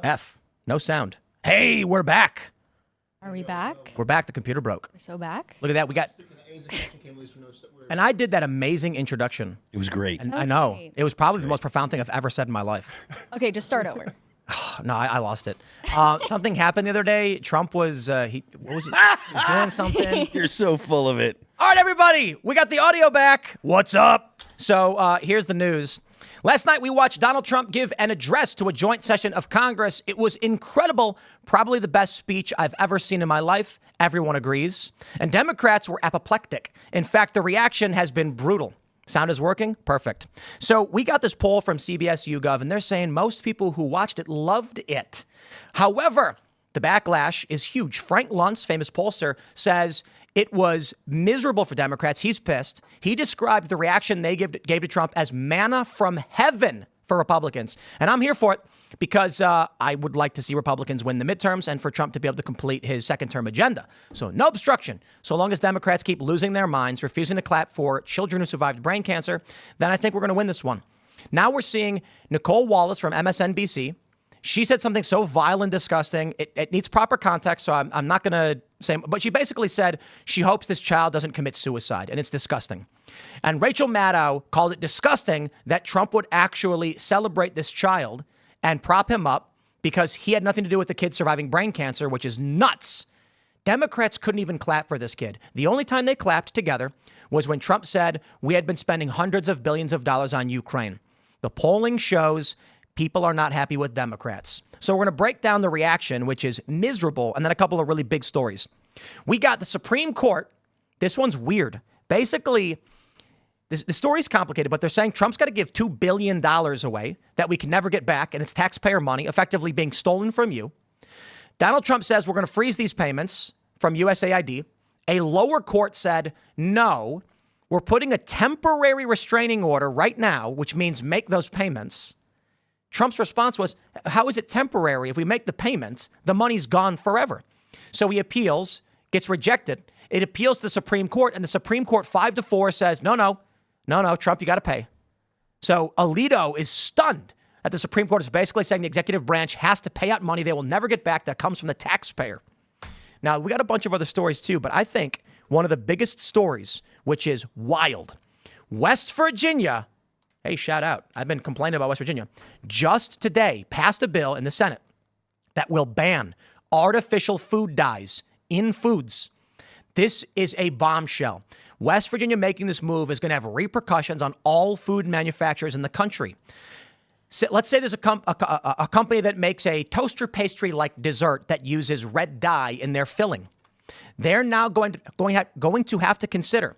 F. No sound. Hey, we're back. Are we back? We're back. The computer broke. We're so back. Look at that. We got. And I did that amazing introduction. It was great. And That was I know. great. It was probably the most profound thing I've ever said in my life. Okay, just start over. No, I lost it. Something happened the other day. Trump was, he was doing something. You're so full of it. All right, everybody, we got the audio back. What's up? So here's the news. Last night, we watched Donald Trump give an address to a joint session of Congress. It was incredible, probably the best speech I've ever seen in my life. Everyone agrees. And Democrats were apoplectic. In fact, the reaction has been brutal. Sound is working? Perfect. So we got this poll from CBS YouGov, and they're saying most people who watched it loved it. However, the backlash is huge. Frank Luntz, famous pollster, says it was miserable for Democrats. He's pissed. He described the reaction they gave to Trump as manna from heaven for Republicans. And I'm here for it because I would like to see Republicans win the midterms and for Trump to be able to complete his second-term agenda. So no obstruction. So long as Democrats keep losing their minds, refusing to clap for children who survived brain cancer, then I think we're going to win this one. Now we're seeing Nicole Wallace from MSNBC. She said something so vile and disgusting. It needs proper context, so I'm not going to say, but she basically said she hopes this child doesn't commit suicide, and it's disgusting. And Rachel Maddow called it disgusting that Trump would actually celebrate this child and prop him up because he had nothing to do with the kid surviving brain cancer, which is nuts. Democrats couldn't even clap for this kid. The only time they clapped together was when Trump said we had been spending hundreds of billions of dollars on Ukraine. The polling shows people are not happy with Democrats. So we're going to break down the reaction, which is miserable, and then a couple of really big stories. We got the Supreme Court. This one's weird. Basically, the story's complicated, but they're saying Trump's got to give $2 billion away that we can never get back, and it's taxpayer money effectively being stolen from you. Donald Trump says we're going to freeze these payments from USAID. A lower court said, no, we're putting a temporary restraining order right now, which means make those payments. Trump's response was, how is it temporary? If we make the payments, the money's gone forever. So he appeals, gets rejected. It appeals to the Supreme Court, and the Supreme Court 5-4 says, no, Trump, you got to pay. So Alito is stunned that the Supreme Court is basically saying the executive branch has to pay out money they will never get back that comes from the taxpayer. Now, we got a bunch of other stories too, but I think one of the biggest stories, which is wild, West Virginia. Hey, shout out. I've been complaining about West Virginia. Just today passed a bill in the Senate that will ban artificial food dyes in foods. This is a bombshell. West Virginia making this move is going to have repercussions on all food manufacturers in the country. So let's say there's a company that makes a toaster pastry-like dessert that uses red dye in their filling. They're now going to have to consider,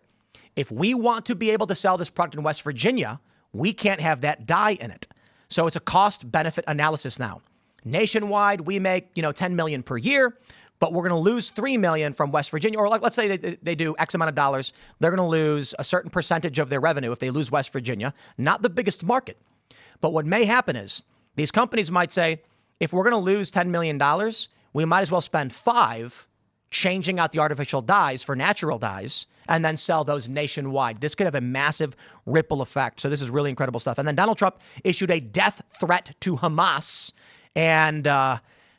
if we want to be able to sell this product in West Virginia, we can't have that dye in it. So it's a cost-benefit analysis now. Nationwide, we make, $10 million per year, but we're going to lose $3 million from West Virginia. Or let's say they do X amount of dollars. They're going to lose a certain percentage of their revenue if they lose West Virginia. Not the biggest market. But what may happen is these companies might say, if we're going to lose $10 million, we might as well spend $5 changing out the artificial dyes for natural dyes and then sell those nationwide. This could have a massive ripple effect. So this is really incredible stuff. And then Donald Trump issued a death threat to Hamas. And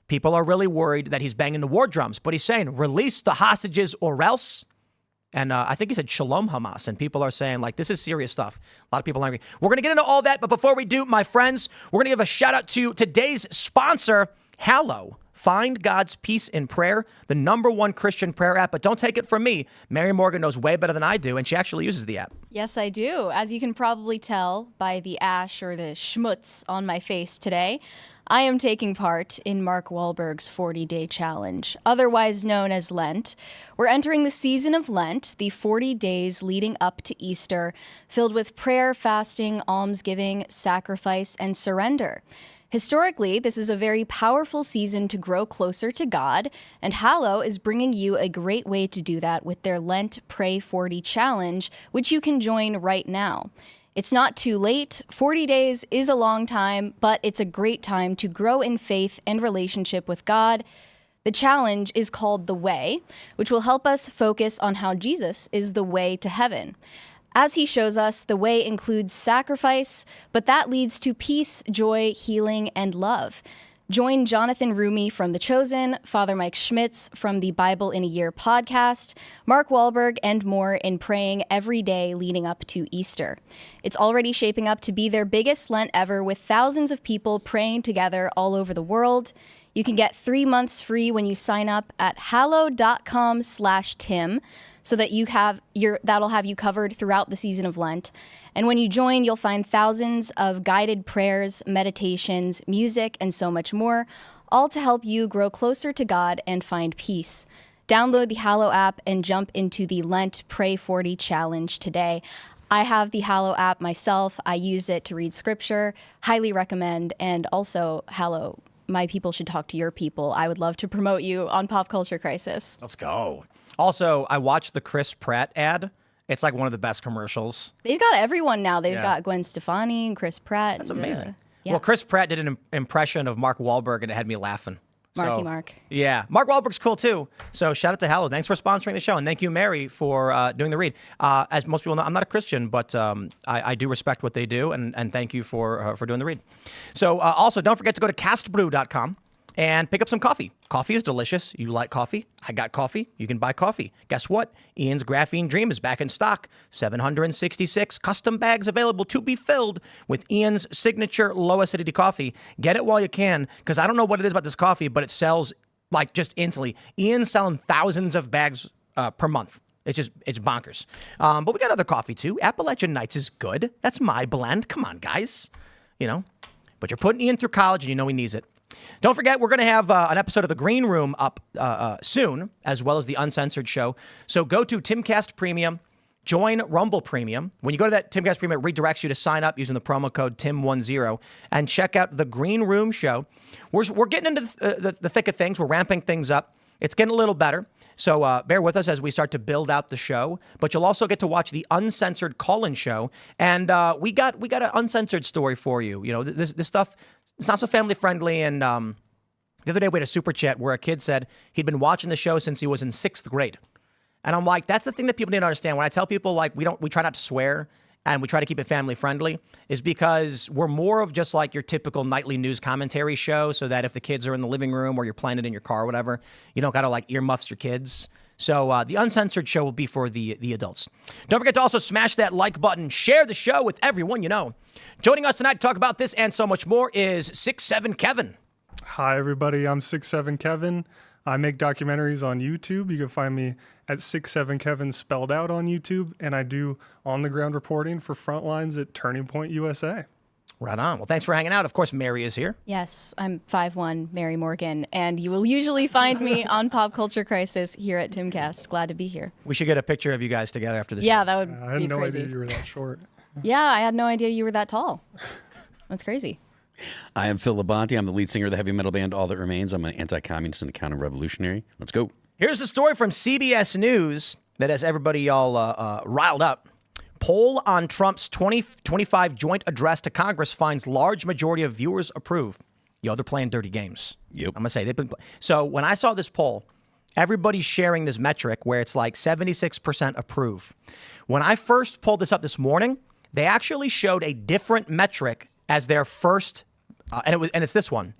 people are really worried that he's banging the war drums. But he's saying, release the hostages or else. And I think he said shalom Hamas. And people are saying, this is serious stuff. A lot of people are angry. We're going to get into all that. But before we do, my friends, we're going to give a shout out to today's sponsor, Hallow. Find God's peace in prayer, the #1 Christian prayer app. But don't take it from me. Mary Morgan knows way better than I do, and she actually uses the app. Yes, I do. As you can probably tell by the ash or the schmutz on my face today, I am taking part in Mark Wahlberg's 40-day challenge, otherwise known as Lent. We're entering the season of Lent, the 40 days leading up to Easter, filled with prayer, fasting, almsgiving, sacrifice, and surrender. Historically, this is a very powerful season to grow closer to God, and Hallow is bringing you a great way to do that with their Lent Pray 40 challenge, which you can join right now. It's not too late. 40 days is a long time, but it's a great time to grow in faith and relationship with God. The challenge is called The Way, which will help us focus on how Jesus is the way to heaven. As he shows us, the way includes sacrifice, but that leads to peace, joy, healing, and love. Join Jonathan Rumi from The Chosen, Father Mike Schmitz from the Bible in a Year podcast, Mark Wahlberg, and more in praying every day leading up to Easter. It's already shaping up to be their biggest Lent ever, with thousands of people praying together all over the world. You can get 3 months free when you sign up at hallow.com/Tim, so that that'll have you covered throughout the season of Lent. And when you join, you'll find thousands of guided prayers, meditations, music, and so much more, all to help you grow closer to God and find peace. Download the Hallow app and jump into the Lent Pray 40 challenge today. I have the Hallow app myself. I use it to read scripture. Highly recommend. And also, Hallow, my people should talk to your people. I would love to promote you on Pop Culture Crisis. Let's go. Also, I watched the Chris Pratt ad. It's like one of the best commercials. They've got everyone now. They've got Gwen Stefani and Chris Pratt. That's amazing. Well, Chris Pratt did an impression of Mark Wahlberg, and it had me laughing. Mark. Yeah. Mark Wahlberg's cool, too. So shout out to Hallow. Thanks for sponsoring the show. And thank you, Mary, for doing the read. As most people know, I'm not a Christian, but I do respect what they do. And thank you for doing the read. So also, don't forget to go to castbrew.com and pick up some coffee. Coffee is delicious. You like coffee? I got coffee. You can buy coffee. Guess what? Ian's Graphene Dream is back in stock. 766 custom bags available to be filled with Ian's signature low acidity coffee. Get it while you can, because I don't know what it is about this coffee, but it sells like just instantly. Ian's selling thousands of bags per month. It's bonkers. But we got other coffee too. Appalachian Nights is good. That's my blend. Come on, guys. You know, but you're putting Ian through college and you know he needs it. Don't forget, we're going to have an episode of The Green Room up soon, as well as the Uncensored Show. So go to Timcast Premium, join Rumble Premium. When you go to that Timcast Premium, it redirects you to sign up using the promo code TIM10 and check out The Green Room Show. We're getting into the thick of things. We're ramping things up. It's getting a little better. So bear with us as we start to build out the show. But you'll also get to watch the Uncensored Call-In Show. And we got an uncensored story for you. You know, this stuff, it's not so family friendly. And the other day we had a super chat where a kid said he'd been watching the show since he was in 6th grade. And I'm like, that's the thing that people need to understand. When I tell people, like, we try not to swear and we try to keep it family friendly, is because we're more of just like your typical nightly news commentary show, so that if the kids are in the living room or you're playing it in your car or whatever, you don't got to like earmuffs your kids. So the Uncensored Show will be for the adults. Don't forget to also smash that like button, share the show with everyone you know. Joining us tonight to talk about this and so much more is 67Kevin. Hi, everybody. I'm 67Kevin. I make documentaries on YouTube. You can find me at 67Kevin spelled out on YouTube, and I do on-the-ground reporting for Frontlines at Turning Point USA. Right on. Well, thanks for hanging out. Of course, Mary is here. Yes, I'm 5'1", Mary Morgan, and you will usually find me on Pop Culture Crisis here at Timcast. Glad to be here. We should get a picture of you guys together after the show. Yeah, that would I had be no crazy. idea you were that short. Yeah, I had no idea you were that tall. That's crazy. I am Phil Labonte. I'm the lead singer of the heavy metal band All That Remains. I'm an anti-communist and a counter-revolutionary. Let's go. Here's a story from CBS News that has everybody all riled up. Poll on Trump's 2025 joint address to Congress finds large majority of viewers approve. Yo, they're playing dirty games. Yep. I'm going to say they've been. So when I saw this poll, everybody's sharing this metric where it's like 76% approve. When I first pulled this up this morning, they actually showed a different metric as their first, and it's this one.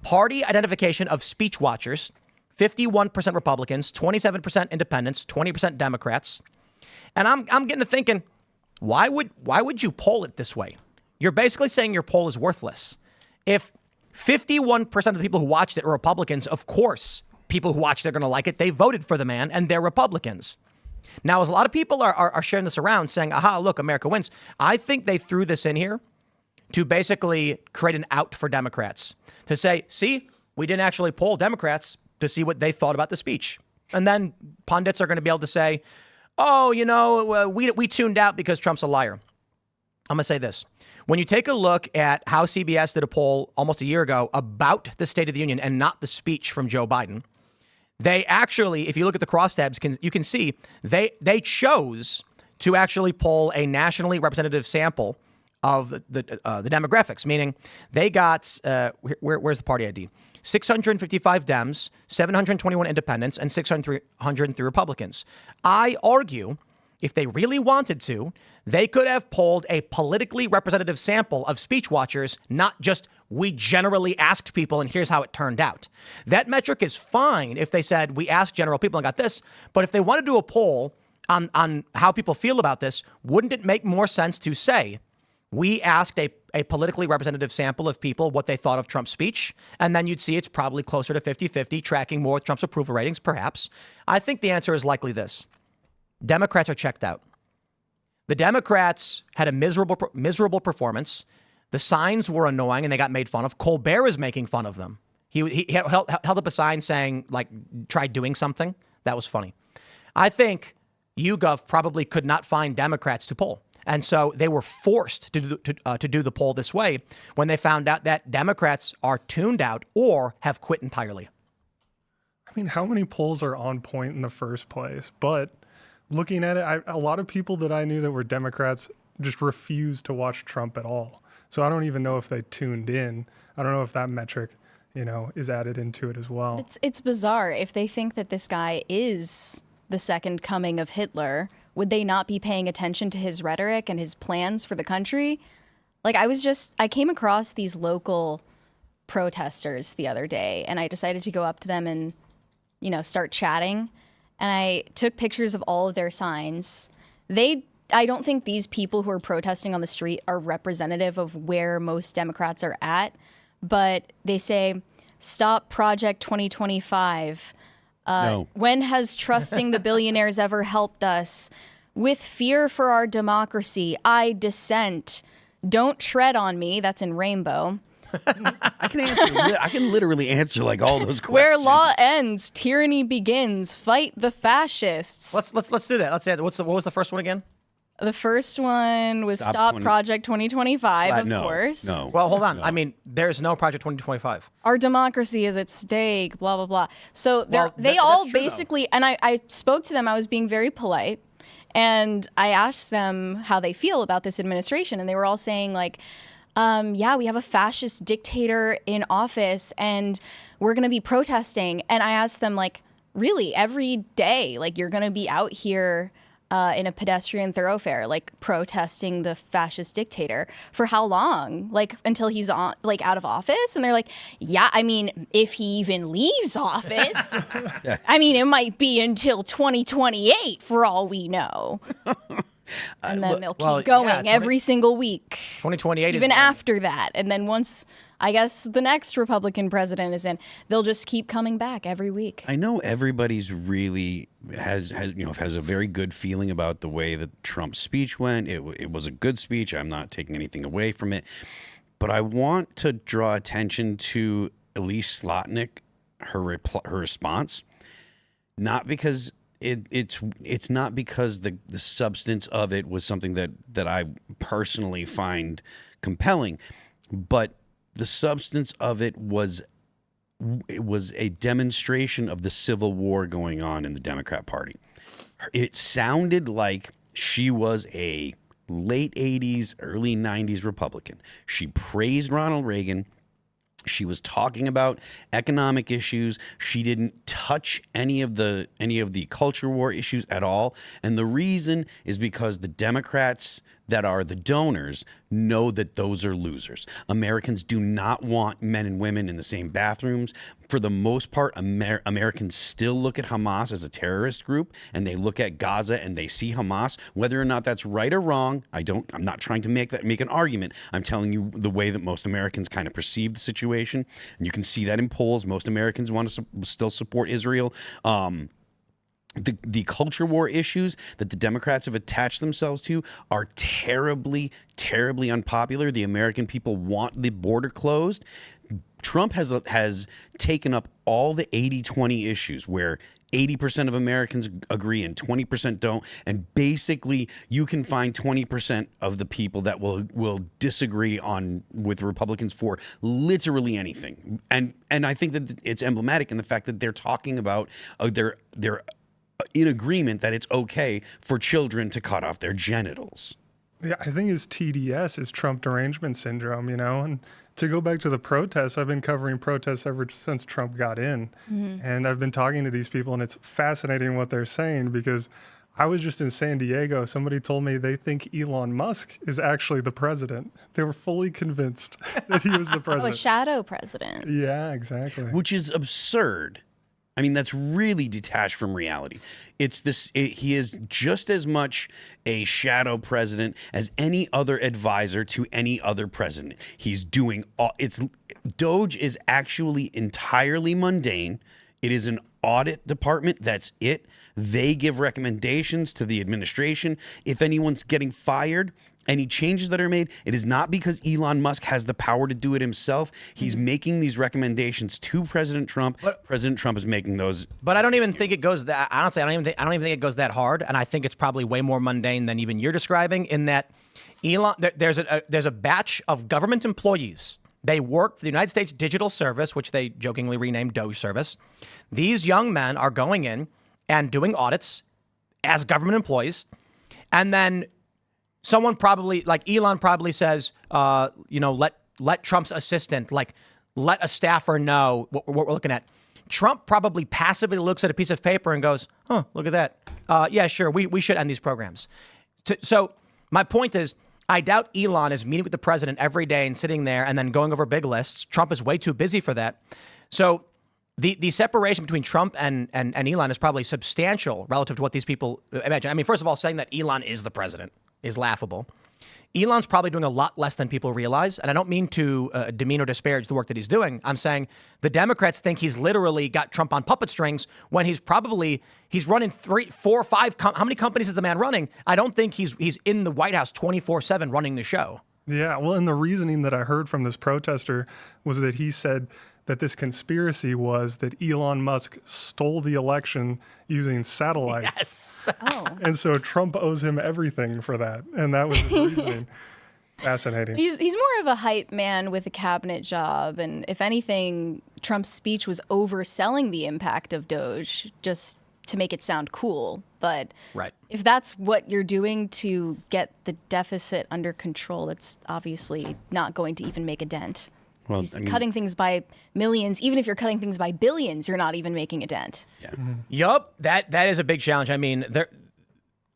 Party identification of speech watchers, 51% Republicans, 27% independents, 20% Democrats. And I'm getting to thinking, why would you poll it this way? You're basically saying your poll is worthless. If 51% of the people who watched it are Republicans, of course, people who watched it are going to like it. They voted for the man, and they're Republicans. Now, as a lot of people are sharing this around saying, aha, look, America wins. I think they threw this in here to basically create an out for Democrats. To say, see, we didn't actually poll Democrats to see what they thought about the speech. And then pundits are going to be able to say, oh, you know, we tuned out because Trump's a liar. I'm going to say this. When you take a look at how CBS did a poll almost a year ago about the State of the Union and not the speech from Joe Biden, they actually, if you look at the crosstabs, you can see they chose to actually poll a nationally representative sample of the demographics, meaning they got, where's the party ID? 655 Dems, 721 independents, and 603 Republicans. I argue, if they really wanted to, they could have polled a politically representative sample of speech watchers, not just we generally asked people, and here's how it turned out. That metric is fine if they said, we asked general people and got this. But if they want to do a poll on how people feel about this, wouldn't it make more sense to say, we asked a politically representative sample of people what they thought of Trump's speech, and then you'd see it's probably closer to 50-50, tracking more with Trump's approval ratings, perhaps. I think the answer is likely this. Democrats are checked out. The Democrats had a miserable performance. The signs were annoying, and they got made fun of. Colbert is making fun of them. He held up a sign saying, like, try doing something. That was funny. I think YouGov probably could not find Democrats to poll. And so they were forced to do the poll this way when they found out that Democrats are tuned out or have quit entirely. I mean, how many polls are on point in the first place? But looking at it, a lot of people that I knew that were Democrats just refused to watch Trump at all. So I don't even know if they tuned in. I don't know if that metric, is added into it as well. It's bizarre. If they think that this guy is the second coming of Hitler, would they not be paying attention to his rhetoric and his plans for the country? Like, I came across these local protesters the other day, and I decided to go up to them and, start chatting. And I took pictures of all of their signs. I don't think these people who are protesting on the street are representative of where most Democrats are at, but they say, "Stop Project 2025. No. When has trusting the billionaires ever helped us? With fear for our democracy, I dissent. Don't tread on me." That's in rainbow. I can literally answer like all those questions. Where law ends, tyranny begins. Fight the fascists. Let's do that. Let's say what was the first one again? The first one was Stop Project 2025, of course. No. Well, hold on. I mean, there's no Project 2025. Our democracy is at stake, blah, blah, blah. So Well, they that's all true, basically, and I spoke to them, I was being very polite, and I asked them how they feel about this administration, and they were all saying like, yeah, we have a fascist dictator in office, and we're going to be protesting. And I asked them, like, really, every day, like, you're going to be out here in a pedestrian thoroughfare, like protesting the fascist dictator for how long? Like until he's out of office? And they're like, yeah, I mean, if he even leaves office, I mean, it might be until 2028 for all we know. And then they'll keep going every single week. 2028 even after that. And then once, I guess, the next Republican president is in, they'll just keep coming back every week. I know everybody's really has a very good feeling about the way that Trump's speech went. It was a good speech. I'm not taking anything away from it. But I want to draw attention to Elise Slotnick, her response, not because it's not because the substance of it was something that I personally find compelling, but the substance of it was a demonstration of the civil war going on in the Democrat Party. It sounded like she was a late 80s, early 90s Republican. She praised Ronald Reagan. She was talking about economic issues. She didn't touch any of the culture war issues at all. And the reason is because the Democrats that are the donors know that those are losers. Americans do not want men and women in the same bathrooms. For the most part, Americans still look at Hamas as a terrorist group, and they look at Gaza and they see Hamas. Whether or not that's right or wrong, I'm not trying to make an argument. I'm telling you the way that most Americans kind of perceive the situation, and you can see that in polls. Most Americans want to still support Israel. The culture war issues that the Democrats have attached themselves to are terribly, terribly unpopular. The American people want the border closed. Trump has taken up all the 80-20 issues where 80% of Americans agree and 20% don't. And basically, you can find 20% of the people that will disagree with Republicans for literally anything. And I think that it's emblematic in the fact that they're talking about they're in agreement that it's okay for children to cut off their genitals. Yeah, I think his TDS is Trump derangement syndrome, and to go back to the protests, I've been covering protests ever since Trump got in. Mm-hmm. And I've been talking to these people, and it's fascinating what they're saying because I was just in San Diego. Somebody told me they think Elon Musk is actually the president. They were fully convinced that he was the Oh, a president. shadow president. Yeah, exactly. Which is absurd. I mean, that's really detached from reality. He is just as much a shadow president as any other advisor to any other president. He's doing Doge is actually entirely mundane. It is an audit department. That's it. They give recommendations to the administration. If anyone's getting fired, any changes that are made, it is not because Elon Musk has the power to do it himself. He's making these recommendations to President Trump. President Trump is making those. But I don't even think it goes that. Honestly, I don't even think it goes that hard. And I think it's probably way more mundane than even you're describing. In that, there's a batch of government employees. They work for the United States Digital Service, which they jokingly renamed Doge Service. These young men are going in and doing audits as government employees, and then someone probably, like Elon probably says, let Trump's assistant, let a staffer know what we're looking at. Trump probably passively looks at a piece of paper and goes, "Huh, look at that. Yeah, sure, we should end these programs." So my point is, I doubt Elon is meeting with the president every day and sitting there and then going over big lists. Trump is way too busy for that. So the separation between Trump and Elon is probably substantial relative to what these people imagine. I mean, first of all, saying that Elon is the president is laughable. Elon's probably doing a lot less than people realize. And I don't mean to demean or disparage the work that he's doing. I'm saying the Democrats think he's literally got Trump on puppet strings when he's running 3, 4, 5. How many companies is the man running? I don't think he's in the White House 24/7 running the show. Yeah, well, and the reasoning that I heard from this protester was that he said that this conspiracy was that Elon Musk stole the election using satellites. Yes. Oh. And so Trump owes him everything for that. And that was his reasoning. Fascinating. He's more of a hype man with a cabinet job. And if anything, Trump's speech was overselling the impact of Doge just to make it sound cool. But Right. if that's what you're doing to get the deficit under control, that's obviously not going to even make a dent. Well, He's cutting things by millions. Even if you're cutting things by billions, you're not even making a dent. yeah. Yup, that is a big challenge. I mean,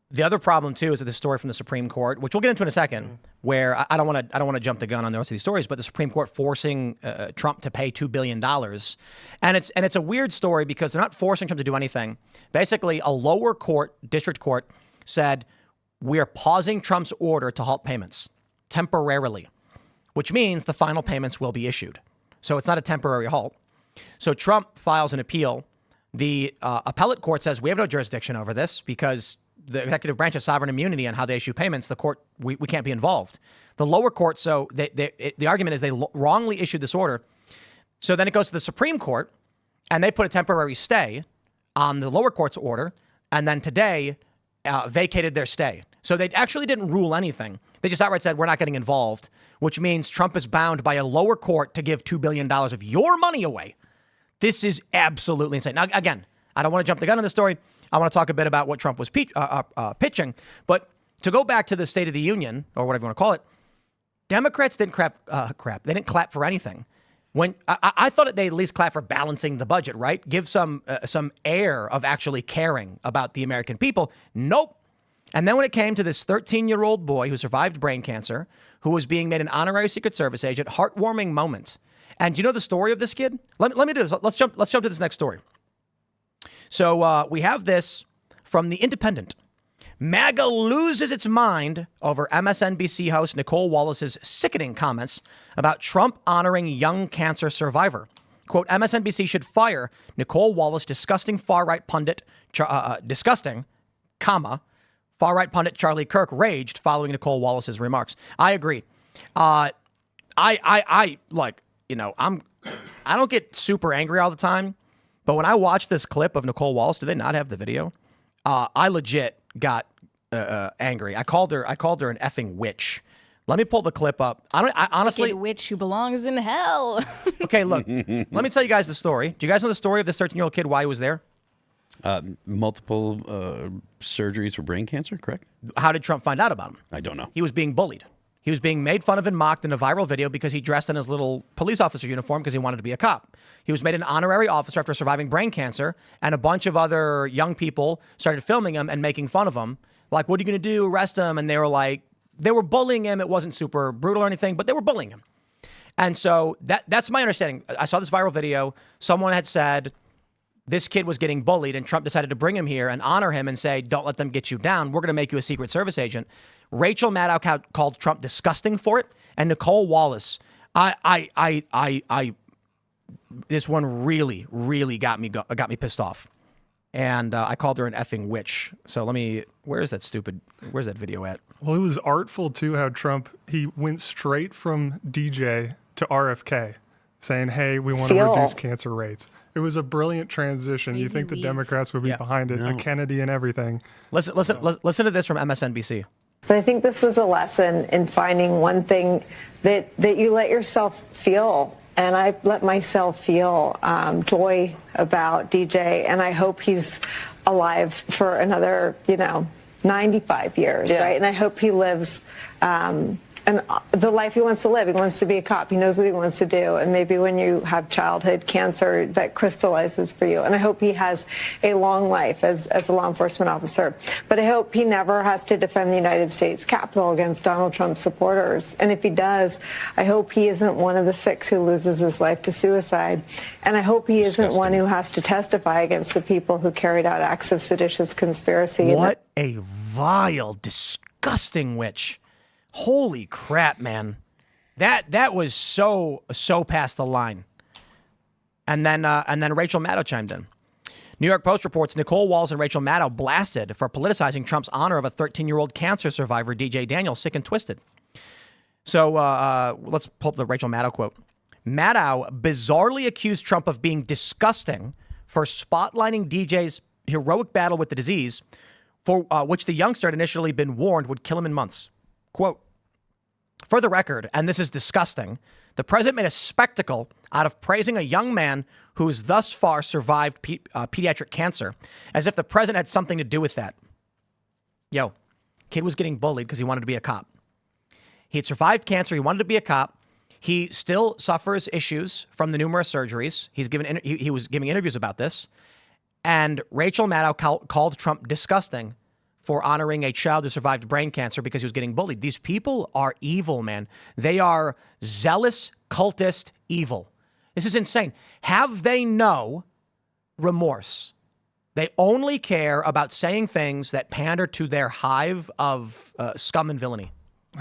the other problem too is that the story from the Supreme Court, which we'll get into in a second, where I don't want to jump the gun on the rest of these stories, but the Supreme Court forcing Trump to pay $2 billion, and it's a weird story because they're not forcing Trump to do anything. Basically, a lower court, district court, said we are pausing Trump's order to halt payments temporarily, which means the final payments will be issued. So it's not a temporary halt. So Trump files an appeal. The appellate court says we have no jurisdiction over this because the executive branch has sovereign immunity on how they issue payments. The court, we can't be involved. The lower court, so the argument is they wrongly issued this order. So then it goes to the Supreme Court, and they put a temporary stay on the lower court's order, and then today vacated their stay. So they actually didn't rule anything. They just outright said, we're not getting involved, which means Trump is bound by a lower court to give $2 billion of your money away. This is absolutely insane. Now, again, I don't want to jump the gun on this story. I want to talk a bit about what Trump was pitching. But to go back to the State of the Union, or whatever you want to call it, Democrats didn't They didn't clap for anything. When I thought they at least clap for balancing the budget, right? Give some air of actually caring about the American people. Nope. And then when it came to this 13-year-old boy who survived brain cancer, who was being made an honorary Secret Service agent, heartwarming moment. And do you know the story of this kid? Let me do this. Let's jump to this next story. So we have this from The Independent. MAGA loses its mind over MSNBC host Nicole Wallace's sickening comments about Trump honoring young cancer survivor. Quote, MSNBC should fire Nicole Wallace, disgusting far-right pundit, far-right pundit Charlie Kirk raged following Nicole Wallace's remarks. I agree. I don't get super angry all the time, but when I watch this clip of Nicole Wallace, do they not have the video? I legit got angry. I called her an effing witch. Let me pull the clip up. I honestly, a witch who belongs in hell. Okay, look. Let me tell you guys the story. Do you guys know the story of this 13-year-old kid? Why he was there? Multiple surgeries for brain cancer, correct? How did Trump find out about him? I don't know. He was being bullied. He was being made fun of and mocked in a viral video because he dressed in his little police officer uniform because he wanted to be a cop. He was made an honorary officer after surviving brain cancer, and a bunch of other young people started filming him and making fun of him. Like, what are you going to do? Arrest him? And they were like, they were bullying him. It wasn't super brutal or anything, but they were bullying him. And so that's my understanding. I saw this viral video. Someone had said this kid was getting bullied, and Trump decided to bring him here and honor him and say, don't let them get you down. We're going to make you a Secret Service agent. Rachel Maddow called Trump disgusting for it, and Nicole Wallace, this one really got me pissed off, and I called her an effing witch. So where's that video at? Well, it was artful too how Trump, he went straight from DJ to RFK, saying, hey, we want to reduce cancer rates. It was a brilliant transition. You think the Democrats would be behind it, a Kennedy and everything. Listen to this from MSNBC. But I think this was a lesson in finding one thing that you let yourself feel. And I let myself feel joy about DJ. And I hope he's alive for another, 95 years, right? And I hope he lives and the life he wants to live. He wants to be a cop. He knows what he wants to do. And maybe when you have childhood cancer, that crystallizes for you. And I hope he has a long life as a law enforcement officer. But I hope he never has to defend the United States Capitol against Donald Trump supporters. And if he does, I hope he isn't one of the 6 who loses his life to suicide. And I hope he isn't one who has to testify against the people who carried out acts of seditious conspiracy. What a vile, disgusting witch. Holy crap, man. That was so past the line. And then Rachel Maddow chimed in. New York Post reports Nicole Wallace and Rachel Maddow blasted for politicizing Trump's honor of a 13-year-old cancer survivor, DJ Daniel, sick and twisted. So let's pull up the Rachel Maddow quote. Maddow bizarrely accused Trump of being disgusting for spotlighting DJ's heroic battle with the disease, for which the youngster had initially been warned would kill him in months. Quote, for the record, and this is disgusting, the president made a spectacle out of praising a young man who has thus far survived pediatric cancer, as if the president had something to do with that. Yo, kid was getting bullied because he wanted to be a cop. He had survived cancer. He wanted to be a cop. He still suffers issues from the numerous surgeries. He was giving interviews about this. And Rachel Maddow called Trump disgusting for honoring a child who survived brain cancer because he was getting bullied. These people are evil, man. They are zealous, cultist evil. This is insane. Have they no remorse? They only care about saying things that pander to their hive of scum and villainy.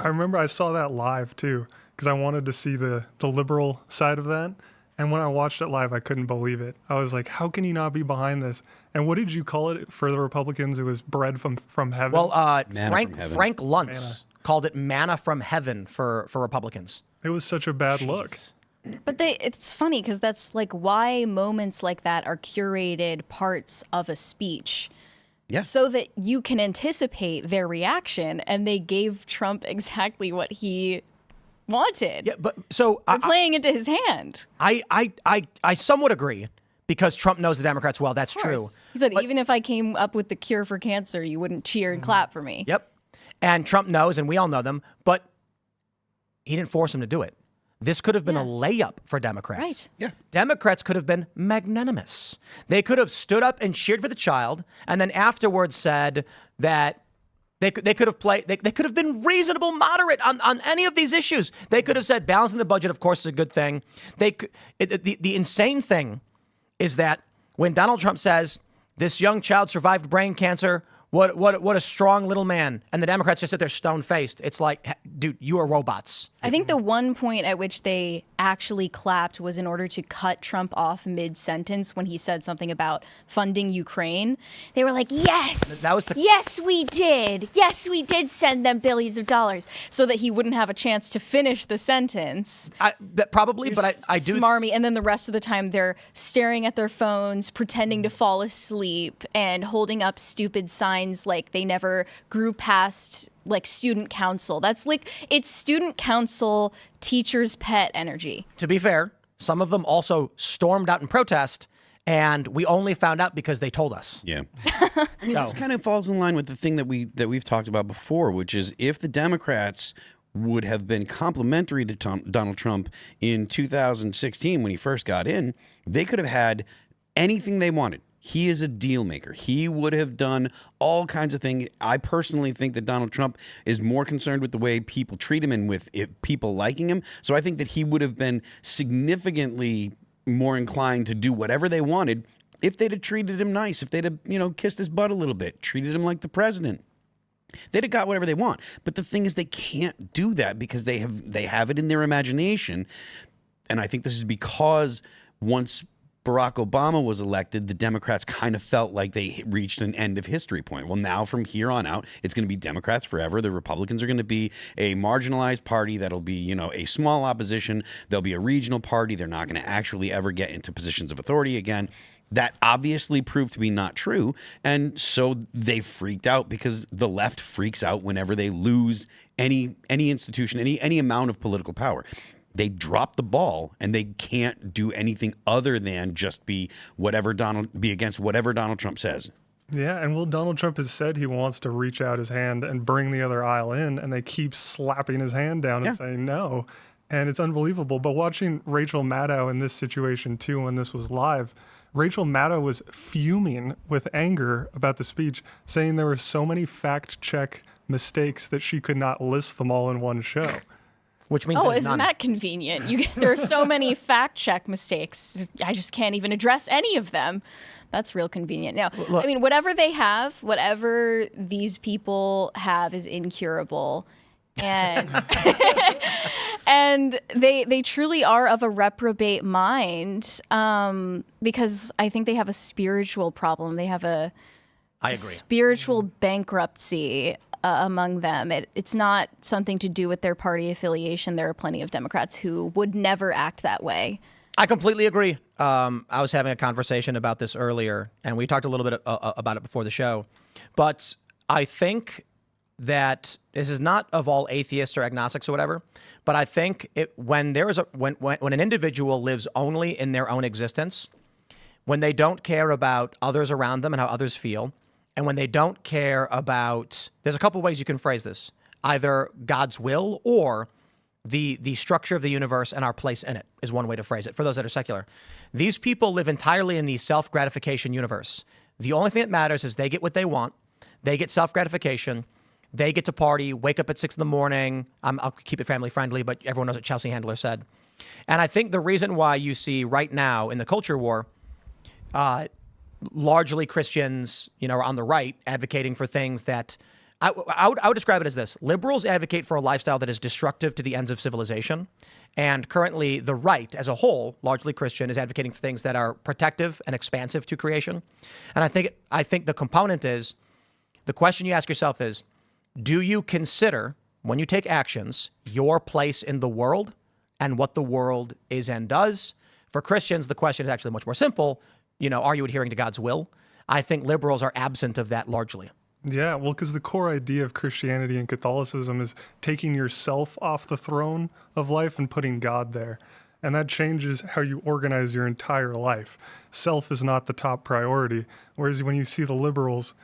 I remember I saw that live too, because I wanted to see the liberal side of that. And when I watched it live, I couldn't believe it. I was like, how can you not be behind this? And what did you call it for the Republicans? It was bread from heaven? Well, Frank Luntz called it manna from heaven for Republicans. It was such a bad look. But it's funny because that's like why moments like that are curated parts of a speech. Yeah. So that you can anticipate their reaction. And they gave Trump exactly what he wanted. Yeah, but so they're playing into his hand. I somewhat agree because Trump knows the Democrats well. That's true. He said, even if I came up with the cure for cancer, you wouldn't cheer and clap for me. Yep. And Trump knows, and we all know them, but he didn't force him to do it. This could have been a layup for Democrats. Right. Yeah. Democrats could have been magnanimous. They could have stood up and cheered for the child, and then afterwards said that they could have been reasonable, moderate on any of these issues. They could have said balancing the budget, of course, is a good thing. The insane thing is that when Donald Trump says this young child survived brain cancer, what a strong little man, and the Democrats just sit there stone-faced. It's like, dude, you are robots. I think the one point at which they actually clapped was in order to cut Trump off mid-sentence when he said something about funding Ukraine. They were like, yes, yes, we did. Yes, we did send them billions of dollars, so that he wouldn't have a chance to finish the sentence. Probably, but I do. Smarmy, and then the rest of the time they're staring at their phones, pretending to fall asleep, and holding up stupid signs like they never grew past like student council. That's like, it's student council teacher's pet energy. To be fair, some of them also stormed out in protest, and we only found out because they told us. Yeah. I mean, this kind of falls in line with the thing that we've talked about before, which is if the Democrats would have been complimentary to Donald Trump in 2016 when he first got in, they could have had anything they wanted. He is a deal maker. He would have done all kinds of things. I personally think that Donald Trump is more concerned with the way people treat him and with people liking him. So I think that he would have been significantly more inclined to do whatever they wanted if they'd have treated him nice, if they'd have, kissed his butt a little bit, treated him like the president. They'd have got whatever they want. But the thing is, they can't do that because they have it in their imagination. And I think this is because once Barack Obama was elected, the Democrats kind of felt like they reached an end of history point. Well, now from here on out, it's going to be Democrats forever. The Republicans are going to be a marginalized party that'll be, a small opposition. They'll be a regional party. They're not going to actually ever get into positions of authority again. That obviously proved to be not true. And so they freaked out because the left freaks out whenever they lose any institution, any amount of political power. They drop the ball and they can't do anything other than just be against whatever Donald Trump says. Yeah, and Donald Trump has said he wants to reach out his hand and bring the other aisle in, and they keep slapping his hand down and saying no. And it's unbelievable. But watching Rachel Maddow in this situation too, when this was live, Rachel Maddow was fuming with anger about the speech, saying there were so many fact-check mistakes that she could not list them all in one show. Which means isn't that convenient? There are so many fact-check mistakes. I just can't even address any of them. That's real convenient. Now, Look, I mean, whatever they have, whatever these people have is incurable. And and they truly are of a reprobate mind, because I think they have a spiritual problem. They have a spiritual bankruptcy among them. It's not something to do with their party affiliation. There are plenty of Democrats who would never act that way. I completely agree. I was having a conversation about this earlier, and we talked a little bit about it before the show. But I think that this is not of all atheists or agnostics or whatever, but I think when an individual lives only in their own existence, when they don't care about others around them and how others feel, and when they don't care about, there's a couple ways you can phrase this, either God's will or the structure of the universe and our place in it is one way to phrase it for those that are secular. These people live entirely in the self-gratification universe. The only thing that matters is they get what they want. They get self-gratification. They get to party, wake up at 6 a.m. I'll keep it family friendly, but everyone knows what Chelsea Handler said. And I think the reason why you see right now in the culture war, largely Christians, are on the right advocating for things that I would describe it as this. Liberals advocate for a lifestyle that is destructive to the ends of civilization. And currently the right as a whole, largely Christian, is advocating for things that are protective and expansive to creation. And I think the component is, the question you ask yourself is, do you consider, when you take actions, your place in the world and what the world is and does? For Christians, the question is actually much more simple. Are you adhering to God's will? I think liberals are absent of that largely. Yeah, well, because the core idea of Christianity and Catholicism is taking yourself off the throne of life and putting God there. And that changes how you organize your entire life. Self is not the top priority, whereas when you see the liberals,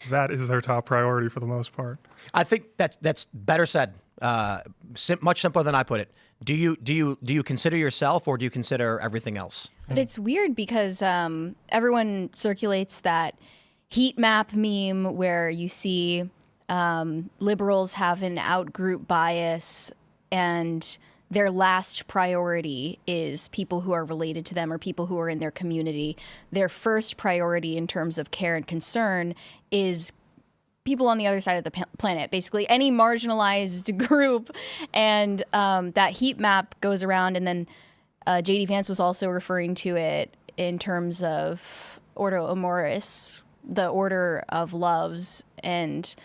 that is their top priority for the most part. I think that's better said. Much simpler than I put it. Do you consider yourself, or do you consider everything else? But it's weird because everyone circulates that heat map meme where you see liberals have an out-group bias and their last priority is people who are related to them or people who are in their community. Their first priority in terms of care and concern is people on the other side of the planet, basically any marginalized group. And that heat map goes around. And then J.D. Vance was also referring to it in terms of Ordo Amoris, the order of loves. And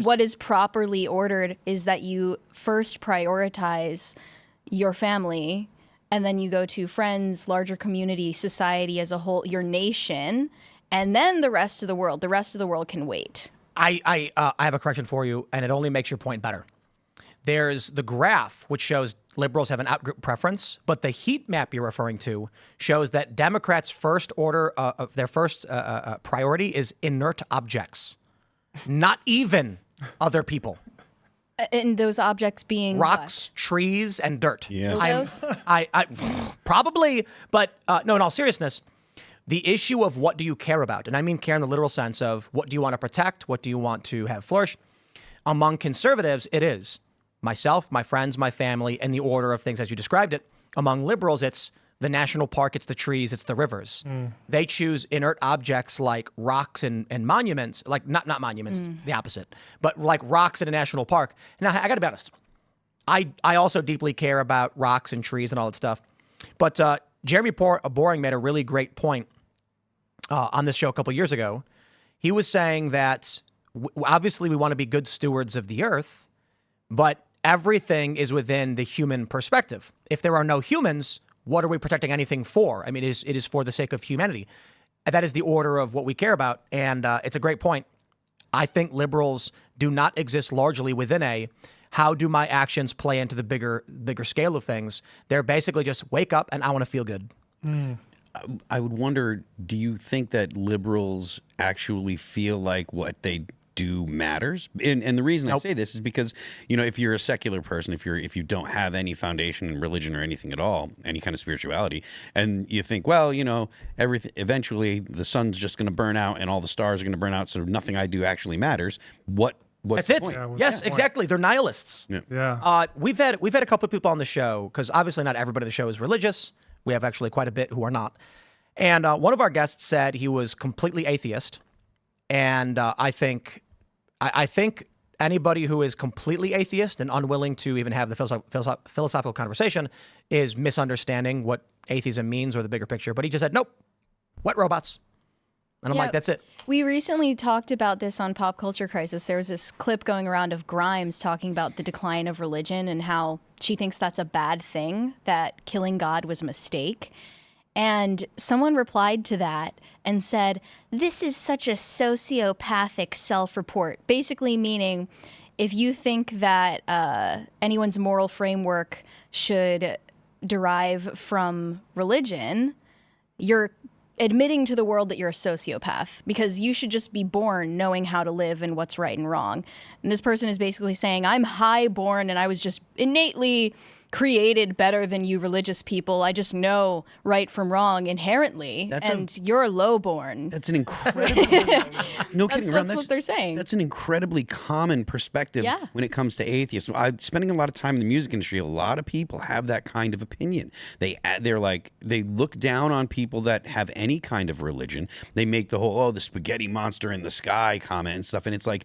what is properly ordered is that you first prioritize your family, and then you go to friends, larger community, society as a whole, your nation, and then the rest of the world. The rest of the world can wait. I have a correction for you, and it only makes your point better. There's the graph, which shows liberals have an outgroup preference, but the heat map you're referring to shows that Democrats' first order of their first priority is inert objects, not even other people. And those objects being Rocks, trees, and dirt. Yeah. Dildos? I probably, but no, in all seriousness, the issue of what do you care about, and I mean care in the literal sense of what do you want to protect, what do you want to have flourish. Among conservatives, it is myself, my friends, my family, and the order of things as you described it. Among liberals, it's the national park, it's the trees, it's the rivers. They choose inert objects like rocks and monuments, like not monuments, the opposite, but like rocks in a national park. Now, I got to be honest, I also deeply care about rocks and trees and all that stuff. But Jeremy Boring made a really great point on this show a couple years ago. He was saying that obviously we want to be good stewards of the earth, but everything is within the human perspective. If there are no humans, what are we protecting anything for? I mean, it is for the sake of humanity. That is the order of what we care about. And it's a great point. I think liberals do not exist largely within a how do my actions play into the bigger scale of things. They're basically just wake up and I want to feel good. I would wonder, do you think that liberals actually feel like what they do matters? And the reason I say this is because, you know, if you're a secular person, if you don't have any foundation in religion or anything at all, any kind of spirituality, and you think, well, you know, everything eventually the sun's just going to burn out and all the stars are going to burn out, so nothing I do actually matters. What's That's the it. point? Yeah, what's Yes, the point? exactly. They're nihilists. Yeah. We've had a couple of people on the show because obviously not everybody on the show is religious. We have actually quite a bit who are not. And one of our guests said he was completely atheist, and I think anybody who is completely atheist and unwilling to even have the philosophical conversation is misunderstanding what atheism means or the bigger picture. But he just said, nope, wet robots. And I'm like, that's it. We recently talked about this on Pop Culture Crisis. There was this clip going around of Grimes talking about the decline of religion and how she thinks that's a bad thing, that killing God was a mistake. And someone replied to that and said, this is such a sociopathic self-report, basically meaning if you think that anyone's moral framework should derive from religion, you're admitting to the world that you're a sociopath because you should just be born knowing how to live and what's right and wrong. And this person is basically saying, I'm high-born and I was just innately created better than you religious people. I just know right from wrong inherently, you're low-born. That's an incredible. No kidding around. That's what they're saying. That's an incredibly common perspective when it comes to atheists. I'm spending a lot of time in the music industry. A lot of people have that kind of opinion. They're like, they look down on people that have any kind of religion. They make the whole, the spaghetti monster in the sky comment and stuff. And it's like,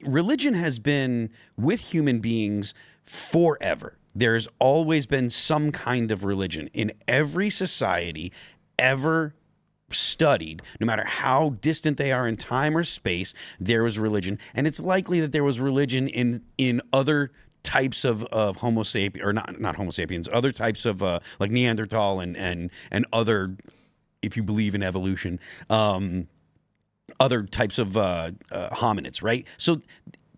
religion has been with human beings forever. There's always been some kind of religion in every society ever studied, no matter how distant they are in time or space. There was religion, and it's likely that there was religion in other types of Homo sapiens, or not Homo sapiens, other types of like Neanderthal and other, if you believe in evolution, other types of hominids, right? So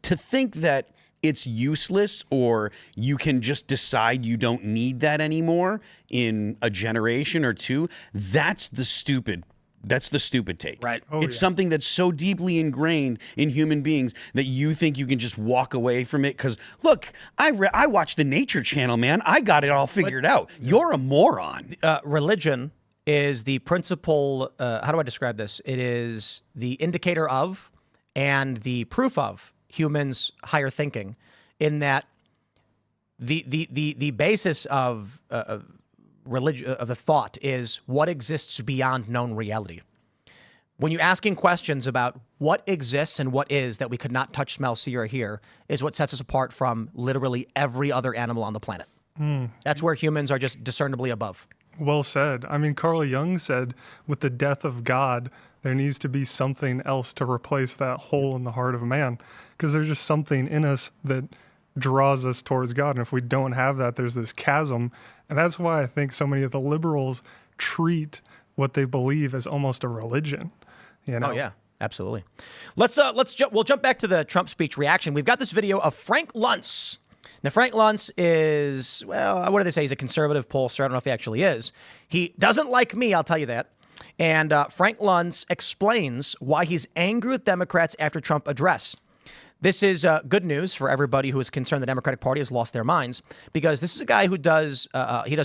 to think that it's useless or you can just decide you don't need that anymore in a generation or two, that's the stupid take. Right. It's something that's so deeply ingrained in human beings that you think you can just walk away from it because, look, I watch the Nature Channel, man. I got it all figured out. You're a moron. Religion is the principal, how do I describe this? It is the indicator of and the proof of humans' higher thinking, in that the basis of religion, of the thought, is what exists beyond known reality. When you're asking questions about what exists and what is that we could not touch, smell, see, or hear, is what sets us apart from literally every other animal on the planet. That's where humans are just discernibly above. Well said. I mean, Carl Jung said, with the death of God, there needs to be something else to replace that hole in the heart of man, because there's just something in us that draws us towards God. And if we don't have that, there's this chasm. And that's why I think so many of the liberals treat what they believe as almost a religion. You know? Oh, yeah, absolutely. We'll jump back to the Trump speech reaction. We've got this video of Frank Luntz. Now, Frank Luntz is, well, what do they say? He's a conservative pollster. I don't know if he actually is. He doesn't like me, I'll tell you that. And Frank Luntz explains why he's angry with Democrats after Trump address. This is good news for everybody who is concerned the Democratic Party has lost their minds, because this is a guy who does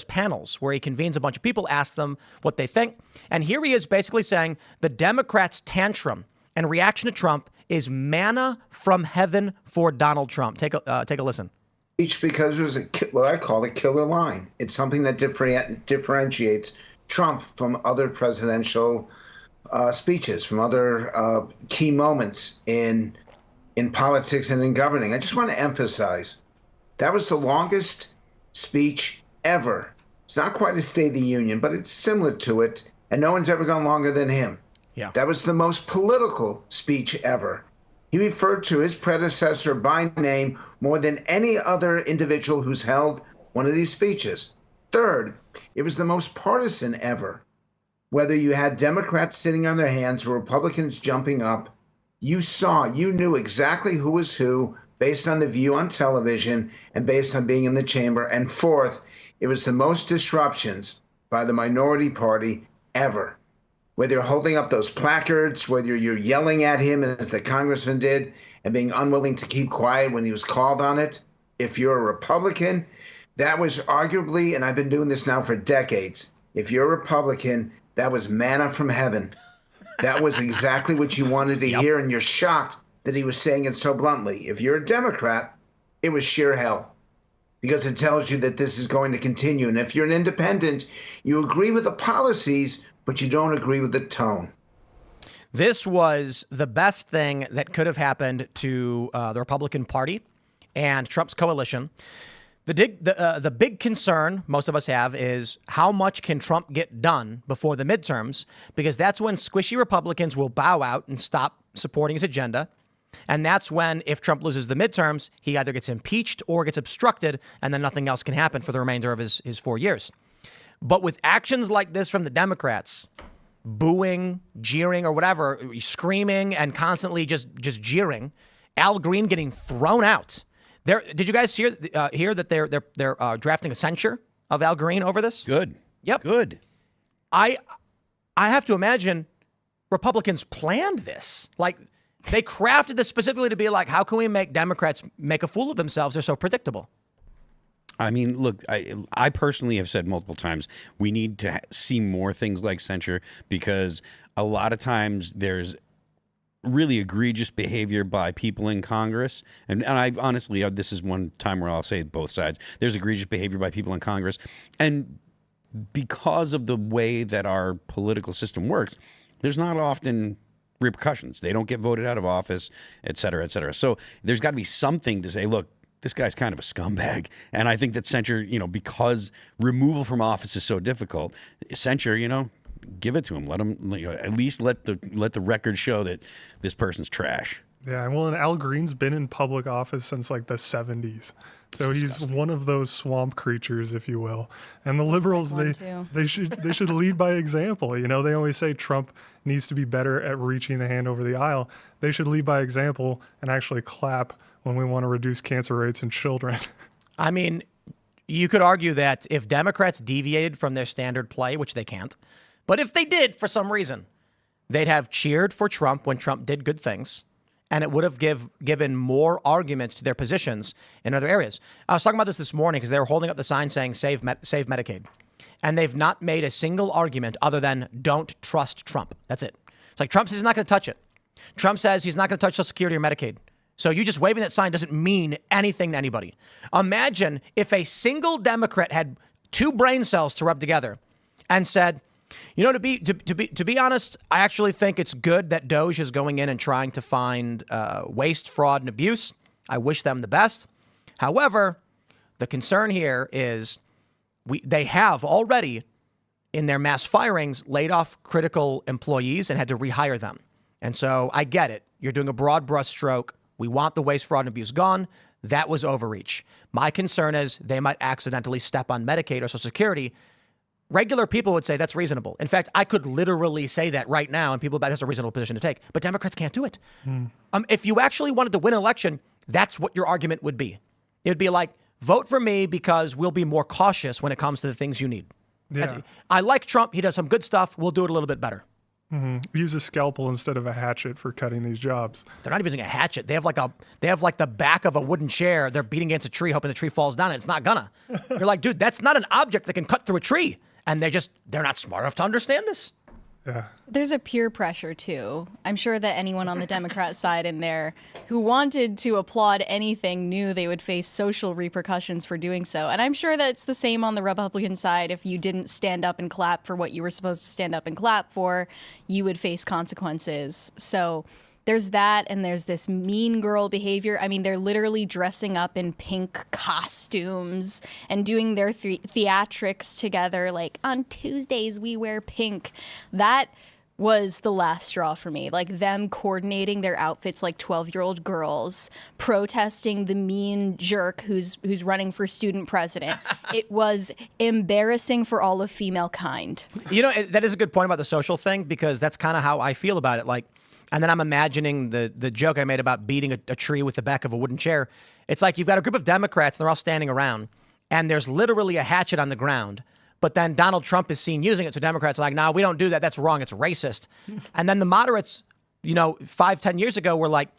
panels where he convenes a bunch of people, asks them what they think. And here he is basically saying the Democrats' tantrum and reaction to Trump is manna from heaven for Donald Trump. Take a listen. Because it was what I call a killer line. It's something that differentiates Trump from other presidential speeches, from other key moments in politics and in governing. I just want to emphasize that was the longest speech ever. It's not quite a State of the Union, but it's similar to it, and no one's ever gone longer than him. Yeah. That was the most political speech ever. He referred to his predecessor by name more than any other individual who's held one of these speeches. Third, it was the most partisan ever. Whether you had Democrats sitting on their hands or Republicans jumping up, you knew exactly who was who based on the view on television and based on being in the chamber. And fourth, it was the most disruptions by the minority party ever. Whether you're holding up those placards, whether you're yelling at him as the congressman did and being unwilling to keep quiet when he was called on it, if you're a Republican, that was arguably, and I've been doing this now for decades, if you're a Republican, that was manna from heaven. That was exactly what you wanted to hear, and you're shocked that he was saying it so bluntly. If you're a Democrat, it was sheer hell, because it tells you that this is going to continue. And if you're an independent, you agree with the policies, but you don't agree with the tone. This was the best thing that could have happened to the Republican Party and Trump's coalition. The big concern most of us have is how much can Trump get done before the midterms, because that's when squishy Republicans will bow out and stop supporting his agenda. And that's when, if Trump loses the midterms, he either gets impeached or gets obstructed, and then nothing else can happen for the remainder of his 4 years. But with actions like this from the Democrats, booing, jeering, or whatever, screaming and constantly just jeering, Al Green getting thrown out. Did you guys hear that they're drafting a censure of Al Green over this? Good. Yep. Good. I have to imagine Republicans planned this. Like, they crafted this specifically to be like, how can we make Democrats make a fool of themselves? They're so predictable. I mean, look, I personally have said multiple times we need to see more things like censure, because a lot of times there's really egregious behavior by people in Congress. And I honestly, this is one time where I'll say both sides. There's egregious behavior by people in Congress. And because of the way that our political system works, there's not often repercussions. They don't get voted out of office, et cetera, et cetera. So there's got to be something to say, look, this guy's kind of a scumbag. And I think that censure, because removal from office is so difficult, censure, give it to him. Let him, at least let the record show that this person's trash. Yeah, well, and Al Green's been in public office since like the 70s. So he's one of those swamp creatures, if you will. And the liberals, they should lead by example. They always say Trump needs to be better at reaching the hand over the aisle. They should lead by example and actually clap when we want to reduce cancer rates in children. I mean, you could argue that if Democrats deviated from their standard play, which they can't, but if they did for some reason, they'd have cheered for Trump when Trump did good things, and it would have given more arguments to their positions in other areas. I was talking about this morning because they were holding up the sign saying save Medicaid, and they've not made a single argument other than don't trust Trump. That's it. It's like Trump says he's not going to touch it. Trump says he's not going to touch Social Security or Medicaid. So you just waving that sign doesn't mean anything to anybody. Imagine if a single Democrat had two brain cells to rub together and said, to be honest, I actually think it's good that Doge is going in and trying to find waste, fraud, and abuse. I wish them the best. However, the concern here is they have already, in their mass firings, laid off critical employees and had to rehire them. And so I get it. You're doing a broad brush stroke. We want the waste, fraud, and abuse gone. That was overreach. My concern is they might accidentally step on Medicaid or Social Security. Regular people would say that's reasonable. In fact, I could literally say that right now, and people, that's a reasonable position to take. But Democrats can't do it. If you actually wanted to win an election, that's what your argument would be. It would be like, vote for me because we'll be more cautious when it comes to the things you need. Yeah. I like Trump. He does some good stuff. We'll do it a little bit better. Use a scalpel instead of a hatchet for cutting these jobs. They're not even using a hatchet. They have like the back of a wooden chair. They're beating against a tree, hoping the tree falls down, and it's not gonna. You're like, dude, that's not an object that can cut through a tree. And they're not smart enough to understand this. Yeah. There's a peer pressure, too. I'm sure that anyone on the Democrat side in there who wanted to applaud anything knew they would face social repercussions for doing so. And I'm sure that it's the same on the Republican side. If you didn't stand up and clap for what you were supposed to stand up and clap for, you would face consequences. So there's that, and there's this mean girl behavior. I mean, they're literally dressing up in pink costumes and doing their theatrics together. Like, on Tuesdays, we wear pink. That was the last straw for me. Like, them coordinating their outfits like 12-year-old girls, protesting the mean jerk who's running for student president. It was embarrassing for all of female kind. You know, that is a good point about the social thing, because that's kind of how I feel about it. Like, and then I'm imagining the joke I made about beating a tree with the back of a wooden chair. It's like you've got a group of Democrats, and they're all standing around, and there's literally a hatchet on the ground. But then Donald Trump is seen using it, so Democrats are like, no, we don't do that. That's wrong. It's racist. And then the moderates, 5-10 years ago were like,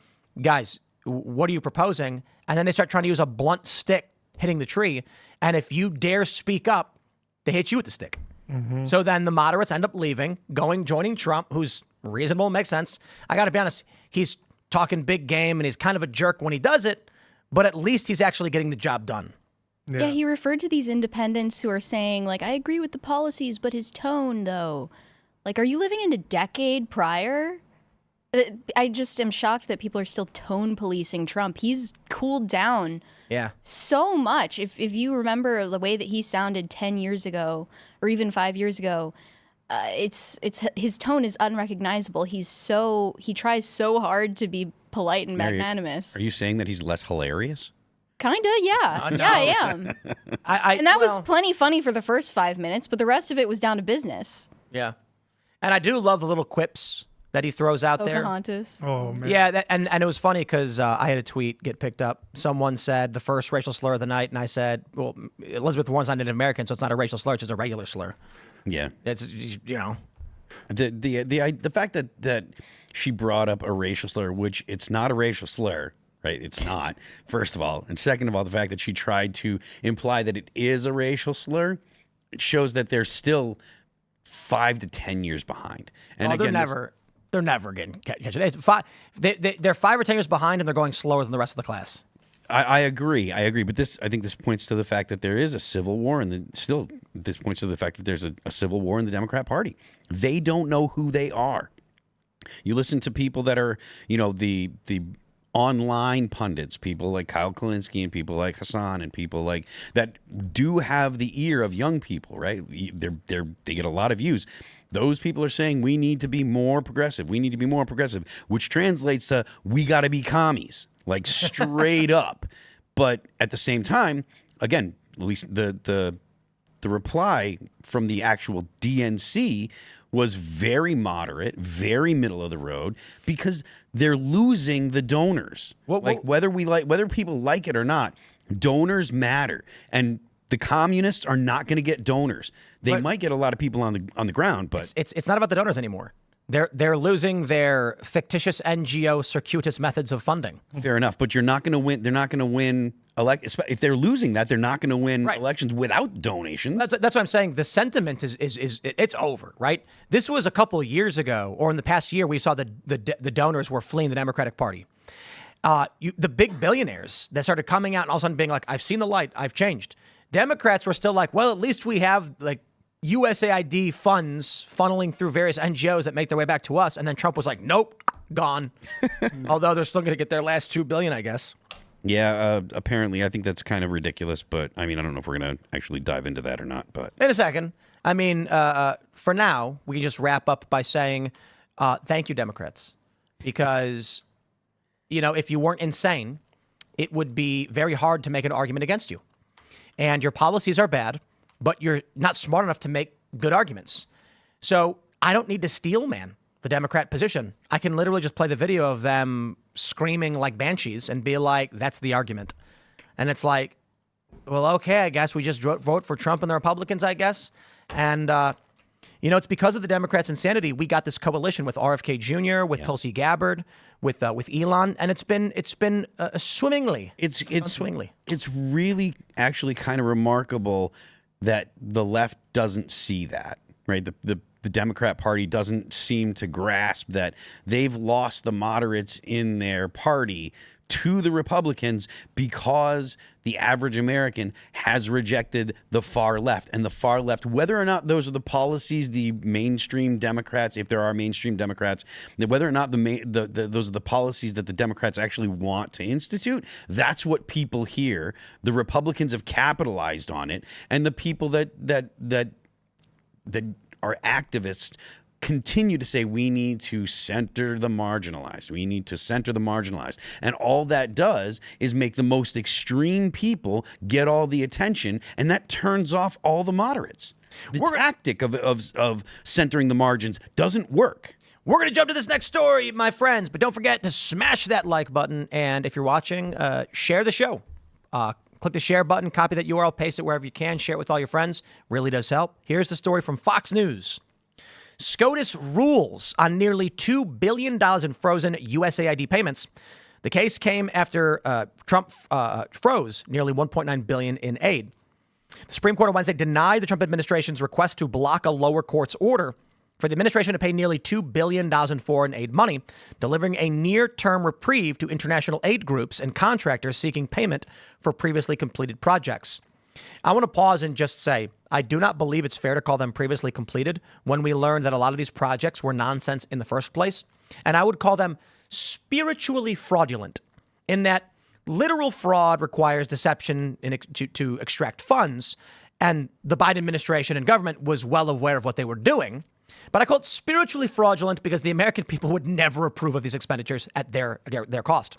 guys, what are you proposing? And then they start trying to use a blunt stick hitting the tree. And if you dare speak up, they hit you with the stick. Mm-hmm. So then the moderates end up leaving, joining Trump, who's reasonable, makes sense. I got to be honest, he's talking big game, and he's kind of a jerk when he does it, but at least he's actually getting the job done. Yeah, he referred to these independents who are saying, like, I agree with the policies, but his tone, though. Like, are you living in a decade prior? I just am shocked that people are still tone policing Trump. He's cooled down so much. If you remember the way that he sounded 10 years ago, or even 5 years ago, it's his tone is unrecognizable. He tries so hard to be polite and magnanimous. Are you saying that he's less hilarious? Kinda, yeah. No. Yeah, I am. And that was plenty funny for the first 5 minutes, but the rest of it was down to business. Yeah. And I do love the little quips that he throws out there. Pocahontas. Oh, man. Yeah, and it was funny because I had a tweet get picked up. Someone said the first racial slur of the night, and I said, well, Elizabeth Warren's not Native American, so it's not a racial slur, it's just a regular slur. Yeah. It's, The fact that she brought up a racial slur, which it's not a racial slur, right? It's not, first of all. And second of all, the fact that she tried to imply that it is a racial slur, it shows that they're still 5 to 10 years behind. And they're never getting catch it. They're 5 or 10 years behind, and they're going slower than the rest of the class. I agree. But I think this points to the fact that there is a civil war, and this points to the fact that there's a civil war in the Democrat Party. They don't know who they are. You listen to people that are, the online pundits, people like Kyle Kalinske and people like Hassan and people like that do have the ear of young people, right? They get a lot of views. Those people are saying we need to be more progressive. We need to be more progressive, which translates to we got to be commies, like straight up. But at the same time, again, at least the reply from the actual DNC was very moderate, very middle of the road, because they're losing the donors. Whether people like it or not, donors matter, and the communists are not going to get donors. They might get a lot of people on the ground, but it's not about the donors anymore. They're losing their fictitious NGO circuitous methods of funding. Fair enough, but you're not going to win. They're not going to win. If they're losing that, they're not going to win elections without donations. That's what I'm saying. The sentiment is it's over, right? This was a couple of years ago, or in the past year, we saw the donors were fleeing the Democratic Party. The big billionaires that started coming out and all of a sudden being like, I've seen the light, I've changed. Democrats were still like, well, at least we have like USAID funds funneling through various NGOs that make their way back to us. And then Trump was like, nope, gone. Although they're still going to get their last $2 billion, I guess. Yeah, apparently. I think that's kind of ridiculous, but I mean, I don't know if we're going to actually dive into that or not. But in a second. I mean, for now, we can just wrap up by saying thank you, Democrats, because, if you weren't insane, it would be very hard to make an argument against you. And your policies are bad, but you're not smart enough to make good arguments. So I don't need to steel man the Democrat position. I can literally just play the video of them screaming like banshees and be like, that's the argument. And it's like, well, okay, I guess we just vote for Trump and the Republicans, I guess. And You know, it's because of the Democrats' insanity we got this coalition with RFK Jr., with Tulsi Gabbard, with Elon, and it's been swimmingly. It's swimmingly. It's really actually kind of remarkable that the left doesn't see that, right? The Democrat Party doesn't seem to grasp that they've lost the moderates in their party to the Republicans because the average American has rejected the far left. And the far left, whether or not those are the policies the mainstream Democrats, if there are mainstream Democrats, whether or not those are the policies that the Democrats actually want to institute, that's what people hear. The Republicans have capitalized on it, and the people that are activists continue to say we need to center the marginalized. We need to center the marginalized. And all that does is make the most extreme people get all the attention, and that turns off all the moderates. The tactic of centering the margins doesn't work. We're going to jump to this next story, my friends, but don't forget to smash that like button. And if you're watching, share the show. Click the share button, copy that URL, paste it wherever you can, share it with all your friends. Really does help. Here's the story from Fox News. SCOTUS rules on nearly $2 billion in frozen USAID payments. The case came after Trump froze nearly $1.9 billion in aid. The Supreme Court on Wednesday denied the Trump administration's request to block a lower court's order for the administration to pay nearly $2 billion in foreign aid money, delivering a near-term reprieve to international aid groups and contractors seeking payment for previously completed projects. I want to pause and just say, I do not believe it's fair to call them previously completed when we learned that a lot of these projects were nonsense in the first place. And I would call them spiritually fraudulent in that literal fraud requires deception to extract funds. And the Biden administration and government was well aware of what they were doing. But I call it spiritually fraudulent because the American people would never approve of these expenditures at their cost.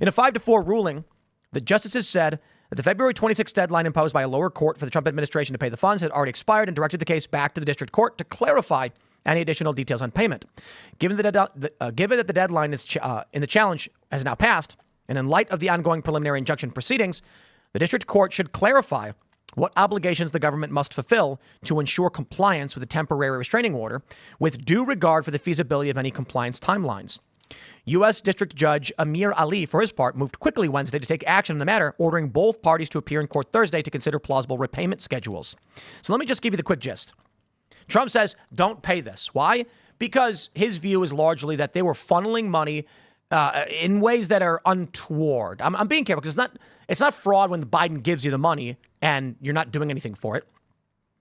In a 5-4 ruling, the justices said that the February 26th deadline imposed by a lower court for the Trump administration to pay the funds had already expired and directed the case back to the district court to clarify any additional details on payment. Given that the deadline is in the challenge has now passed, and in light of the ongoing preliminary injunction proceedings, the district court should clarify what obligations the government must fulfill to ensure compliance with the temporary restraining order, with due regard for the feasibility of any compliance timelines. U.S. District Judge Amir Ali, for his part, moved quickly Wednesday to take action on the matter, ordering both parties to appear in court Thursday to consider plausible repayment schedules. So let me just give you the quick gist. Trump says, don't pay this. Why? Because his view is largely that they were funneling money in ways that are untoward. I'm being careful because it's not fraud when Biden gives you the money and you're not doing anything for it.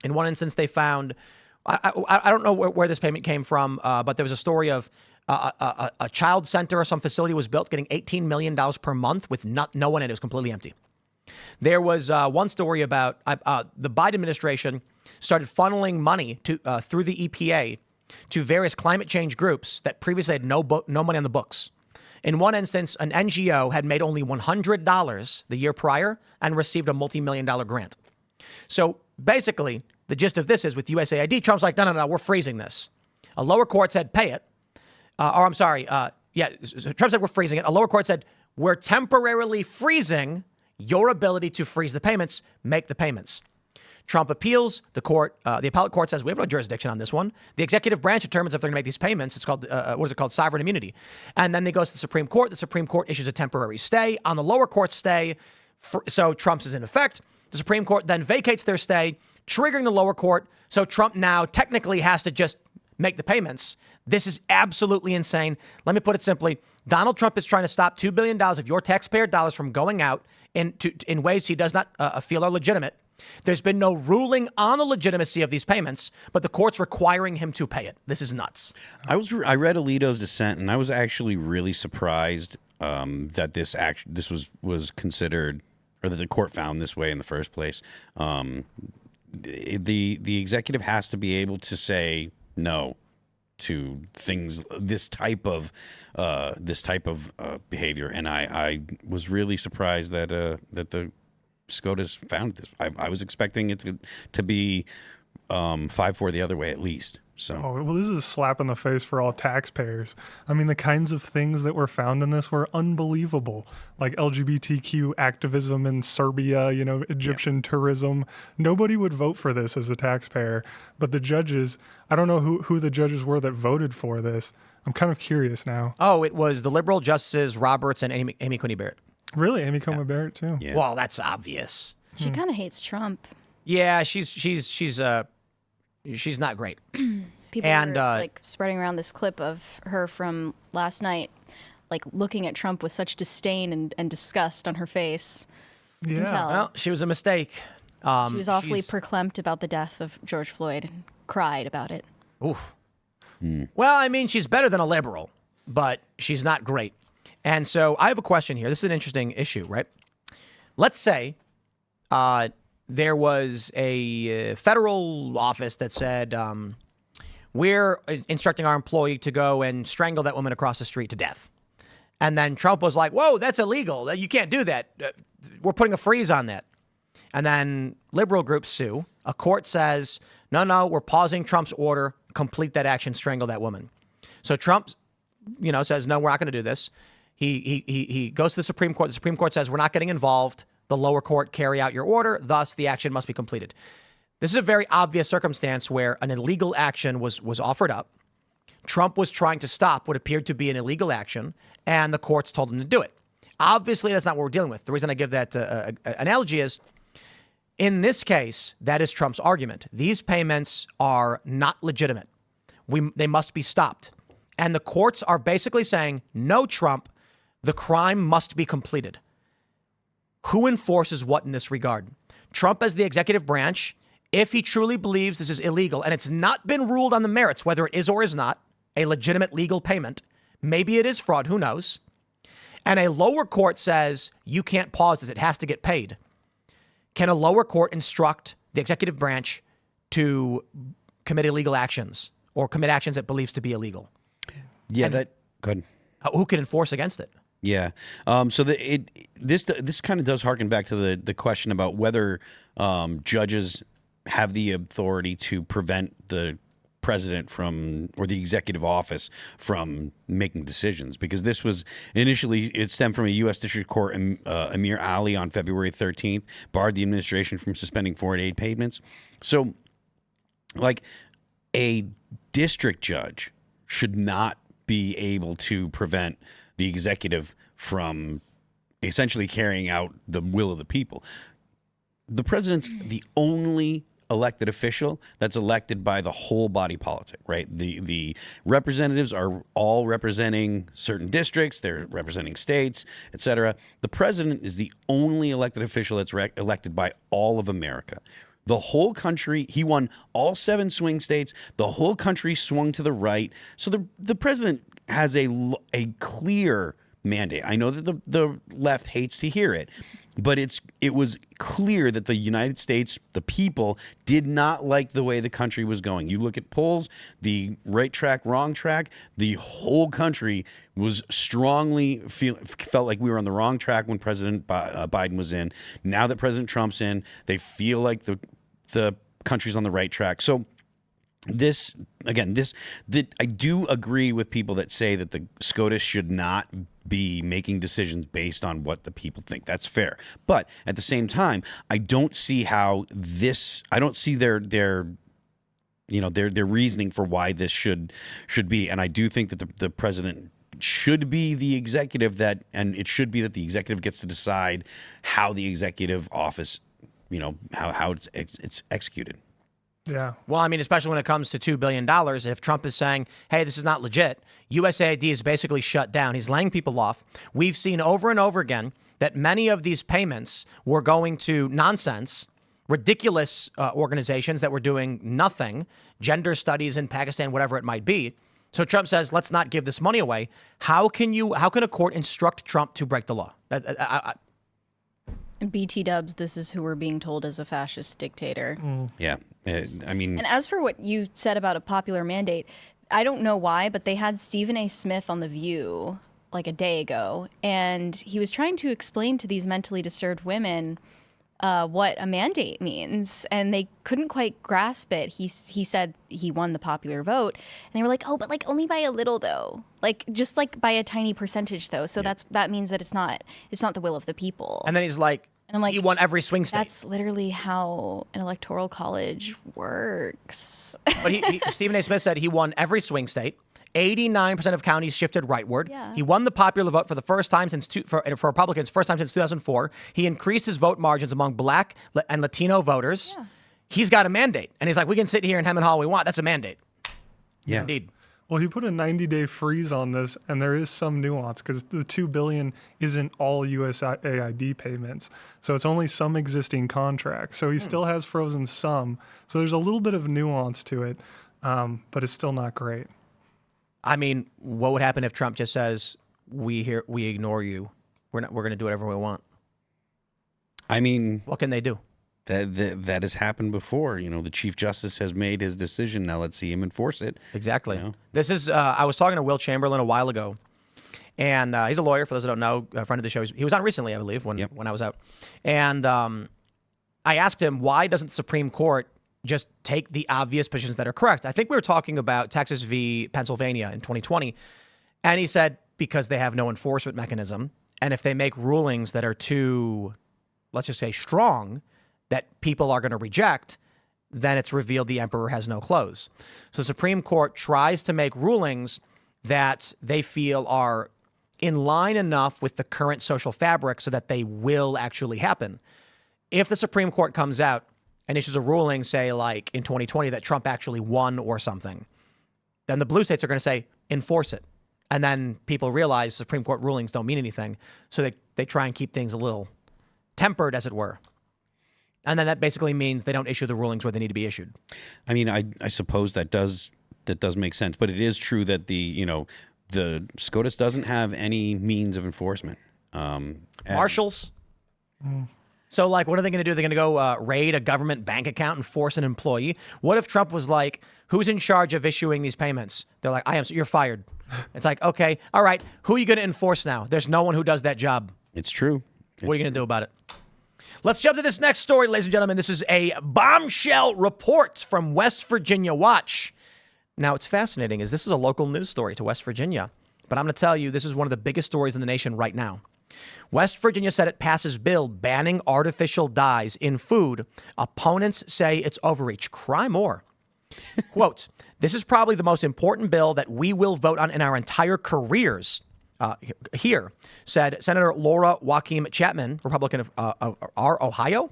In one instance, they found, I don't know where this payment came from, but there was a story of a child center or some facility was built getting $18 million per month with no one in it. It was completely empty. There was one story about the Biden administration started funneling money through the EPA to various climate change groups that previously had no money on the books. In one instance, an NGO had made only $100 the year prior and received a multi-million-dollar grant. So basically, the gist of this is with USAID, Trump's like, no, we're freezing this. A lower court said pay it. Trump said we're freezing it. A lower court said we're temporarily freezing your ability to freeze the payments, make the payments. Trump appeals. The appellate court says we have no jurisdiction on this one. The executive branch determines if they're going to make these payments. It's called, sovereign immunity. And then they go to the Supreme Court. The Supreme Court issues a temporary stay on the lower court stay. So Trump's is in effect. The Supreme Court then vacates their stay, triggering the lower court. So Trump now technically has to just make the payments. This is absolutely insane. Let me put it simply. Donald Trump is trying to stop $2 billion of your taxpayer dollars from going out in ways he does not feel are legitimate. There's been no ruling on the legitimacy of these payments, but the court's requiring him to pay it. This is nuts. I read Alito's dissent, and I was actually really surprised that this was considered, or that the court found this way in the first place. The executive has to be able to say no to things, this type of behavior, and I was really surprised that the SCOTUS found this. I was expecting it to be 5-4 the other way at least. So, Oh, well, this is a slap in the face for all taxpayers. I mean, the kinds of things that were found in this were unbelievable, like LGBTQ activism in Serbia, Egyptian tourism. Nobody would vote for this as a taxpayer, but the judges, I don't know who the judges were that voted for this. I'm kind of curious now. Oh, it was the liberal justices Roberts and Amy Coney Barrett. Really? Amy Coney Barrett, too? yeah. Well, that's obvious. She kind of hates Trump. Yeah, she's not great. People And, were like spreading around this clip of her from last night, like looking at Trump with such disdain and disgust on her face. You can tell. Well, she was a mistake. She was awfully verklempt about the death of George Floyd and cried about it. Oof. Well, I mean, she's better than a liberal, but she's not great. And so I have a question here. This is an interesting issue, right? Let's say there was a federal office that said, we're instructing our employee to go and strangle that woman across the street to death. And then Trump was like, whoa, that's illegal. You can't do that. We're putting a freeze on that. And then liberal groups sue. A court says, no, we're pausing Trump's order. Complete that action, strangle that woman. So Trump, says, no, we're not going to do this. He goes to the Supreme Court. The Supreme Court says, we're not getting involved. The lower court carry out your order. Thus, the action must be completed. This is a very obvious circumstance where an illegal action was offered up. Trump was trying to stop what appeared to be an illegal action, and the courts told him to do it. Obviously, that's not what we're dealing with. The reason I give that analogy is, in this case, that is Trump's argument. These payments are not legitimate. They must be stopped. And the courts are basically saying, no, Trump, the crime must be completed. Who enforces what in this regard? Trump as the executive branch, if he truly believes this is illegal and it's not been ruled on the merits, whether it is or is not a legitimate legal payment, maybe it is fraud, who knows? And a lower court says you can't pause this, it has to get paid. Can a lower court instruct the executive branch to commit illegal actions or commit actions it believes to be illegal? Yeah, go ahead. Who can enforce against it? Yeah. So this kind of does harken back to the question about whether judges have the authority to prevent the president from, or the executive office from making decisions, because this was initially, it stemmed from a U.S. District Court. Amir Ali on February 13th barred the administration from suspending foreign aid payments. So, like, a district judge should not be able to prevent the executive from essentially carrying out the will of the people. The president's the only elected official that's elected by the whole body politic, right? The representatives are all representing certain districts, they're representing states, etc. The president is the only elected official that's elected by all of America. The whole country, he won all 7 swing states. The whole country swung to the right. So the president has a clear mandate. I know that the left hates to hear it, but it was clear that the United States, the people, did not like the way the country was going. You look at polls, the right track, wrong track, the whole country was strongly felt like we were on the wrong track when President Biden was in. Now that President Trump's in, they feel like the country's on the right track. So I do agree with people that say that the SCOTUS should not be making decisions based on what the people think. That's fair. But at the same time, I don't see how I don't see their reasoning for why this should be. And I do think that the president should be the executive and it should be that the executive gets to decide how the executive office, how it's executed. Yeah. Well, I mean, especially when it comes to $2 billion, if Trump is saying, hey, this is not legit, USAID is basically shut down. He's laying people off. We've seen over and over again that many of these payments were going to nonsense, ridiculous organizations that were doing nothing, gender studies in Pakistan, whatever it might be. So Trump says, let's not give this money away. How can a court instruct Trump to break the law? BT dubs, this is who we're being told is a fascist dictator. Yeah. I mean, and as for what you said about a popular mandate, I don't know why, but they had Stephen A. Smith on The View like a day ago, and he was trying to explain to these mentally disturbed women what a mandate means, and they couldn't quite grasp it. He said he won the popular vote, and they were like, oh, but like only by a little though, like just like by a tiny percentage though. So that means that it's not the will of the people. And then he's like, and I'm like, he won every swing state. That's literally how an electoral college works. But Stephen A. Smith said he won every swing state. 89% of counties shifted rightward. Yeah. He won the popular vote for the first time for Republicans, first time since 2004. He increased his vote margins among Black and Latino voters. Yeah. He's got a mandate. And he's like, we can sit here and hem and haw all we want. That's a mandate. Yeah. Indeed. Well, he put a 90-day freeze on this, and there is some nuance because the $2 billion isn't all USAID payments. So it's only some existing contracts. So he still has frozen some. So there's a little bit of nuance to it, but it's still not great. I mean, what would happen if Trump just says, we ignore you. We're going to do whatever we want. I mean, what can they do? That has happened before. You know, the Chief Justice has made his decision. Now let's see him enforce it. Exactly. You know? This is, I was talking to Will Chamberlain a while ago, and he's a lawyer, for those that don't know, a friend of the show. He was on recently, I believe, when I was out. And I asked him, why doesn't the Supreme Court just take the obvious positions that are correct? I think we were talking about Texas v. Pennsylvania in 2020. And he said, because they have no enforcement mechanism. And if they make rulings that are too, let's just say, strong, that people are going to reject, then it's revealed the emperor has no clothes. So the Supreme Court tries to make rulings that they feel are in line enough with the current social fabric so that they will actually happen. If the Supreme Court comes out and issues a ruling, say like in 2020, that Trump actually won or something, then the blue states are going to say, enforce it. And then people realize Supreme Court rulings don't mean anything. So they try and keep things a little tempered, as it were. And then that basically means they don't issue the rulings where they need to be issued. I mean, I suppose that does make sense. But it is true that the SCOTUS doesn't have any means of enforcement. Marshals. So, like, what are they going to do? They're going to go raid a government bank account and force an employee? What if Trump was like, who's in charge of issuing these payments? They're like, I am. So you're fired. It's like, okay, all right. Who are you going to enforce now? There's no one who does that job. It's true. What are you going to do about it? Let's jump to this next story, ladies and gentlemen. This is a bombshell report from West Virginia Watch. Now, it's fascinating, as this is a local news story to West Virginia. But I'm going to tell you, this is one of the biggest stories in the nation right now. West Virginia Senate passes bill banning artificial dyes in food. Opponents say it's overreach. Cry more. Quote, this is probably the most important bill that we will vote on in our entire careers. Here, said Senator Laura Joachim Chapman, Republican of our Ohio.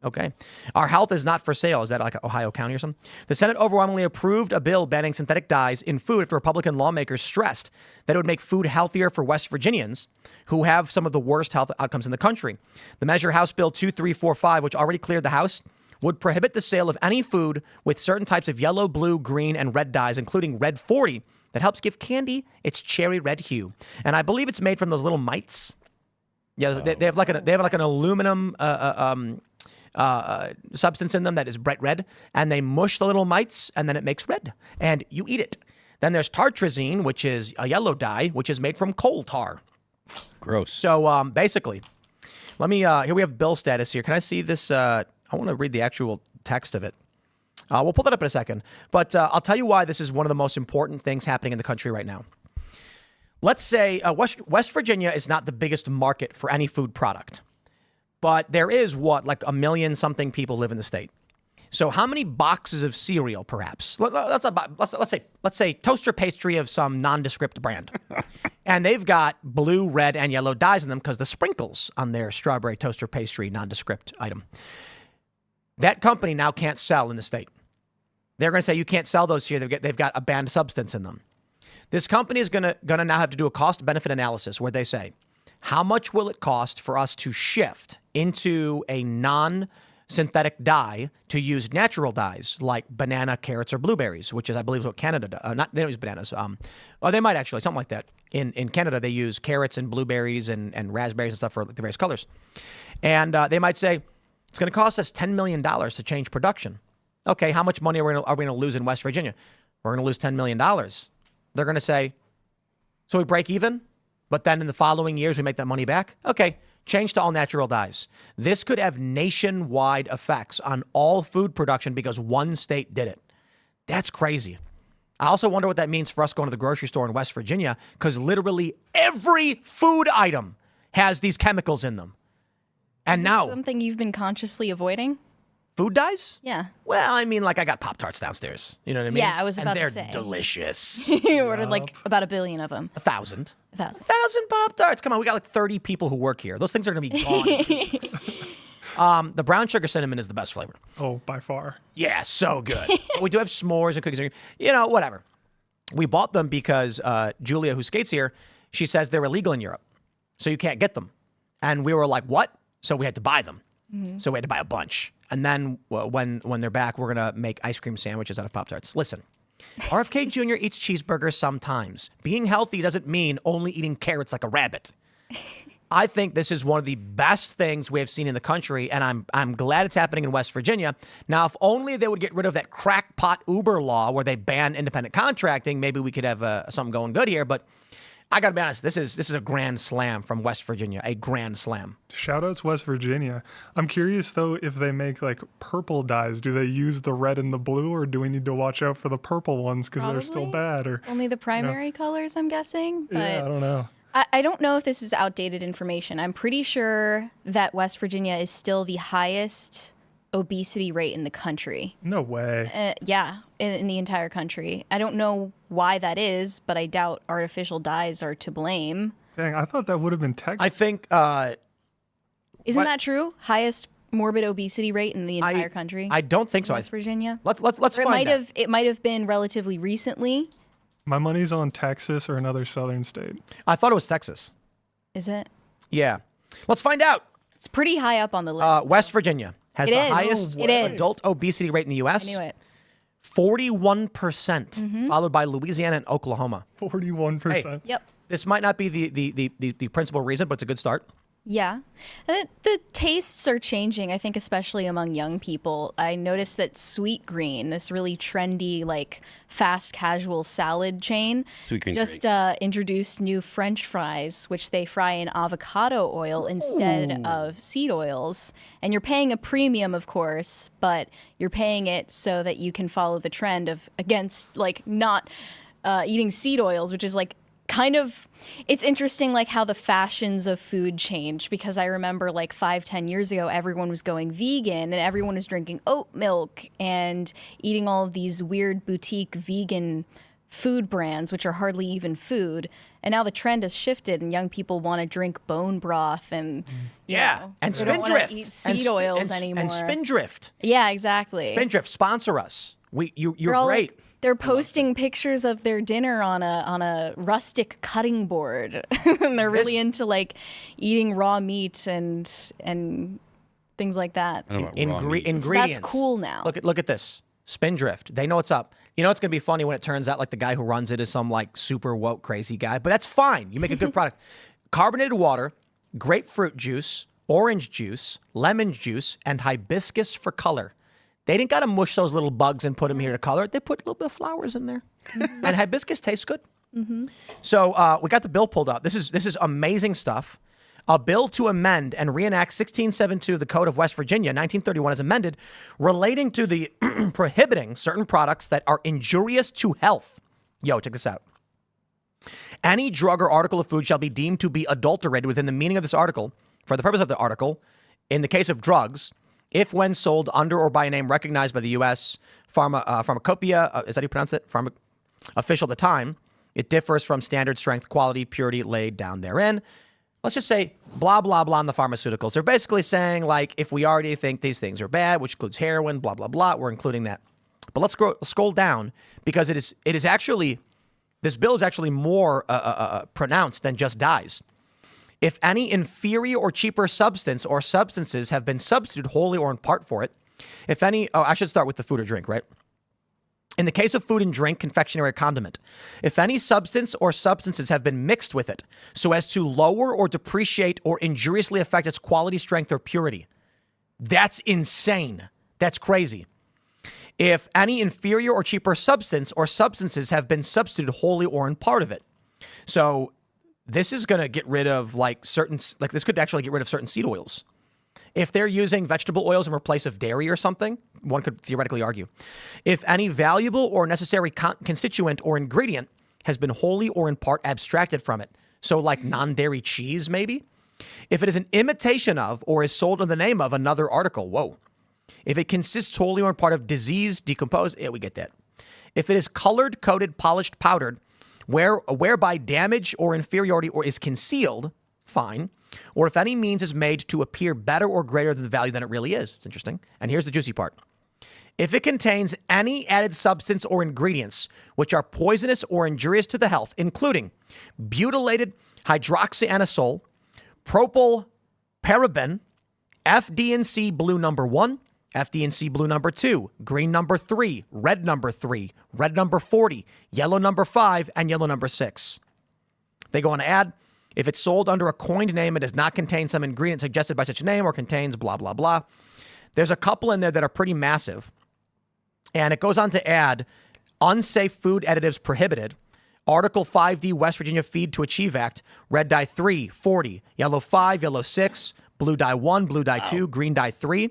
Okay. Our health is not for sale. Is that like Ohio County or something? The Senate overwhelmingly approved a bill banning synthetic dyes in food after Republican lawmakers stressed that it would make food healthier for West Virginians who have some of the worst health outcomes in the country. The measure, House Bill 2345, which already cleared the House, would prohibit the sale of any food with certain types of yellow, blue, green, and red dyes, including red 40, that helps give candy its cherry red hue. And I believe it's made from those little mites. Yeah, they have like an aluminum substance in them that is bright red, and they mush the little mites, and then it makes red, and you eat it. Then there's tartrazine, which is a yellow dye, which is made from coal tar. Gross. So basically, let me. Here we have bill status here. Can I see this? I want to read the actual text of it. We'll pull that up in a second. But I'll tell you why this is one of the most important things happening in the country right now. Let's say West Virginia is not the biggest market for any food product. But there is like 1 million something people live in the state. So how many boxes of cereal, perhaps? Let's say toaster pastry of some nondescript brand. And they've got blue, red, and yellow dyes in them because the sprinkles on their strawberry toaster pastry nondescript item. That company now can't sell in the state. They're going to say you can't sell those here. They've got a banned substance in them. This company is going to now have to do a cost-benefit analysis where they say, how much will it cost for us to shift into a non-synthetic dye to use natural dyes like banana, carrots, or blueberries, which is, I believe, is what Canada does. They don't use bananas. Or they might actually, something like that. In Canada, they use carrots and blueberries and raspberries and stuff for the various colors. And they might say, it's going to cost us $10 million to change production. Okay, how much money are we going to lose in West Virginia? We're going to lose $10 million. They're going to say, so we break even, but then in the following years we make that money back? Okay, change to all natural dyes. This could have nationwide effects on all food production because one state did it. That's crazy. I also wonder what that means for us going to the grocery store in West Virginia, because literally every food item has these chemicals in them. And now Something you've been consciously avoiding? food dyes? Yeah. Well, I mean, like I got Pop-Tarts downstairs. You know what I mean? Yeah, I was about and to they're say. delicious. You ordered like about 1 billion of them. 1,000. 1,000. 1,000 Pop-Tarts. Come on, we got like 30 people who work here. Those things are going to be gone in 2 weeks. The brown sugar cinnamon is the best flavor. Oh, by far. Yeah, so good. We do have s'mores and cookies. You know, whatever. We bought them because Julia, who skates here, she says they're illegal in Europe. So you can't get them. And we were like, what? So we had to buy them. So we had to buy a bunch. And then when they're back, we're going to make ice cream sandwiches out of Pop-Tarts. Listen, RFK Jr. eats cheeseburgers sometimes. Being healthy doesn't mean only eating carrots like a rabbit. I think this is one of the best things we have seen in the country, and I'm glad it's happening in West Virginia. Now, if only they would get rid of that crackpot Uber law where they ban independent contracting, maybe we could have something going good here. But I got to be honest, this is a grand slam from West Virginia, a grand slam. Shout outs West Virginia. I'm curious though, if they make like purple dyes, do they use the red and the blue, or do we need to watch out for the purple ones because they're still Probably. bad? Or Only the primary colors, I'm guessing. But yeah, I don't know. I don't know if this is outdated information. I'm pretty sure that West Virginia is still the highest obesity rate in the country. No way. Yeah, in the entire country. I don't know why that is, but I doubt artificial dyes are to blame. Dang, I thought that would have been Texas. I think Isn't that true? Highest morbid obesity rate in the entire country? I don't think so. West Virginia? Let's Or it find might out. have it might have been relatively recently. My money's on Texas or another southern state. I thought it was Texas. Is it? Yeah. Let's find out. It's pretty high up on the list. West Virginia has It the is. highest It is. adult obesity rate in the U.S. I knew it. 41%, followed by Louisiana and Oklahoma. 41%. Yep. This might not be the principal reason, but it's a good start. Yeah. The tastes are changing, I think, especially among young people. I noticed that Sweet Green, this really trendy, like fast casual salad chain, Sweet Green's just introduced new French fries, which they fry in avocado oil instead of seed oils. And you're paying a premium, of course, but you're paying it so that you can follow the trend of against like not eating seed oils, which is like kind of, it's interesting like how the fashions of food change, because I remember like 5-10 years ago everyone was going vegan and everyone was drinking oat milk and eating all of these weird boutique vegan food brands which are hardly even food, and now the trend has shifted and young people want to drink bone broth and you know, and they don't Spindrift wanna eat seed oils anymore. And Spindrift. Yeah, exactly. Spindrift, sponsor us. You're all, great. like, they're posting pictures of their dinner on a rustic cutting board. And they're really into like eating raw meat and things like that. I don't know about raw meat. Ingredients. That's cool now. Look at this. Spindrift. They know what's up. You know it's going to be funny when it turns out like the guy who runs it is some like super woke crazy guy, but that's fine. You make a good product. Carbonated water, grapefruit juice, orange juice, lemon juice, and hibiscus for color. They didn't got to mush those little bugs and put them here to color. They put a little bit of flowers in there. And hibiscus tastes good. So we got the bill pulled up. This is amazing stuff. A bill to amend and reenact 1672 of the Code of West Virginia, 1931, as amended, relating to the prohibiting certain products that are injurious to health. Yo, check this out. Any drug or article of food shall be deemed to be adulterated within the meaning of this article, for the purpose of the article, in the case of drugs, if when sold under or by a name recognized by the U.S. Pharmacopoeia, is that how you pronounce it? Official at the time, it differs from standard strength, quality, purity laid down therein. Let's just say blah, blah, blah on the pharmaceuticals. They're basically saying, like, if we already think these things are bad, which includes heroin, blah, blah, blah, we're including that. But let's scroll down, because it is actually, this bill is actually more pronounced than just dyes. If any inferior or cheaper substance or substances have been substituted wholly or in part for it, if any, I should start with the food or drink, right? In the case of food and drink, confectionery, or condiment, if any substance or substances have been mixed with it so as to lower or depreciate or injuriously affect its quality, strength, or purity, that's insane. That's crazy. If any inferior or cheaper substance or substances have been substituted wholly or in part of it. So this is going to get rid of this could actually get rid of certain seed oils. If they're using vegetable oils in place of dairy or something, one could theoretically argue. If any valuable or necessary constituent or ingredient has been wholly or in part abstracted from it, so like non-dairy cheese maybe. If it is an imitation of or is sold in the name of another article, whoa. If it consists wholly or in part of diseased, decomposed, we get that. If it is colored, coated, polished, powdered, whereby damage or inferiority or is concealed, fine. Or if any means is made to appear better or greater than the value than it really is. It's interesting. And here's the juicy part. If it contains any added substance or ingredients which are poisonous or injurious to the health, including butylated hydroxyanisole, propylparaben, FD&C blue number 1, FD&C blue number 2, green number 3, red number 3, red number 40, yellow number 5, and yellow number 6. They go on to add, if it's sold under a coined name, it does not contain some ingredient suggested by such a name or contains blah, blah, blah. There's a couple in there that are pretty massive. And it goes on to add unsafe food additives prohibited. Article 5D West Virginia Feed to Achieve Act, red dye 3, 40, yellow 5, yellow 6, blue dye 1, blue dye 2, green dye 3.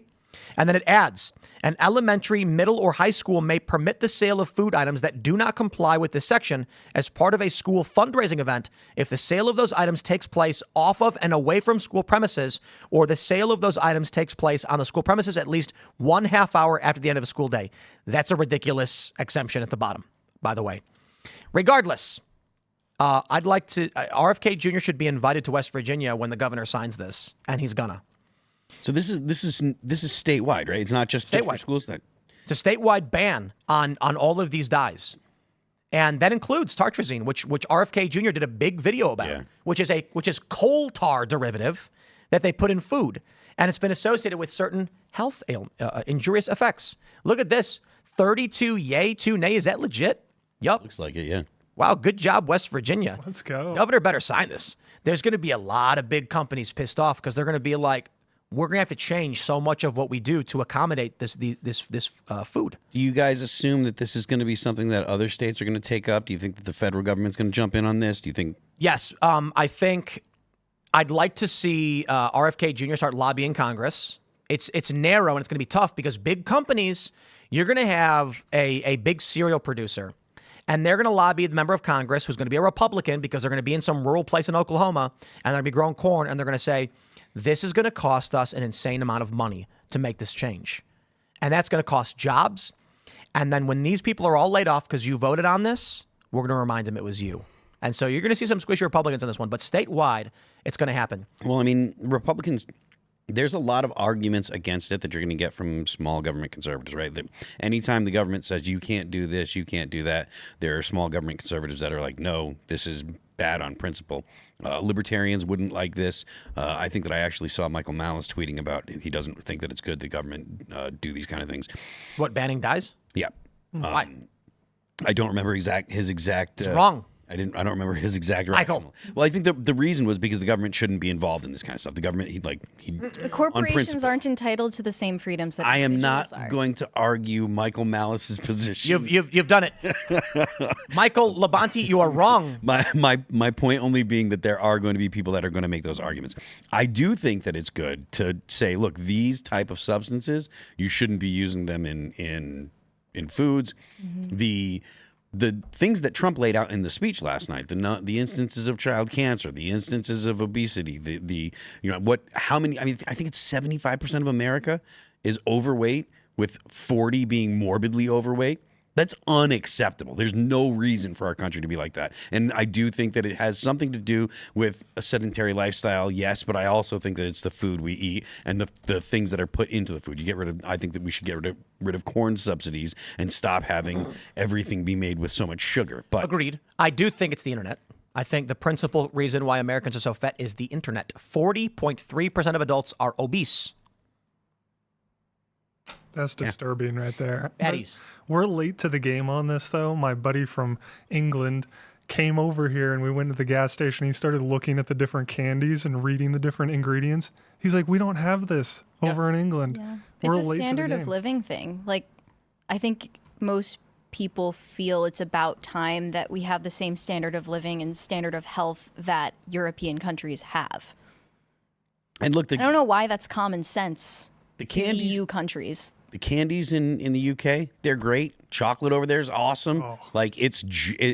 And then it adds, an elementary, middle, or high school may permit the sale of food items that do not comply with this section as part of a school fundraising event if the sale of those items takes place off of and away from school premises, or the sale of those items takes place on the school premises at least 1/2 hour after the end of a school day. That's a ridiculous exemption at the bottom, by the way. Regardless, I'd like to, RFK Jr. should be invited to West Virginia when the governor signs this, and he's gonna. So this is statewide, right? It's not just for schools. It's a statewide ban on all of these dyes, and that includes tartrazine, which RFK Jr. did a big video about, which is coal tar derivative that they put in food, and it's been associated with certain health injurious effects. Look at this: 32 yay, 2 nay. Is that legit? Yup. Looks like it. Yeah. Wow, good job, West Virginia. Let's go. Governor better sign this. There's going to be a lot of big companies pissed off because they're going to be like, we're going to have to change so much of what we do to accommodate this food. Do you guys assume that this is going to be something that other states are going to take up? Do you think that the federal government's going to jump in on this? Do you think? Yes. I think I'd like to see RFK Jr. start lobbying Congress. It's narrow and it's going to be tough because big companies, you're going to have a big cereal producer. And they're going to lobby the member of Congress who's going to be a Republican because they're going to be in some rural place in Oklahoma and they're going to be growing corn and they're going to say, this is going to cost us an insane amount of money to make this change. And that's going to cost jobs. And then when these people are all laid off because you voted on this, we're going to remind them it was you. And so you're going to see some squishy Republicans on this one. But statewide, it's going to happen. Well, I mean, Republicans, there's a lot of arguments against it that you're going to get from small government conservatives, right? That anytime the government says you can't do this, you can't do that, there are small government conservatives that are like, no, this is bad on principle. Libertarians wouldn't like this. I think that I actually saw Michael Malice tweeting about he doesn't think that it's good the government do these kind of things. What, banning dyes? Yeah. Why? I don't remember his exact. It's wrong. I don't remember his exact Michael. rationale. Well, I think the reason was because the government shouldn't be involved in this kind of stuff. The government, the corporations aren't entitled to the same freedoms that I am not are. going to argue Michael Malice's position. You've done it. Michael Labonte, you are wrong. My point only being that there are going to be people that are going to make those arguments. I do think that it's good to say, look, these type of substances, you shouldn't be using them in foods. Mm-hmm. The things that Trump laid out in the speech last night, the instances of child cancer, the instances of obesity, how many? I mean, I think it's 75% of America is overweight, with 40 being morbidly overweight. That's unacceptable. There's no reason for our country to be like that. And I do think that it has something to do with a sedentary lifestyle, yes, but I also think that it's the food we eat and the things that are put into the food. I think that we should get rid of corn subsidies and stop having everything be made with so much sugar. But agreed. I do think it's the internet. I think the principal reason why Americans are so fat is the internet. 40.3% of adults are obese. That's disturbing right there. Eddie's. We're late to the game on this, though. My buddy from England came over here and we went to the gas station. He started looking at the different candies and reading the different ingredients. He's like, we don't have this over in England. Yeah. We're It's a late standard to the of game. living thing. Like, I think most people feel it's about time that we have the same standard of living and standard of health that European countries have. And look, I don't know why that's common sense. The to candies, EU countries. the candies in the UK, they're great. Chocolate over there is awesome. Oh. Like it's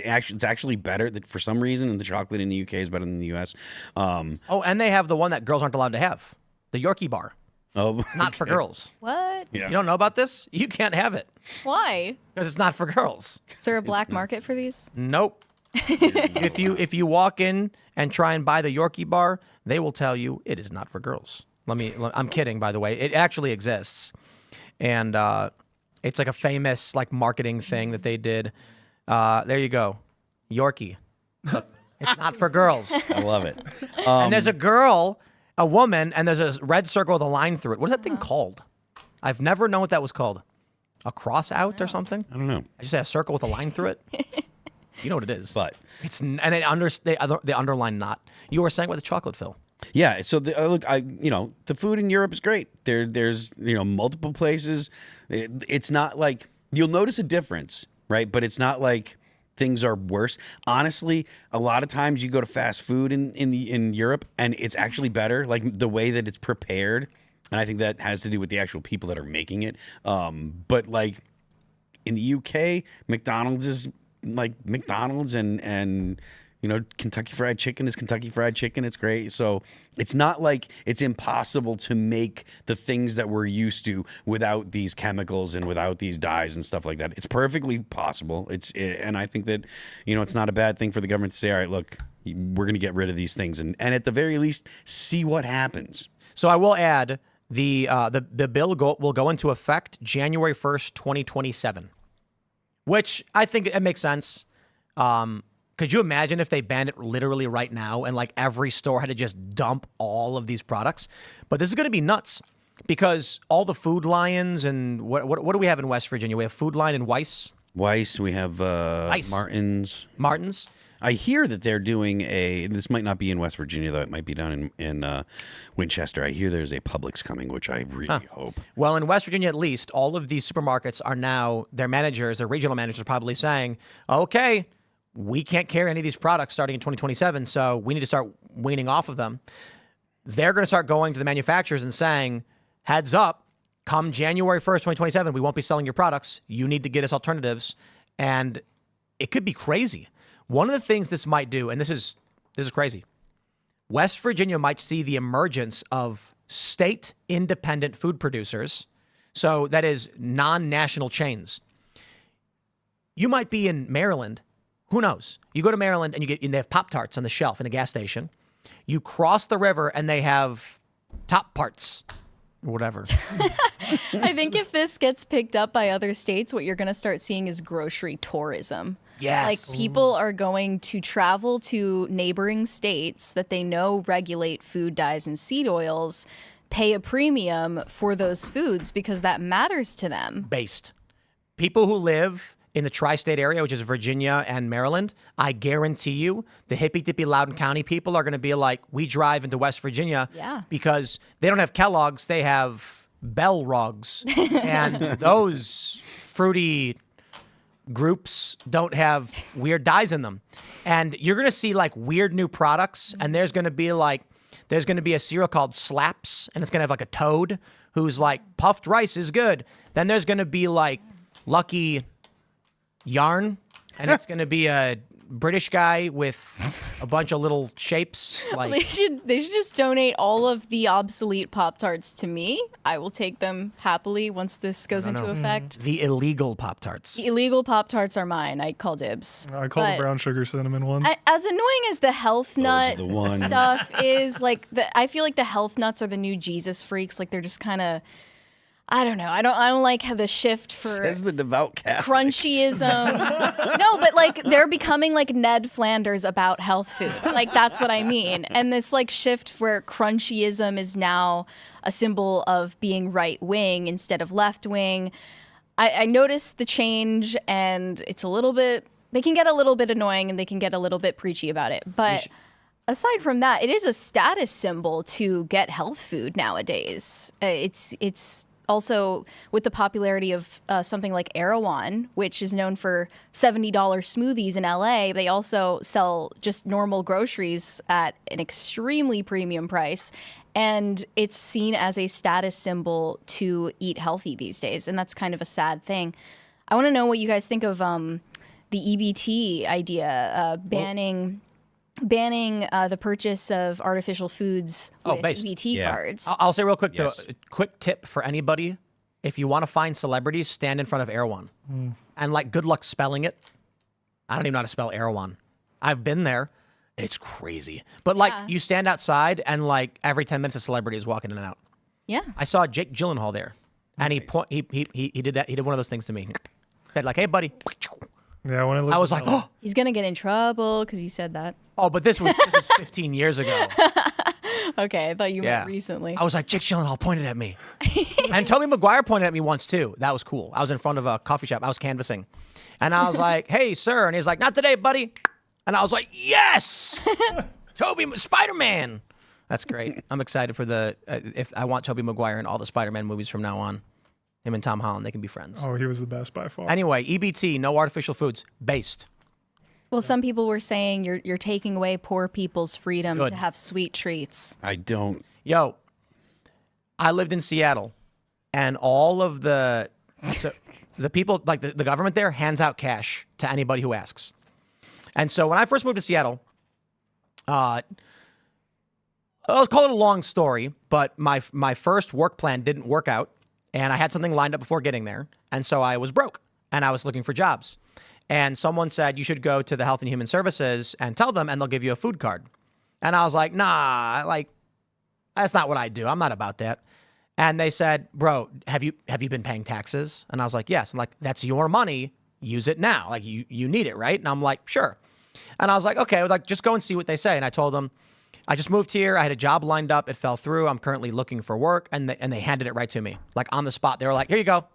actually better. For some reason, the chocolate in the UK is better than the US. Oh, and they have the one that girls aren't allowed to have, the Yorkie bar. Oh, Not for girls. What? Yeah. You don't know about this? You can't have it Why? because it's not for girls. Is there a black market for these? Nope. If you walk in and try and buy the Yorkie bar, they will tell you it is not for girls. I'm kidding, by the way. It actually exists, and it's like a famous like marketing thing that they did. There you go, Yorkie. It's not for girls. I love it. And there's a girl, a woman, and there's a red circle with a line through it. What is that thing called? I've never known what that was called. A cross out or something? I don't know. I just say a circle with a line through it. You know what it is. But It's and they underline not. You were saying with the chocolate, Phil. yeah, so the food in Europe is great. There's multiple places. It's not like you'll notice a difference, right? But it's not like things are worse. Honestly, a lot of times you go to fast food in Europe and it's actually better, like the way that it's prepared. And I think that has to do with the actual people that are making it. But like in the UK, McDonald's is like McDonald's and Kentucky Fried Chicken is Kentucky Fried Chicken. It's great. So it's not like it's impossible to make the things that we're used to without these chemicals and without these dyes and stuff like that. It's perfectly possible. And I think that, it's not a bad thing for the government to say, all right, look, we're going to get rid of these things and at the very least see what happens. So I will add the bill will go into effect January 1st, 2027, which I think it makes sense. Could you imagine if they banned it literally right now and like every store had to just dump all of these products? But this is going to be nuts because all the Food Lions and what do we have in West Virginia? We have Food Lion and Weiss. We have Martin's. Martin's. I hear that they're doing this might not be in West Virginia, though. It might be down in Winchester. I hear there's a Publix coming, which I really hope. Well, in West Virginia, at least, all of these supermarkets are now, their regional managers are probably saying, okay, we can't carry any of these products starting in 2027, so we need to start weaning off of them. They're going to start going to the manufacturers and saying, heads up, come January 1st, 2027, we won't be selling your products. You need to get us alternatives. And it could be crazy. One of the things this might do, and this is crazy, West Virginia might see the emergence of state independent food producers. So that is non-national chains. You might be in Maryland. Who knows? You go to Maryland and they have Pop-Tarts on the shelf in a gas station. You cross the river and they have Top Parts or whatever. I think if this gets picked up by other states, what you're going to start seeing is grocery tourism. Yes. Like people are going to travel to neighboring states that they know regulate food dyes and seed oils, pay a premium for those foods because that matters to them. Based. People who live in the tri-state area, which is Virginia and Maryland, I guarantee you the hippy-dippy Loudoun County people are going to be like, we drive into West Virginia because they don't have Kellogg's, they have Bell Rugs. And those fruity groups don't have weird dyes in them. And you're going to see like weird new products. And there's going to be a cereal called Slaps, and it's going to have like a toad who's like, puffed rice is good. Then there's going to be like Lucky Yarn, and it's going to be a British guy with a bunch of little shapes. Like They should just donate all of the obsolete Pop-Tarts to me. I will take them happily once this goes into effect. the illegal Pop-Tarts. The illegal Pop-Tarts are mine. I call dibs. I call the brown sugar cinnamon one. As annoying as the health nut the one. stuff is, like I feel like the health nuts are the new Jesus freaks. Like they're just kind of, I don't know. I don't like how the shift for Says the devout Catholic. crunchyism. No, but like they're becoming like Ned Flanders about health food. Like that's what I mean. And this like shift where crunchyism is now a symbol of being right wing instead of left wing. I noticed the change, and it's a little bit. They can get a little bit annoying, and they can get a little bit preachy about it, but. Aside from that, it is a status symbol to get health food nowadays. It's also with the popularity of something like Erewhon, which is known for $70 smoothies in LA, they also sell just normal groceries at an extremely premium price. And it's seen as a status symbol to eat healthy these days. And that's kind of a sad thing. I want to know what you guys think of the EBT idea, banning the purchase of artificial foods with EBT cards. I'll say real quick, though, a quick tip for anybody. If you want to find celebrities, stand in front of Erewhon. And, like, good luck spelling it. I don't even know how to spell Erewhon. I've been there. It's crazy. But, like, you stand outside and, like, every 10 minutes a celebrity is walking in and out. Yeah. I saw Jake Gyllenhaal there. And he did that. He did one of those things to me. Said, like, hey, buddy. Yeah, when I was like, oh. He's going to get in trouble because he said that. Oh, but this was 15 years ago. Okay, I thought you meant recently. I was like, Jake Gyllenhaal pointed at me. And Tobey Maguire pointed at me once, too. That was cool. I was in front of a coffee shop. I was canvassing. And I was like, hey, sir. And he's like, not today, buddy. And I was like, yes! Tobey, Spider-Man. That's great. I'm excited for if I want Tobey Maguire in all the Spider-Man movies from now on. Him and Tom Holland, they can be friends. Oh, he was the best by far. Anyway, EBT, no artificial foods, based. Well, some people were saying you're taking away poor people's freedom to have sweet treats. I don't. Yo, I lived in Seattle, and all of the people, like the government there, hands out cash to anybody who asks. And so when I first moved to Seattle, I'll call it a long story, but my first work plan didn't work out, and I had something lined up before getting there, and so I was broke, and I was looking for jobs. And someone said, you should go to the Health and Human Services and tell them, and they'll give you a food card. And I was like, nah, like, that's not what I do. I'm not about that. And they said, bro, have you been paying taxes? And I was like, yes. And like, that's your money. Use it now. Like, you need it, right? And I'm like, sure. And I was like, okay, like, just go and see what they say. And I told them, I just moved here. I had a job lined up. It fell through. I'm currently looking for work. And they handed it right to me, like on the spot. They were like, here you go.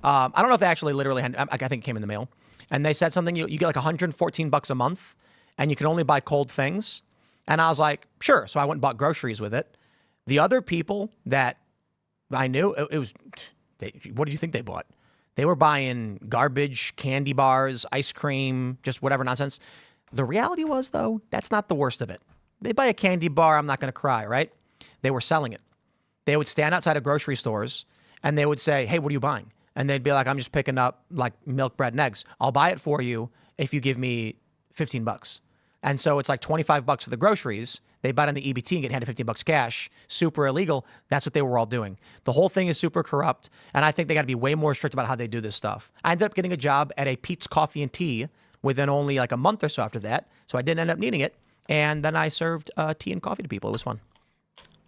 I don't know if they actually literally handed, I think it came in the mail. And they said something, you get like $114 a month, and you can only buy cold things. And I was like, sure. So I went and bought groceries with it. The other people that I knew, it was, what did you think they bought? They were buying garbage, candy bars, ice cream, just whatever nonsense. The reality was, though, that's not the worst of it. They buy a candy bar, I'm not going to cry, right? They were selling it. They would stand outside of grocery stores, and they would say, hey, what are you buying? And they'd be like, I'm just picking up like milk, bread, and eggs. I'll buy it for you if you give me $15. And so it's like $25 for the groceries. They buy it on the EBT and get handed $15 cash. Super illegal. That's what they were all doing. The whole thing is super corrupt. And I think they got to be way more strict about how they do this stuff. I ended up getting a job at a Pete's Coffee and Tea within only like a month or so after that. So I didn't end up needing it. And then I served tea and coffee to people. It was fun.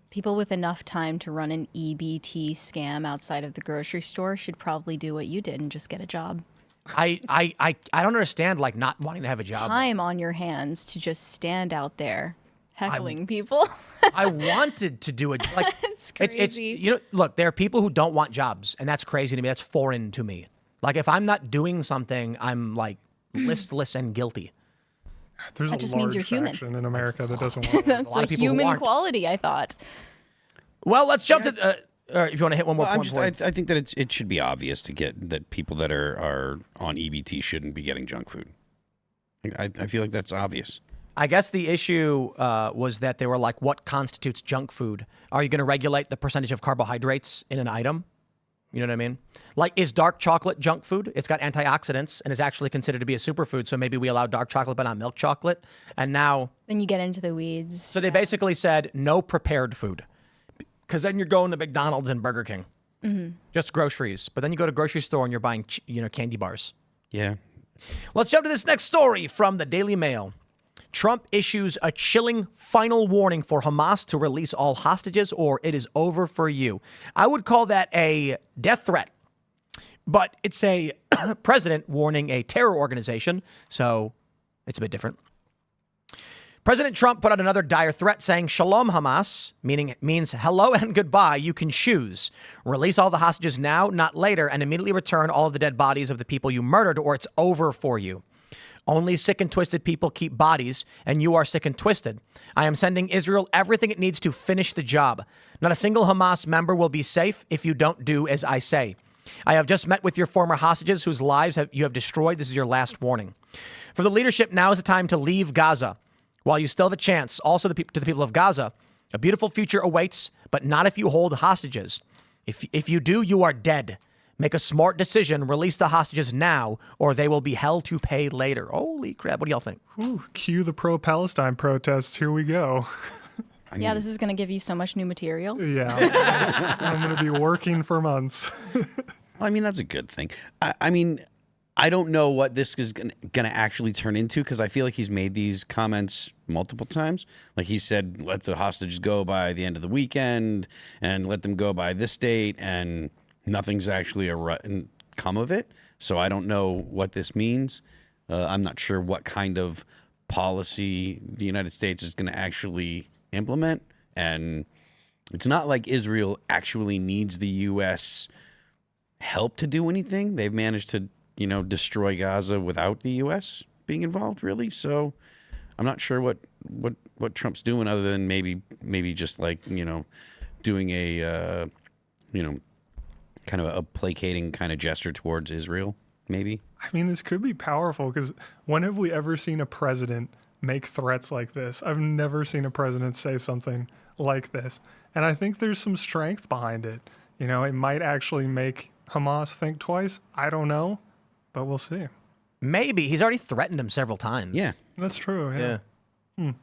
People with enough time to run an EBT scam outside of the grocery store should probably do what you did and just get a job. I don't understand, like, not wanting to have a job. Time on your hands to just stand out there heckling people. I wanted to do it. Like, it's crazy. You know, look, there are people who don't want jobs, and that's crazy to me. That's foreign to me. Like, if I'm not doing something, I'm like listless and guilty. There's that just means you're human in America that doesn't want that's a human quality, I thought. Well, let's jump to or if you want to hit one more point. I think that it should be obvious to get that people that are on EBT shouldn't be getting junk food. I feel like that's obvious. I guess the issue was that they were like, what constitutes junk food? Are you going to regulate the percentage of carbohydrates in an item? You know what I mean? Like, is dark chocolate junk food? It's got antioxidants and is actually considered to be a superfood. So maybe we allow dark chocolate, but not milk chocolate. And now... Then you get into the weeds. So they basically said no prepared food. Because then you're going to McDonald's and Burger King. Mm-hmm. Just groceries. But then you go to a grocery store and you're buying, candy bars. Yeah. Let's jump to this next story from the Daily Mail. Trump issues a chilling final warning for Hamas to release all hostages or it is over for you. I would call that a death threat, but it's a president warning a terror organization, so it's a bit different. President Trump put out another dire threat saying, Shalom Hamas, means hello and goodbye, you can choose. Release all the hostages now, not later, and immediately return all of the dead bodies of the people you murdered or it's over for you. Only sick and twisted people keep bodies, and you are sick and twisted. I am sending Israel everything it needs to finish the job. Not a single Hamas member will be safe if you don't do as I say. I have just met with your former hostages whose lives you have destroyed. This is your last warning. For the leadership, now is the time to leave Gaza while you still have a chance. Also to the people of Gaza, a beautiful future awaits, but not if you hold hostages. If you do, you are dead. Make a smart decision. Release the hostages now, or they will be hell to pay later. Holy crap. What do y'all think? Ooh, cue the pro-Palestine protests. Here we go. Yeah, this is going to give you so much new material. Yeah, I'm going to be working for months. I mean, that's a good thing. I mean, I don't know what this is going to actually turn into, because I feel like he's made these comments multiple times. Like he said, let the hostages go by the end of the weekend and let them go by this date, and nothing's actually come of it. So I don't know what this means. I'm not sure what kind of policy the United States is going to actually implement. And it's not like Israel actually needs the U.S. help to do anything. They've managed to, destroy Gaza without the U.S. being involved, really. So I'm not sure what Trump's doing, other than maybe just like, doing a, kind of a placating kind of gesture towards Israel, maybe. I mean, this could be powerful, because when have we ever seen a president make threats like this? I've never seen a president say something like this. And I think there's some strength behind it. It might actually make Hamas think twice. I don't know, but we'll see. Maybe. He's already threatened him several times. Yeah. That's true. Yeah.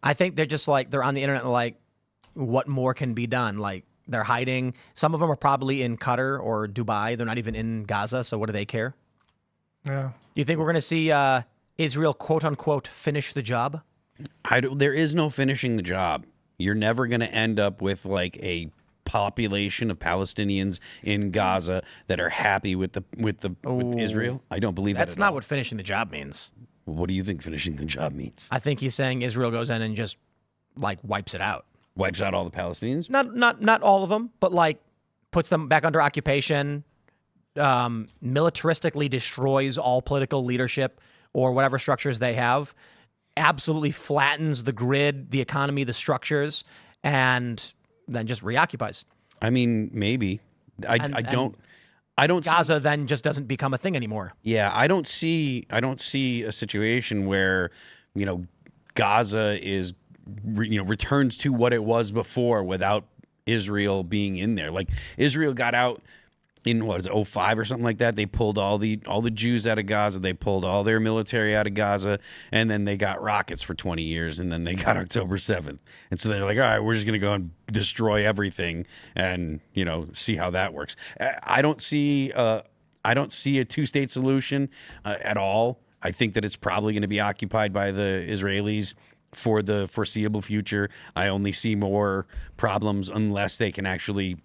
I think they're just like, they're on the internet like, what more can be done? Like, they're hiding. Some of them are probably in Qatar or Dubai. They're not even in Gaza, so what do they care? Yeah. Do you think we're going to see Israel, quote unquote, finish the job? There is no finishing the job. You're never going to end up with like a population of Palestinians in Gaza that are happy with Israel. I don't believe that's that at not all. what finishing the job means. What do you think finishing the job means? I think he's saying Israel goes in and just like wipes it out. Wipes out all the Palestinians? Not all of them, but like puts them back under occupation, militaristically destroys all political leadership or whatever structures they have, absolutely flattens the grid, the economy, the structures, and then just reoccupies. I mean, maybe. I don't. Gaza then just doesn't become a thing anymore. Yeah, I don't see a situation where, Gaza is, returns to what it was before without Israel being in there. Like Israel got out in 2005 or something like that. They pulled all the Jews out of Gaza. They pulled all their military out of Gaza, and then they got rockets for 20 years, and then they got October 7th. And so they're like, all right, we're just going to go and destroy everything and, see how that works. I don't see a two-state solution at all. I think that it's probably going to be occupied by the Israelis for the foreseeable future. I only see more problems unless they actually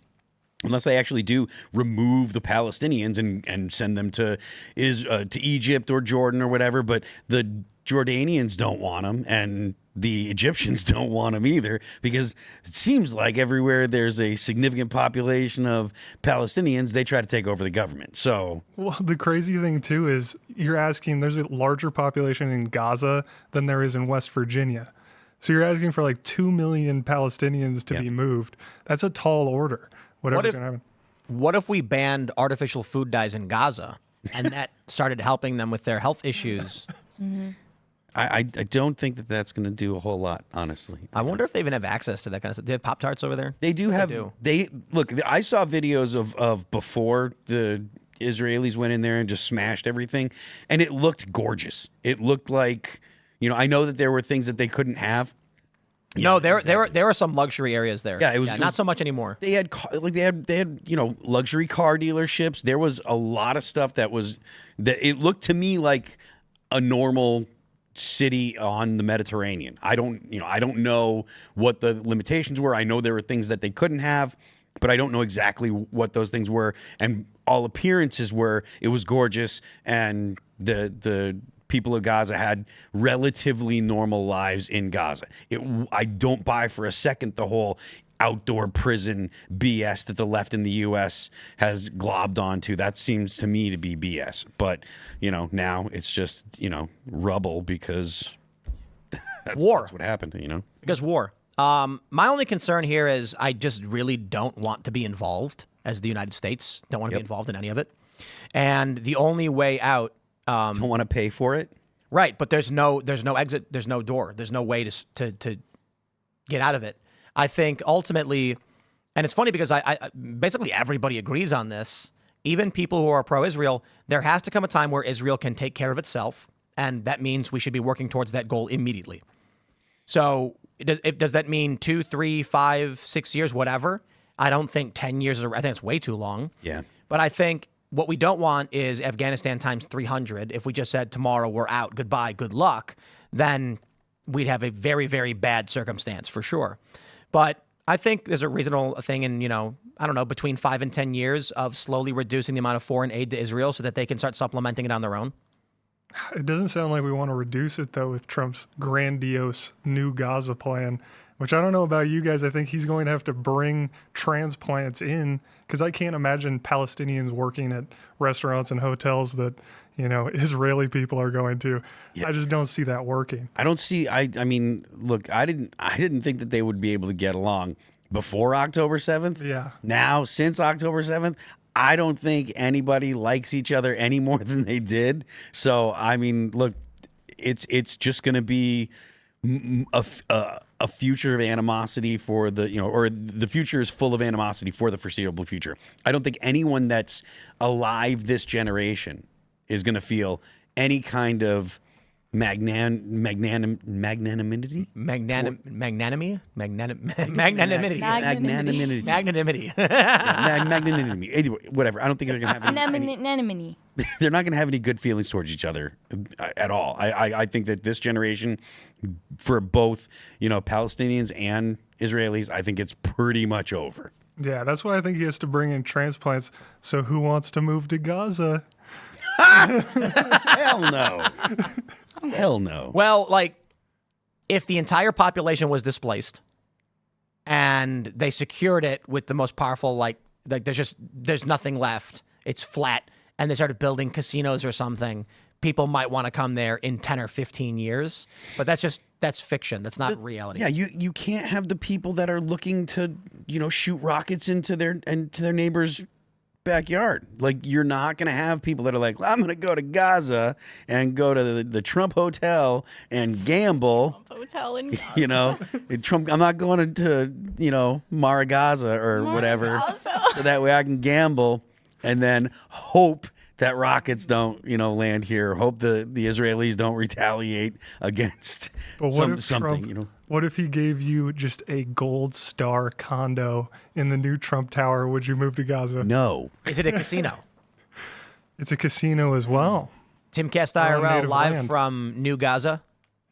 do remove the Palestinians and send them to Egypt or Jordan or whatever. But the Jordanians don't want them, and the Egyptians don't want them either, because it seems like everywhere there's a significant population of Palestinians, they try to take over the government. So, well, the crazy thing too is you're asking, there's a larger population in Gaza than there is in West Virginia. So you're asking for like 2 million Palestinians to be moved. That's a tall order. Whatever's going to happen. What if we banned artificial food dyes in Gaza and that started helping them with their health issues? Mm-hmm. I don't think that that's going to do a whole lot, honestly. I wonder if they even have access to that kind of stuff. Do they have Pop-Tarts over there? They do have. They do. Look, I saw videos of before the Israelis went in there and just smashed everything, and it looked gorgeous. It looked like, I know that there were things that they couldn't have. No, there were some luxury areas there. Yeah, it was not so much anymore. They had luxury car dealerships. There was a lot of stuff that it looked to me like a normal city on the Mediterranean. I don't know what the limitations were. I know there were things that they couldn't have, but I don't know exactly what those things were. And all appearances were it was gorgeous, and the people of Gaza had relatively normal lives in Gaza. I don't buy for a second the whole outdoor prison BS that the left in the U.S. has globbed onto. That seems to me to be BS. But, now it's just, rubble because War. That's what happened, Because war. My only concern here is I just really don't want to be involved as the United States. Don't want to be involved in any of it. And the only way out. Don't want to pay for it. Right, but there's no exit, there's no door, there's no way to get out of it. I think ultimately, and it's funny because I basically everybody agrees on this, even people who are pro-Israel, there has to come a time where Israel can take care of itself, and that means we should be working towards that goal immediately. So does that mean 2, 3, 5, 6 years, whatever? I don't think 10 years, I think it's way too long. Yeah. But I think what we don't want is Afghanistan times 300. If we just said tomorrow we're out, goodbye, good luck, then we'd have a very, very bad circumstance for sure. But I think there's a reasonable thing in, I don't know, between 5 and 10 years of slowly reducing the amount of foreign aid to Israel so that they can start supplementing it on their own. It doesn't sound like we want to reduce it, though, with Trump's grandiose new Gaza plan, which I don't know about you guys. I think he's going to have to bring transplants in because I can't imagine Palestinians working at restaurants and hotels that, Israeli people are going to. Yeah. I just don't see that working. I don't see. I mean, look, I didn't think that they would be able to get along before October 7th. Yeah. Now, since October 7th, I don't think anybody likes each other any more than they did. So, I mean, look, it's just going to be a future of animosity for the, or the future is full of animosity for the foreseeable future. I don't think anyone that's alive this generation is going to feel any kind of magnanimity. Magnanimity. Magnanimity. Anyway, whatever. I don't think they're going to have any. They're not going to have any good feelings towards each other at all. I think that this generation, for both, Palestinians and Israelis, I think it's pretty much over. Yeah, that's why I think he has to bring in transplants. So who wants to move to Gaza? Hell no. Hell no. Well, if the entire population was displaced and they secured it with the most powerful, there's nothing left. It's flat. And they started building casinos or something. People might want to come there in 10 or 15 years. But that's fiction. That's not reality. Yeah, you can't have the people that are looking to, shoot rockets into their neighbors' backyard. You're not going to have people that are like, well, I'm going to go to Gaza and go to the Trump Hotel and gamble. Trump Hotel in Gaza. Trump. I'm not going to Mara Gaza or whatever. So that way I can gamble and then hope that rockets don't, land here. Hope the Israelis don't retaliate against something. What if he gave you just a gold star condo in the new Trump Tower? Would you move to Gaza? No. Is it a casino? It's a casino as well. Timcast IRL live from New Gaza.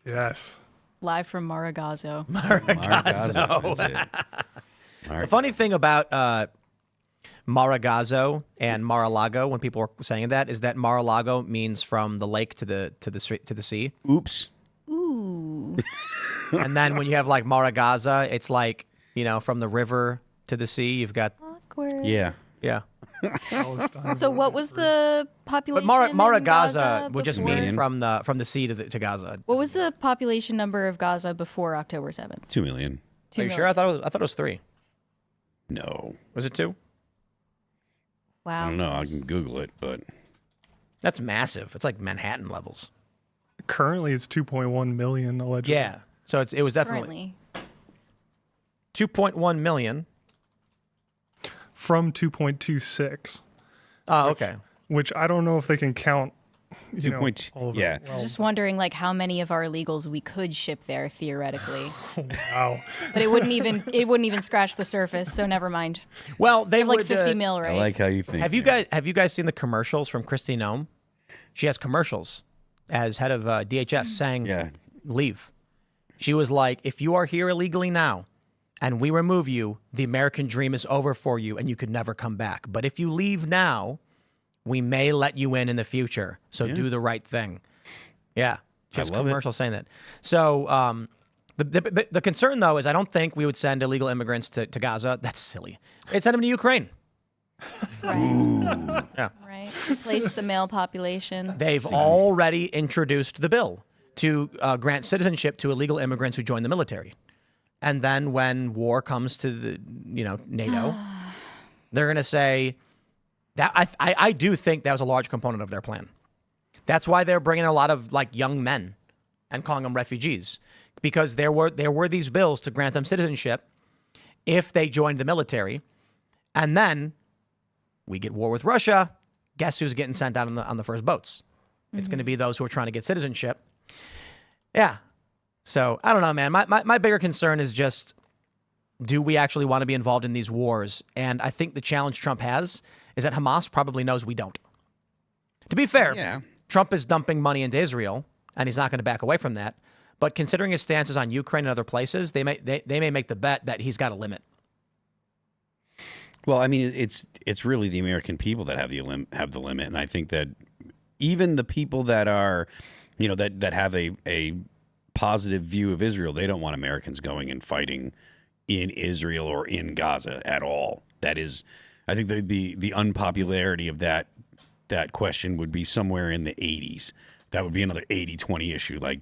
Yes. Live from Maragazo. Maragazo. The funny thing about Maragazo and Mar-a-Lago, when people are saying that, is that Mar-a-Lago means from the lake to the sea. Oops. Ooh. And then when you have Maragaza, it's from the river to the sea. You've got awkward. Yeah. So what was the population? But Maragaza Gaza would just before? mean from the sea to Gaza. What was the population number of Gaza before October 7th? 2 million. Are you sure? I thought it was 3. No. Was it 2? Wow. I don't know. I can Google it, but that's massive. It's like Manhattan levels. Currently, it's 2.1 million allegedly. Yeah. So it was definitely Currently. 2.1 million from 2.26. Oh, okay. Which I don't know if they can count. 2.2. All of Yeah. it. Well, Just wondering, how many of our illegals we could ship there theoretically, wow. but it wouldn't even scratch the surface. So never mind. Well, they They have would 50 mil, right? I like how you think. Have you guys seen the commercials from Kristi Noem? She has commercials as head of DHS saying, leave. She was like, if you are here illegally now and we remove you, the American dream is over for you and you could never come back. But if you leave now, we may let you in the future. So do the right thing. Yeah. Just I love commercial saying that. So The concern, though, is I don't think we would send illegal immigrants to Gaza. That's silly. They'd send them to Ukraine. Right. Yeah. Right. Replace the male population. They've already introduced the bill to grant citizenship to illegal immigrants who join the military. And then when war comes to the, NATO, they're going to say that I do think that was a large component of their plan. That's why they're bringing a lot of like young men and calling them refugees, because there were these bills to grant them citizenship if they joined the military. And then we get war with Russia. Guess who's getting sent out on the first boats? It's going to be those who are trying to get citizenship. Yeah. So I don't know, man. My bigger concern is just, do we actually want to be involved in these wars? And I think the challenge Trump has is that Hamas probably knows we don't. To be fair, Trump is dumping money into Israel, and he's not going to back away from that. But considering his stances on Ukraine and other places, they may make the bet that he's got a limit. Well, I mean, it's really the American people that have the limit, and I think that even the people that are, that have a positive view of Israel, they don't want Americans going and fighting in Israel or in Gaza at all. That is, I think the unpopularity of that question would be somewhere in the 80s. That would be another 80-20 issue. Like,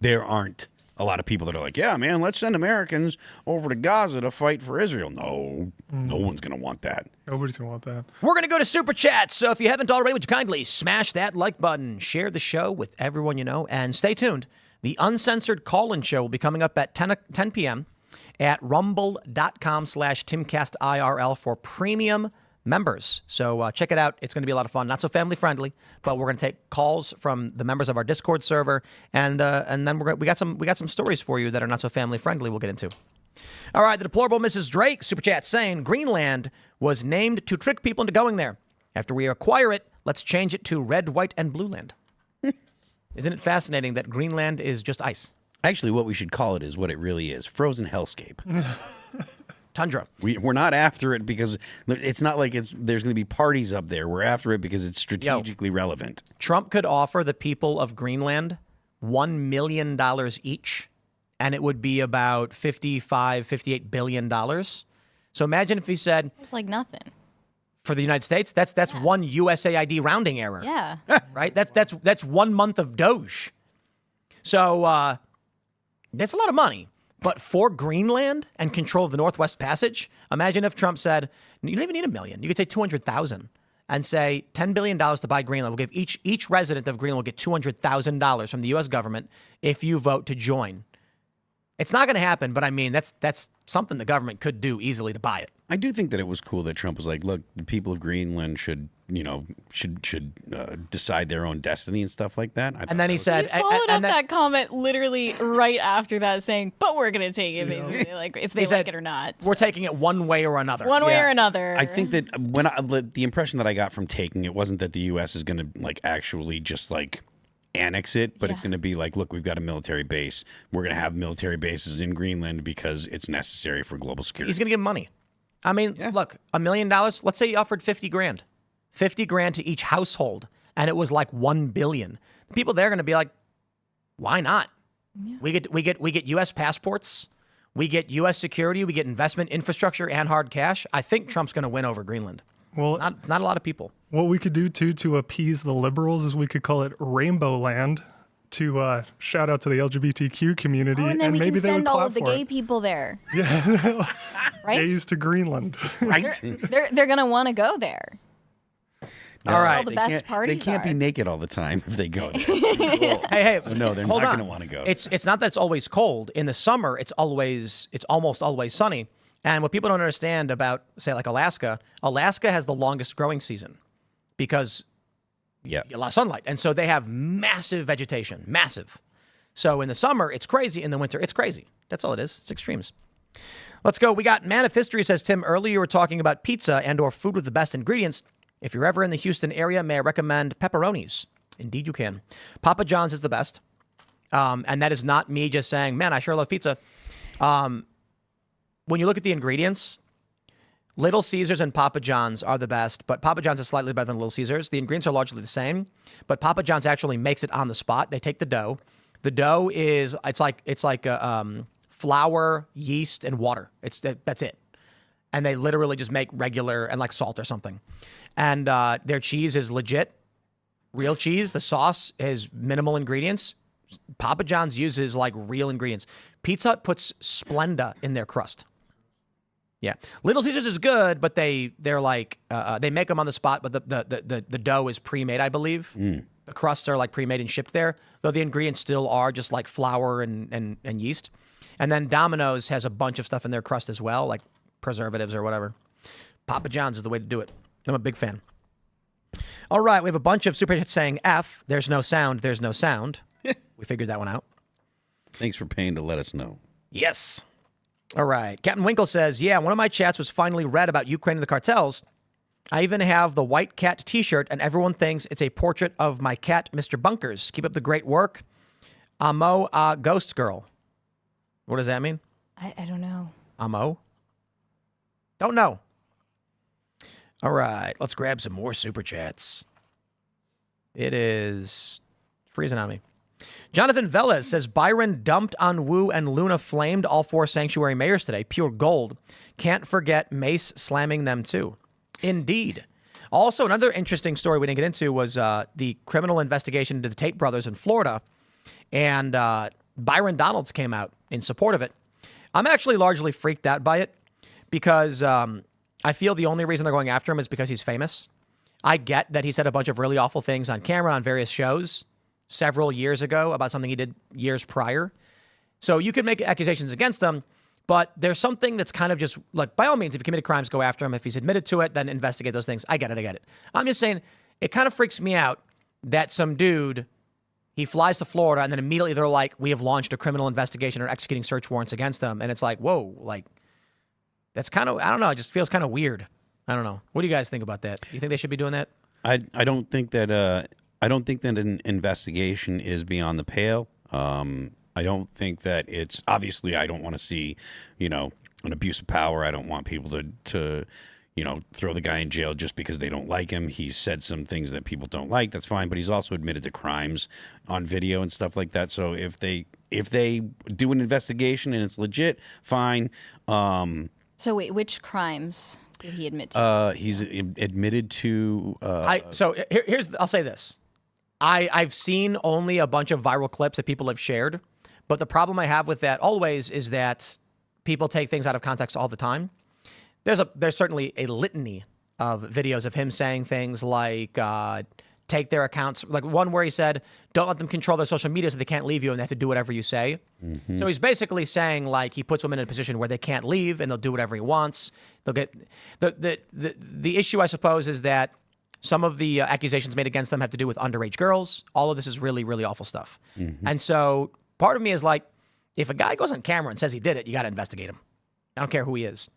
there aren't a lot of people that are like, yeah, man, let's send Americans over to Gaza to fight for Israel. No one's going to want that. Nobody's going to want that. We're going to go to Super Chat. So if you haven't already, would you kindly smash that like button, share the show with everyone you know, and stay tuned. The Uncensored Call-In Show will be coming up at 10 p.m. at rumble.com/Timcast IRL for premium members. So check it out. It's going to be a lot of fun. Not so family friendly, but we're going to take calls from the members of our Discord server, and then we got some stories for you that are not so family friendly. We'll get into. All right, the deplorable Mrs. Drake super chat saying Greenland was named to trick people into going there. After we acquire it, let's change it to red, white, and blue land. Isn't it fascinating that Greenland is just ice? Actually, what we should call it is what it really is: frozen hellscape. Tundra. We're not after it because it's not like there's going to be parties up there. We're after it because it's strategically relevant. Trump could offer the people of Greenland $1 million each, and it would be about $58 billion. So imagine if he said... It's like nothing. For the United States, that's one USAID rounding error. Yeah. Right? That's 1 month of Doge. So that's a lot of money. But for Greenland and control of the Northwest Passage, imagine if Trump said, you don't even need $1 million. You could say $200,000 and say $10 billion to buy Greenland. We'll give each resident of Greenland will get $200,000 from the U.S. government if you vote to join. It's not going to happen, but I mean, that's something the government could do easily to buy it. I do think that it was cool that Trump was like, look, the people of Greenland should decide their own destiny and stuff like that. And then he said... He followed up that comment literally right after that saying, but we're going to take it, basically, like if they like it or not. We're taking it one way or another. One way or another. I think that the impression that I got from taking it wasn't that the U.S. is going to like actually just like annex it, but it's going to be like, look, we've got a military base. We're going to have military bases in Greenland because it's necessary for global security. He's going to give money. I mean, look, $1 million. Let's say he offered $50,000. $50,000 to each household, and it was like $1 billion. The people there are going to be like, why not? Yeah. We get U.S. passports, we get U.S. security, we get investment infrastructure and hard cash. I think Trump's going to win over Greenland. Well, not a lot of people. What we could do too to appease the liberals is we could call it Rainbow Land to shout out to the LGBTQ community, and then we maybe can they would send clap all of the for gay it. people there. Yeah, right? Gays to Greenland. Right? They're going to want to go there. All right. All the best parties They can't be naked all the time if they go there. Cool. Hey. So no, they're not going to want to go. It's not that it's always cold. In the summer, it's almost always sunny. And what people don't understand about, say, like Alaska has the longest growing season because a lot of sunlight. And so they have massive vegetation, massive. So in the summer, it's crazy. In the winter, it's crazy. That's all it is. It's extremes. Let's go. We got Man of History says, Tim, earlier you were talking about pizza and or food with the best ingredients. If you're ever in the Houston area, may I recommend pepperonis? Indeed, you can. Papa John's is the best. And that is not me just saying, man, I sure love pizza. When you look at the ingredients, Little Caesars and Papa John's are the best, but Papa John's is slightly better than Little Caesars. The ingredients are largely the same, but Papa John's actually makes it on the spot. They take the dough. The dough is, it's like flour, yeast, and water. That's it. And they literally just make regular and like salt or something. And their cheese is legit, real cheese. The sauce is minimal ingredients. Papa John's uses like real ingredients. Pizza Hut puts Splenda in their crust. Yeah, Little Caesars is good, but they're like they make them on the spot. But the dough is pre-made, I believe. The crusts are like pre-made and shipped there, though the ingredients still are just like flour and yeast. And then Domino's has a bunch of stuff in their crust as well, like preservatives or whatever. Papa John's is the way to do it. I'm a big fan. All right, we have a bunch of super chats saying F. There's no sound. There's no sound. We figured that one out. Thanks for paying to let us know. Yes. All right. Captain Winkle says, yeah, one of my chats was finally read about Ukraine and the cartels. I even have the white cat t-shirt, and everyone thinks it's a portrait of my cat, Mr. Bunkers. Keep up the great work. Amo Ghost Girl. What does that mean? I don't know. Amo? Don't know. All right. Let's grab some more super chats. It is freezing on me. Jonathan Velez says, Byron dumped on Wu and Luna flamed all 4 sanctuary mayors today. Pure gold. Can't forget Mace slamming them too. Indeed. Also, another interesting story we didn't get into was the criminal investigation into the Tate brothers in Florida. And Byron Donalds came out in support of it. I'm actually largely freaked out by it because I feel the only reason they're going after him is because he's famous. I get that he said a bunch of really awful things on camera on various shows several years ago about something he did years prior. So you could make accusations against him, but there's something that's kind of just like, by all means, if he committed crimes, go after him. If he's admitted to it, then investigate those things. I get it. I'm just saying it kind of freaks me out that some dude, he flies to Florida and then immediately they're like, we have launched a criminal investigation or executing search warrants against him. And it's like, whoa, like that's kind of, I don't know. It just feels kind of weird. I don't know. What do you guys think about that? You think they should be doing that? I don't think that an investigation is beyond the pale. I don't think that it's obviously. I don't want to see, an abuse of power. I don't want people to throw the guy in jail just because they don't like him. He's said some things that people don't like. That's fine, but he's also admitted to crimes on video and stuff like that. So if they do an investigation and it's legit, fine. So wait, which crimes did he admit to? He's admitted to. I'll say this. I've seen only a bunch of viral clips that people have shared, but the problem I have with that always is that people take things out of context all the time. There's certainly a litany of videos of him saying things like take their accounts, like one where he said, don't let them control their social media so they can't leave you and they have to do whatever you say. Mm-hmm. So he's basically saying like he puts women in a position where they can't leave and they'll do whatever he wants. They'll get the issue, I suppose, is that some of the accusations made against them have to do with underage girls. All of this is really, really awful stuff. Mm-hmm. And so part of me is like, if a guy goes on camera and says he did it, you got to investigate him. I don't care who he is.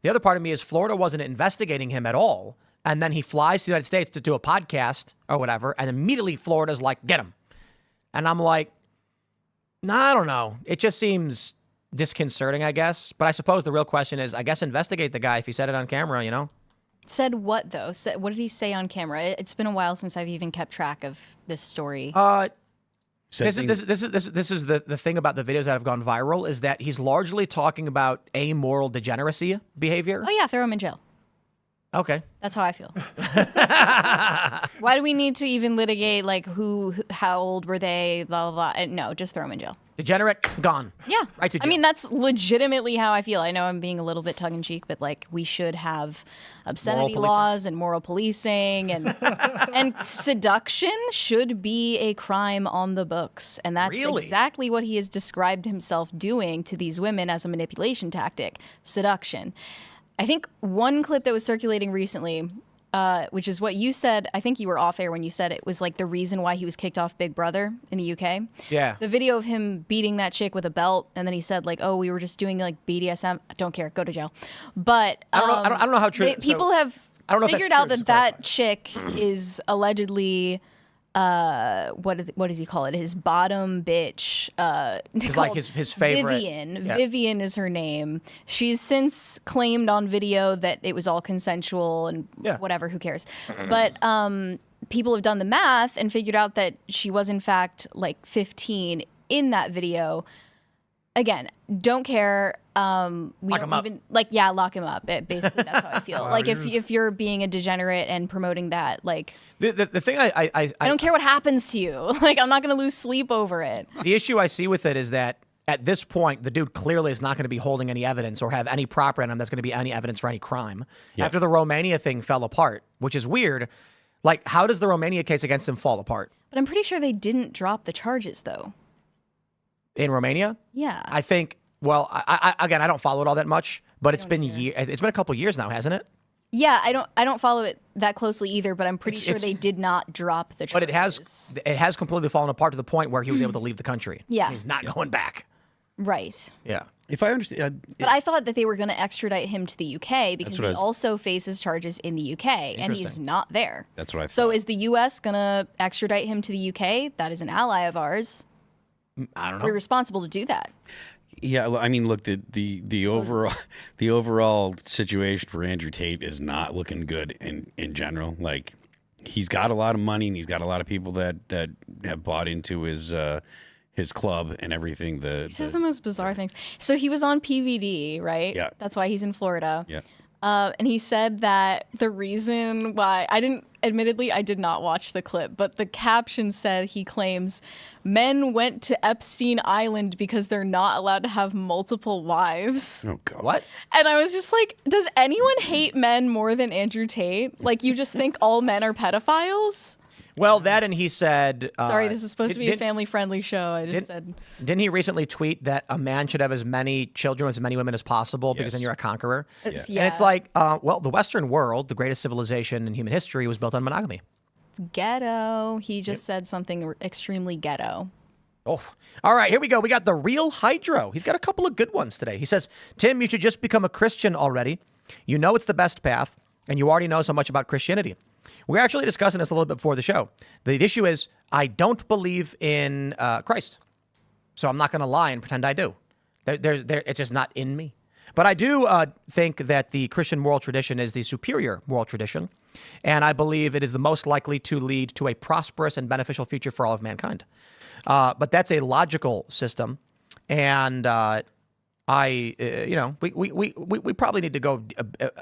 The other part of me is Florida wasn't investigating him at all. And then he flies to the United States to do a podcast or whatever. And immediately Florida's like, get him. And I'm like, I don't know. It just seems disconcerting, I guess. But I suppose the real question is, I guess, investigate the guy if he said it on camera, Said what, though? What did he say on camera? It's been a while since I've even kept track of this story. This is the thing about the videos that have gone viral is that he's largely talking about amoral degeneracy behavior. Oh, yeah, throw him in jail. Okay. That's how I feel. Why do we need to even litigate, like, how old were they, blah, blah, blah? No, just throw them in jail. Degenerate, gone. Yeah. Right to jail. I mean, that's legitimately how I feel. I know I'm being a little bit tongue-in-cheek, but, like, we should have obscenity laws and moral policing, and and seduction should be a crime on the books. And that's exactly what he has described himself doing to these women as a manipulation tactic, seduction. I think one clip that was circulating recently, which is what you said, I think you were off air when you said it was like the reason why he was kicked off Big Brother in the UK. Yeah. The video of him beating that chick with a belt, and then he said like, "Oh, we were just doing like BDSM." I don't care, go to jail. But I don't know how true. People have figured out that chick is allegedly. What does he call it? His bottom bitch. It's like his favorite. Vivian. Yeah. Vivian is her name. She's since claimed on video that it was all consensual and whatever. Who cares? But people have done the math and figured out that she was in fact like 15 in that video. again, don't care. We Lock don't him up. even lock him up. Basically, that's how I feel. Like if you're being a degenerate and promoting that, like The thing I don't care what happens to you. Like I'm not going to lose sleep over it. The issue I see with it is that at this point, the dude clearly is not going to be holding any evidence or have any proper on him that's going to be any evidence for any crime. Yeah. After the Romania thing fell apart, which is weird. Like, how does the Romania case against him fall apart? But I'm pretty sure they didn't drop the charges, though. In Romania? Yeah. I think, well, I don't follow it all that much, but it's been it's been a couple years now, hasn't it? Yeah, I don't follow it that closely either, but I'm pretty sure they did not drop the charges. But it has completely fallen apart to the point where he was able to leave the country. Yeah. And he's not going back. Right. Yeah. If I understand, But I thought that they were going to extradite him to the UK because what he I was- also faces charges in the UK, and he's Interesting. not there. That's what I So thought. is the US going to extradite him to the UK? That is an ally of ours. I don't know. We're responsible to do that. Yeah, I mean, look, the overall situation for Andrew Tate is not looking good in general. Like, he's got a lot of money and he's got a lot of people that have bought into his club and everything. He says the most bizarre things. So he was on PVD, right? Yeah. That's why he's in Florida. Yeah. And he said that the reason why admittedly, I did not watch the clip, but the caption said he claims men went to Epstein Island because they're not allowed to have multiple wives. Oh God. What? And I was just like, does anyone hate men more than Andrew Tate? Like, you just think all men are pedophiles? Well, that and he said... Sorry, this is supposed to be a family-friendly show. I just said... Didn't he recently tweet that a man should have as many children with as many women as possible because Yes. then you're a conqueror? It's- And it's like, well, the Western world, the greatest civilization in human history, was built on monogamy. Ghetto. He just said something extremely ghetto. Oh, all right, here we go. We got the real Hydro. He's got a couple of good ones today. He says, Tim, you should just become a Christian already. You know it's the best path, and you already know so much about Christianity. We're actually discussing this a little bit before the show. The issue is I don't believe in Christ, so I'm not going to lie and pretend I do. It's just not in me. But I do think that the Christian moral tradition is the superior moral tradition, and I believe it is the most likely to lead to a prosperous and beneficial future for all of mankind. But that's a logical system, and we probably need to go.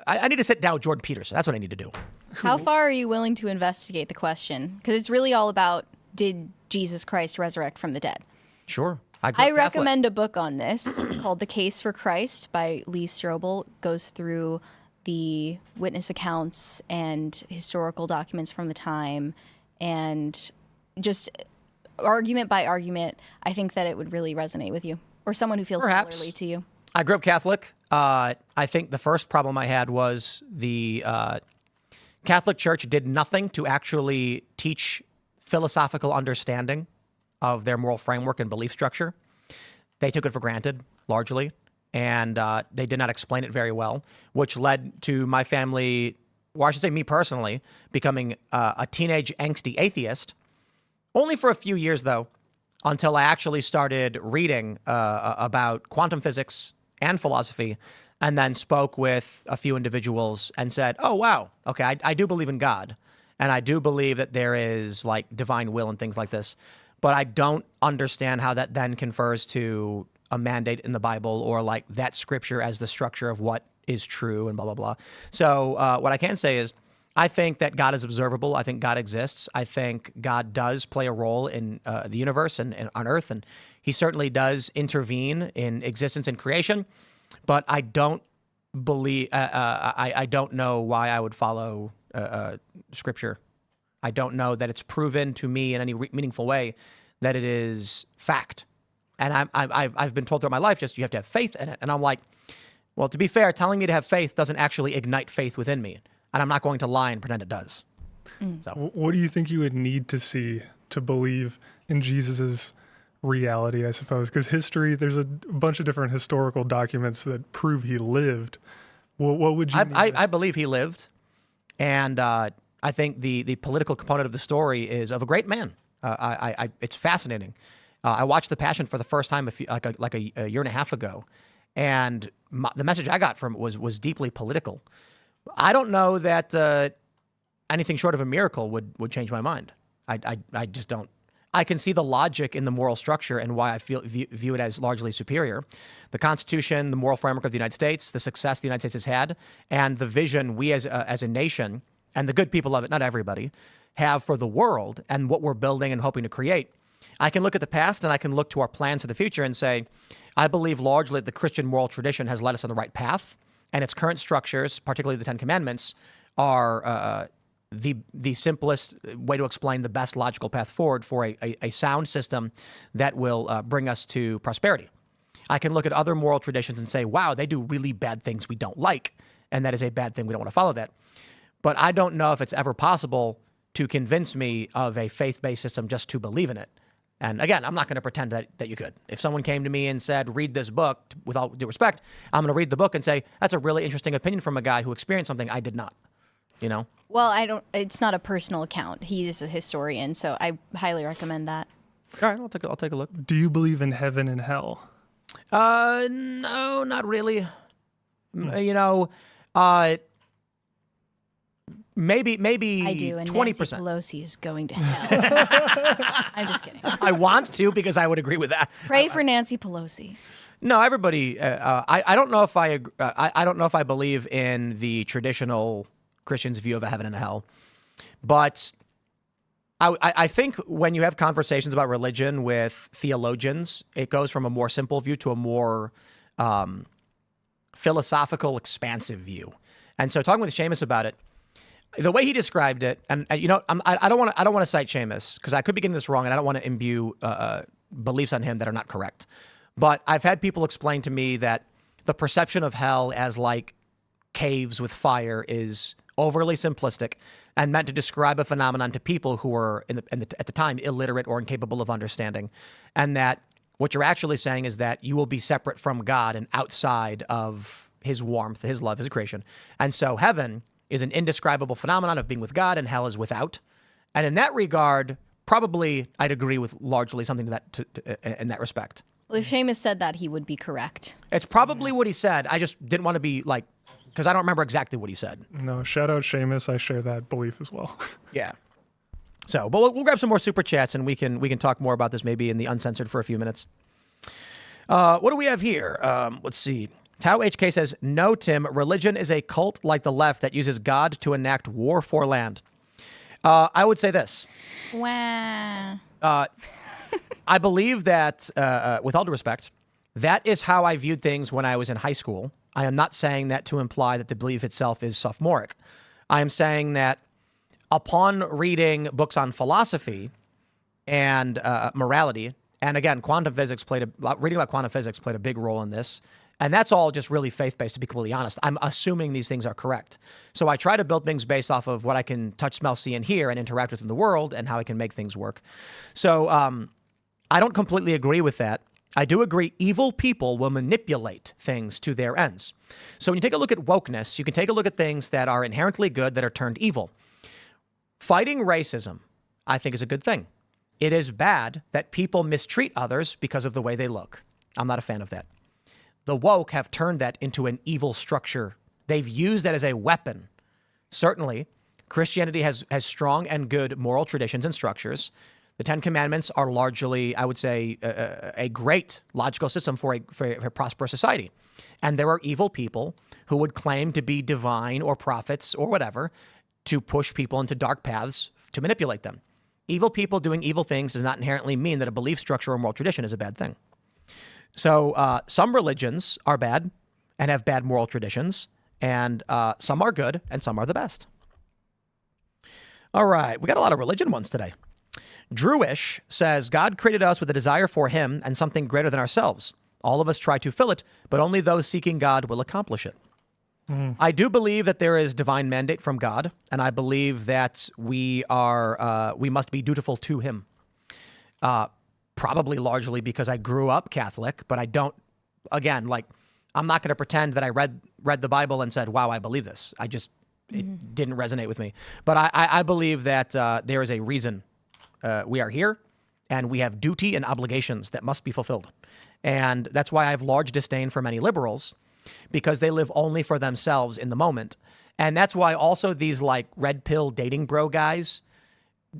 I need to sit down with Jordan Peterson. That's what I need to do. How far are you willing to investigate the question? Because it's really all about, did Jesus Christ resurrect from the dead? Sure. I recommend a book on this called The Case for Christ by Lee Strobel. Goes through the witness accounts and historical documents from the time, and just argument by argument, I think that it would really resonate with you or someone who feels Perhaps. similarly to you. I grew up Catholic. I think the first problem I had was the Catholic Church did nothing to actually teach philosophical understanding of their moral framework and belief structure. They took it for granted, largely, and they did not explain it very well, which led to my family, or I should say me personally, becoming a teenage angsty atheist. Only for a few years, though, until I actually started reading about quantum physics and philosophy, and then spoke with a few individuals and said, oh, wow, okay, I do believe in God, and I do believe that there is, like, divine will and things like this, but I don't understand how that then confers to a mandate in the Bible or, like, that scripture as the structure of what is true and blah, blah, blah. So what I can say is, I think that God is observable. I think God exists. I think God does play a role in the universe and on Earth, and he certainly does intervene in existence and creation. But I don't believe, I don't know why I would follow Scripture. I don't know that it's proven to me in any meaningful way that it is fact. And I've been told throughout my life, just you have to have faith in it. And I'm like, well, to be fair, telling me to have faith doesn't actually ignite faith within me. And I'm not going to lie and pretend it does. So, What do you think you would need to see to believe in Jesus's reality, I suppose? Because history, there's a bunch of different historical documents that prove he lived. What would you need I believe he lived. And I think the political component of the story is of a great man. It's fascinating. I watched The Passion for the first time a year and a half ago. And the message I got from it was deeply political. I don't know that anything short of a miracle would change my mind. I just don't. I can see the logic in the moral structure and why I view it as largely superior. The Constitution, the moral framework of the United States, the success the United States has had, and the vision we as a nation, and the good people of it, not everybody, have for the world and what we're building and hoping to create. I can look at the past and I can look to our plans for the future and say, I believe largely that the Christian moral tradition has led us on the right path, and its current structures, particularly the Ten Commandments, are the simplest way to explain the best logical path forward for a sound system that will bring us to prosperity. I can look at other moral traditions and say, wow, they do really bad things we don't like, and that is a bad thing. We don't want to follow that. But I don't know if it's ever possible to convince me of a faith-based system just to believe in it. And again, I'm not going to pretend that you could. If someone came to me and said, read this book, with all due respect, I'm going to read the book and say, that's a really interesting opinion from a guy who experienced something I did not, you know? Well, it's not a personal account. He is a historian, so I highly recommend that. All right, I'll take a look. Do you believe in heaven and hell? No, not really. You know, maybe I do, and 20%. Nancy Pelosi is going to hell. I'm just kidding. I want to, because I would agree with that. Pray for Nancy Pelosi. No, everybody. I don't know if I don't know if I believe in the traditional Christian's view of a heaven and a hell, but I think when you have conversations about religion with theologians, it goes from a more simple view to a more philosophical, expansive view. And so, talking with Seamus about it, the way he described it, and you know, I don't want to cite Seamus because I could be getting this wrong, and I don't want to imbue beliefs on him that are not correct. But I've had people explain to me that the perception of hell as like caves with fire is overly simplistic and meant to describe a phenomenon to people who were at the time illiterate or incapable of understanding, and that what you're actually saying is that you will be separate from God and outside of His warmth, His love, His creation, and so heaven is an indescribable phenomenon of being with God, and hell is without. And in that regard, probably I'd agree with largely something in that respect. Well, if Seamus said that, he would be correct. It's probably what he said. I just didn't want to be like, because I don't remember exactly what he said. No, shout out Seamus. I share that belief as well. Yeah. So, but we'll grab some more super chats, and we can talk more about this maybe in the uncensored for a few minutes. What do we have here? Let's see. Tao HK says, no, Tim, religion is a cult like the left that uses God to enact war for land. I would say this. Wow. I believe that, with all due respect, that is how I viewed things when I was in high school. I am not saying that to imply that the belief itself is sophomoric. I am saying that upon reading books on philosophy and morality, and again, reading about quantum physics played a big role in this. And that's all just really faith-based, to be completely honest. I'm assuming these things are correct. So I try to build things based off of what I can touch, smell, see, and hear and interact with in the world and how I can make things work. So I don't completely agree with that. I do agree evil people will manipulate things to their ends. So when you take a look at wokeness, you can take a look at things that are inherently good that are turned evil. Fighting racism, I think, is a good thing. It is bad that people mistreat others because of the way they look. I'm not a fan of that. The woke have turned that into an evil structure. They've used that as a weapon. Certainly, Christianity has strong and good moral traditions and structures. The Ten Commandments are largely, I would say, a great logical system for a prosperous society. And there are evil people who would claim to be divine or prophets or whatever to push people into dark paths to manipulate them. Evil people doing evil things does not inherently mean that a belief structure or moral tradition is a bad thing. So some religions are bad and have bad moral traditions, and some are good and some are the best. All right, we got a lot of religion ones today. Drewish says, God created us with a desire for Him and something greater than ourselves. All of us try to fill it, but only those seeking God will accomplish it. I do believe that there is divine mandate from God, and I believe that we must be dutiful to Him. Probably largely because I grew up Catholic, but I don't, again, like, I'm not going to pretend that I read the Bible and said, wow, I believe this. It didn't resonate with me. But I believe that there is a reason we are here, and we have duty and obligations that must be fulfilled. And that's why I have large disdain for many liberals, because they live only for themselves in the moment. And that's why also these like red pill dating bro guys,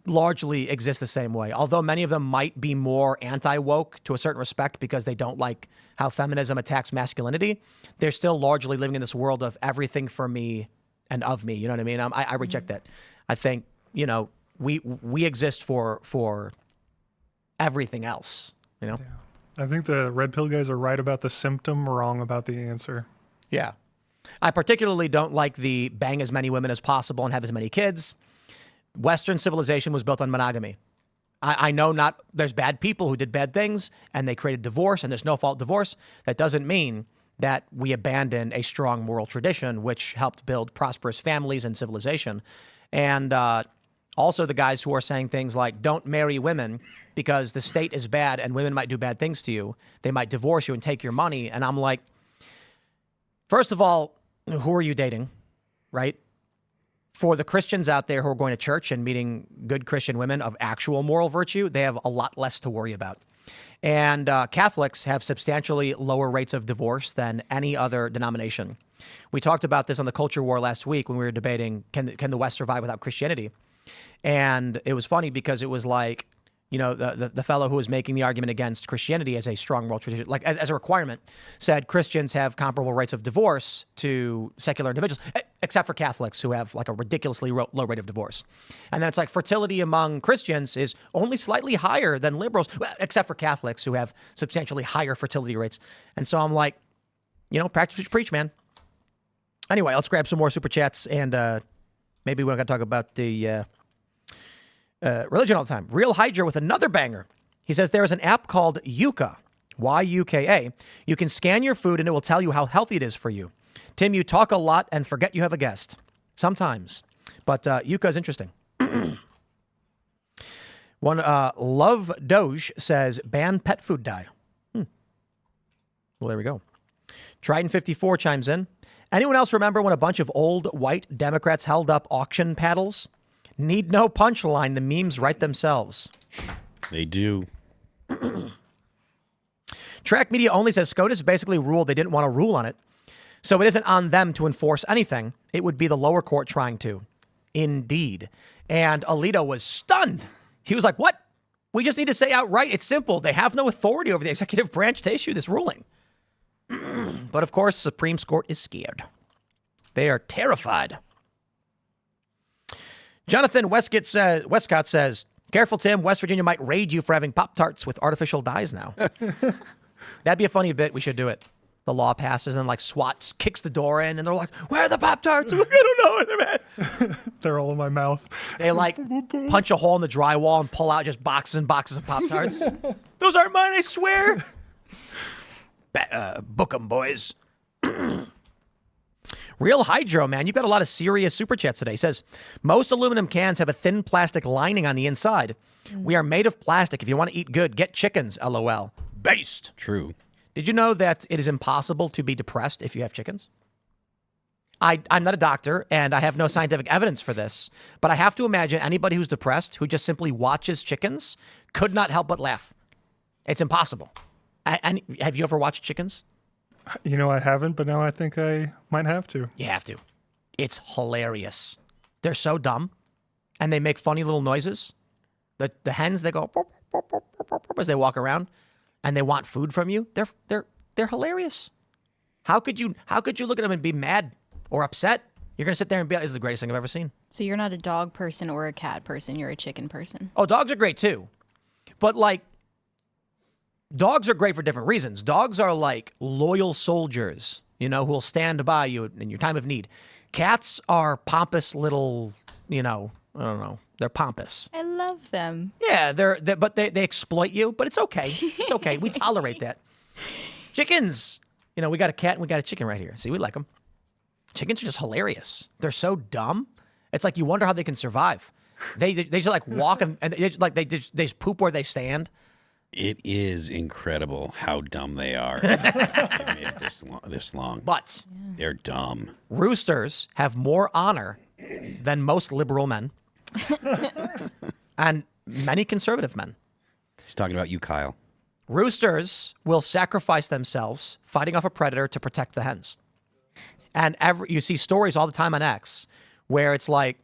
largely exist the same way. Although many of them might be more anti-woke to a certain respect because they don't like how feminism attacks masculinity, they're still largely living in this world of everything for me and of me. You know what I mean? I reject that. I think, you know, we exist for everything else, you know? Yeah. I think the red pill guys are right about the symptom, wrong about the answer. Yeah. I particularly don't like the bang as many women as possible and have as many kids. Western civilization was built on monogamy. I know there's bad people who did bad things and they created divorce and there's no fault divorce. That doesn't mean that we abandon a strong moral tradition, which helped build prosperous families and civilization. And also the guys who are saying things like, don't marry women because the state is bad and women might do bad things to you. They might divorce you and take your money. And I'm like, first of all, who are you dating, right? For the Christians out there who are going to church and meeting good Christian women of actual moral virtue, they have a lot less to worry about. And Catholics have substantially lower rates of divorce than any other denomination. We talked about this on the Culture War last week when we were debating, can the West survive without Christianity? And it was funny because it was like, you know, the fellow who was making the argument against Christianity as a strong moral tradition, like as a requirement, said Christians have comparable rates of divorce to secular individuals, except for Catholics who have like a ridiculously low rate of divorce. And then it's like fertility among Christians is only slightly higher than liberals, except for Catholics who have substantially higher fertility rates. And so I'm like, you know, practice what you preach, man. Anyway, let's grab some more super chats and maybe we're going to talk about the religion all the time. Real Hydra with another banger. He says there is an app called Yuka, Y-U-K-A. You can scan your food and it will tell you how healthy it is for you. Tim, you talk a lot and forget you have a guest. Sometimes. But Yuka is interesting. One Love Doge says ban pet food dye. Well, there we go. Trident54 chimes in. Anyone else remember when a bunch of old white Democrats held up auction paddles? Need no punchline. The memes write themselves. They do. Track Media Only says SCOTUS basically ruled they didn't want to rule on it. So it isn't on them to enforce anything. It would be the lower court trying to. Indeed. And Alito was stunned. He was like, what? We just need to say outright, it's simple. They have no authority over the executive branch to issue this ruling. But of course, Supreme Court is scared. They are terrified. Jonathan Westcott says, careful, Tim. West Virginia might raid you for having Pop-Tarts with artificial dyes now. That'd be a funny bit. We should do it. The law passes and like SWAT kicks the door in and they're like, where are the Pop-Tarts? I don't know where they're at. They're all in my mouth. They like punch a hole in the drywall and pull out just boxes and boxes of Pop-Tarts. Those aren't mine, I swear. Book 'em, boys. Real Hydro, man. You've got a lot of serious super chats today. He says, most aluminum cans have a thin plastic lining on the inside. We are made of plastic. If you want to eat good, get chickens, LOL. Based. True. Did you know that it is impossible to be depressed if you have chickens? I'm not a doctor, and I have no scientific evidence for this, but I have to imagine anybody who's depressed who just simply watches chickens could not help but laugh. It's impossible. And have you ever watched chickens? You know, I haven't, but now I think I might have to. You have to. It's hilarious. They're so dumb, and they make funny little noises. The hens, they go "Pop, pop, pop, pop, pop," as they walk around, and they want food from you. They're hilarious. How could you look at them and be mad or upset? You're gonna sit there and be like, "This is the greatest thing I've ever seen." So you're not a dog person or a cat person. You're a chicken person. Oh, dogs are great too, but like. Dogs are great for different reasons. Dogs are like loyal soldiers, you know, who will stand by you in your time of need. Cats are pompous little, you know, I don't know. They're pompous. I love them. Yeah, but they exploit you, but it's okay. It's okay. We tolerate that. Chickens, you know, we got a cat and we got a chicken right here. See, we like them. Chickens are just hilarious. They're so dumb. It's like you wonder how they can survive. They just like walk and they just poop where they stand. It is incredible how dumb they are. They made it this long. But they're dumb. Roosters have more honor than most liberal men and many conservative men. He's talking about you, Kyle. Roosters will sacrifice themselves fighting off a predator to protect the hens. And you see stories all the time on X where it's like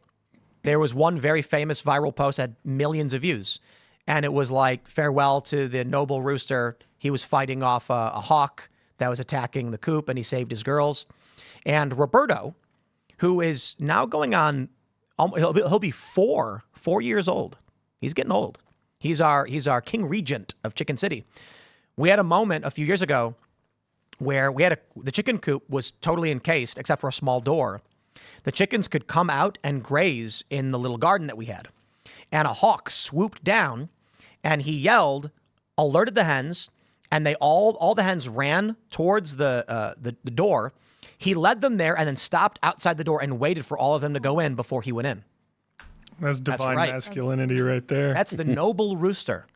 There was one very famous viral post that had millions of views. And it was like, farewell to the noble rooster. He was fighting off a hawk that was attacking the coop, and he saved his girls. And Roberto, who is now going on, he'll be 4 years old. He's getting old. He's our king regent of Chicken City. We had a moment a few years ago where the chicken coop was totally encased except for a small door. The chickens could come out and graze in the little garden that we had. And a hawk swooped down and he yelled, alerted the hens, and they all the hens ran towards the door. He led them there and then stopped outside the door and waited for all of them to go in before he went in. That's divine right. masculinity right there. That's the noble rooster.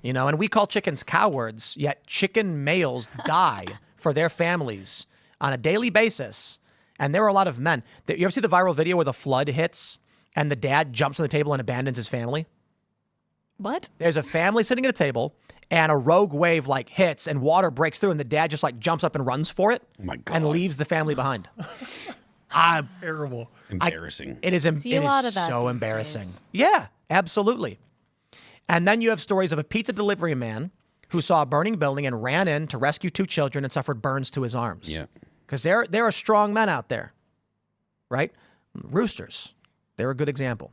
And we call chickens cowards, yet chicken males die for their families on a daily basis. And there are a lot of men. You ever see the viral video where the flood hits and the dad jumps on the table and abandons his family? What? There's a family sitting at a table and a rogue wave hits and water breaks through and the dad just jumps up and runs for it. Oh my God. And leaves the family behind. Terrible. Embarrassing. It is See a lot of that so these embarrassing. days. Yeah, absolutely. And then you have stories of a pizza delivery man who saw a burning building and ran in to rescue 2 children and suffered burns to his arms. Yeah. Because there are strong men out there, right? Roosters, they're a good example.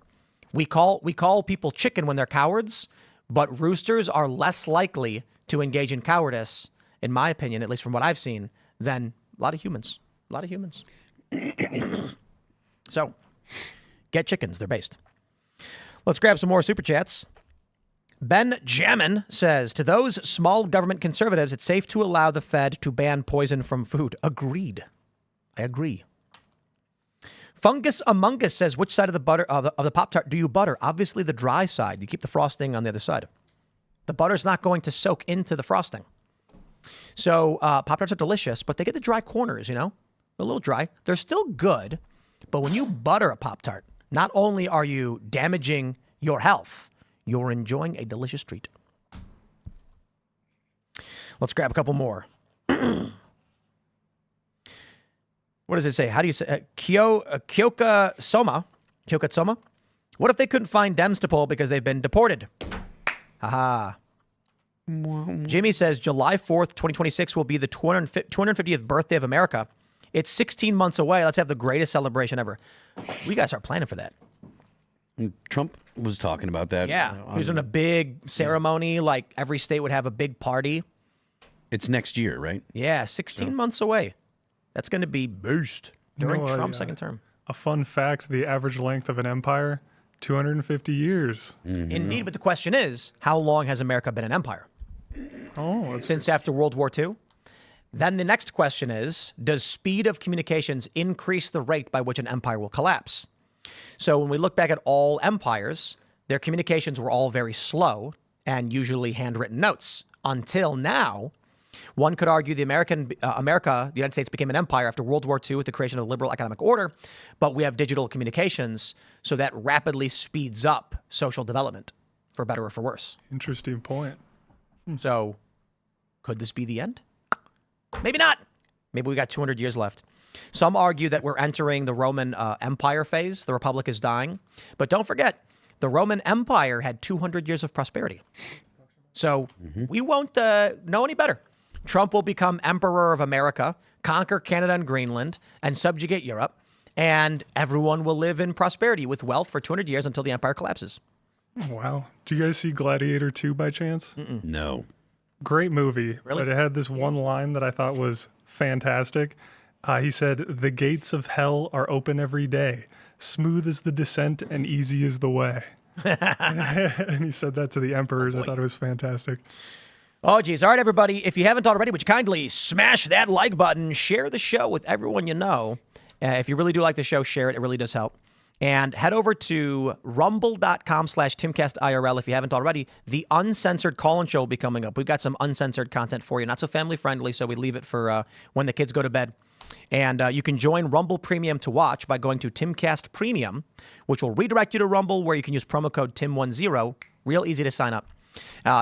We call people chicken when they're cowards, but roosters are less likely to engage in cowardice, in my opinion, at least from what I've seen, than a lot of humans. A lot of humans. So, get chickens. They're based. Let's grab some more super chats. Ben Jammin says, to those small government conservatives, it's safe to allow the Fed to ban poison from food. Agreed. I agree. Fungus Among Us says, which side of the butter of the Pop-Tart do you butter? Obviously the dry side. You keep the frosting on the other side. The butter's not going to soak into the frosting. So Pop-Tarts are delicious, but they get the dry corners, a little dry. They're still good, but when you butter a Pop-Tart, not only are you damaging your health, you're enjoying a delicious treat. Let's grab a couple more. What does it say? How do you say Kyoka Soma? What if they couldn't find Dems to pull because they've been deported? Haha. Jimmy says July 4th, 2026 will be the 250th birthday of America. It's 16 months away. Let's have the greatest celebration ever. We got to start planning for that. Trump was talking about that. Yeah. He was doing a big ceremony, like every state would have a big party. It's next year, right? Yeah, 16 months away. That's going to be boost during Trump's second term. A fun fact, the average length of an empire, 250 years. Mm-hmm. Indeed, but the question is, how long has America been an empire? Since after World War II? Then the next question is, does speed of communications increase the rate by which an empire will collapse? So when we look back at all empires, their communications were all very slow and usually handwritten notes until now. One could argue the United States became an empire after World War II with the creation of a liberal economic order, but we have digital communications, so that rapidly speeds up social development, for better or for worse. Interesting point. So could this be the end? Maybe not. Maybe we got 200 years left. Some argue that we're entering the Roman Empire phase. The Republic is dying. But don't forget, the Roman Empire had 200 years of prosperity. So we won't know any better. Trump will become Emperor of America, conquer Canada and Greenland, and subjugate Europe. And everyone will live in prosperity with wealth for 200 years until the empire collapses. Wow. Do you guys see Gladiator 2 by chance? No. Great movie. Really? But it had this one line that I thought was fantastic. He said, "The gates of hell are open every day. Smooth is the descent and easy is the way." And he said that to the emperors. I thought it was fantastic. Oh, geez. All right, everybody. If you haven't already, would you kindly smash that like button, share the show with everyone you know. If you really do like the show, share it. It really does help. And head over to rumble.com/Timcast IRL if you haven't already. The uncensored call-in show will be coming up. We've got some uncensored content for you. Not so family-friendly, so we leave it for when the kids go to bed. And you can join Rumble Premium to watch by going to Timcast Premium, which will redirect you to Rumble, where you can use promo code TIM10. Real easy to sign up.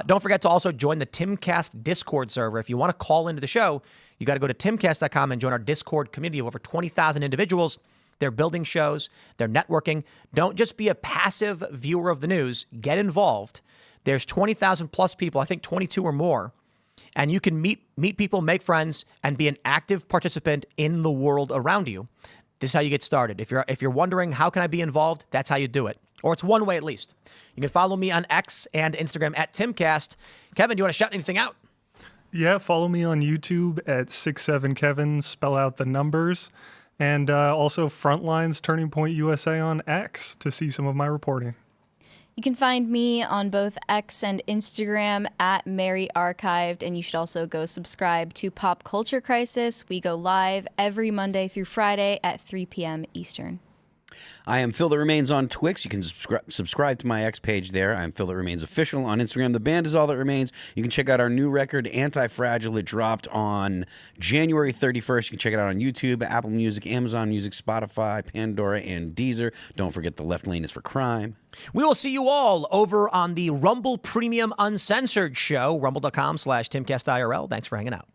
Don't forget to also join the Timcast Discord server. If you want to call into the show, you got to go to timcast.com and join our Discord community of over 20,000 individuals. They're building shows. They're networking. Don't just be a passive viewer of the news. Get involved. There's 20,000 plus people, I think 22 or more. And you can meet people, make friends, and be an active participant in the world around you. This is how you get started. If you're wondering how can I be involved, that's how you do it. Or it's one way at least. You can follow me on X and Instagram at Timcast. Kevin, do you want to shout anything out? Yeah, follow me on YouTube at 67Kevin, spell out the numbers. And also Frontlines Turning Point USA on X to see some of my reporting. You can find me on both X and Instagram at Mary Archived, and you should also go subscribe to Pop Culture Crisis. We go live every Monday through Friday at 3 p.m. Eastern. I am Phil That Remains on Twix. You can subscribe to my X page there. I'm Phil That Remains Official on Instagram. The band is All That Remains. You can check out our new record, Anti-Fragile. It dropped on January 31st. You can check it out on YouTube, Apple Music, Amazon Music, Spotify, Pandora, and Deezer. Don't forget the left lane is for crime. We will see you all over on the Rumble Premium Uncensored show, rumble.com/TimcastIRL. Thanks for hanging out.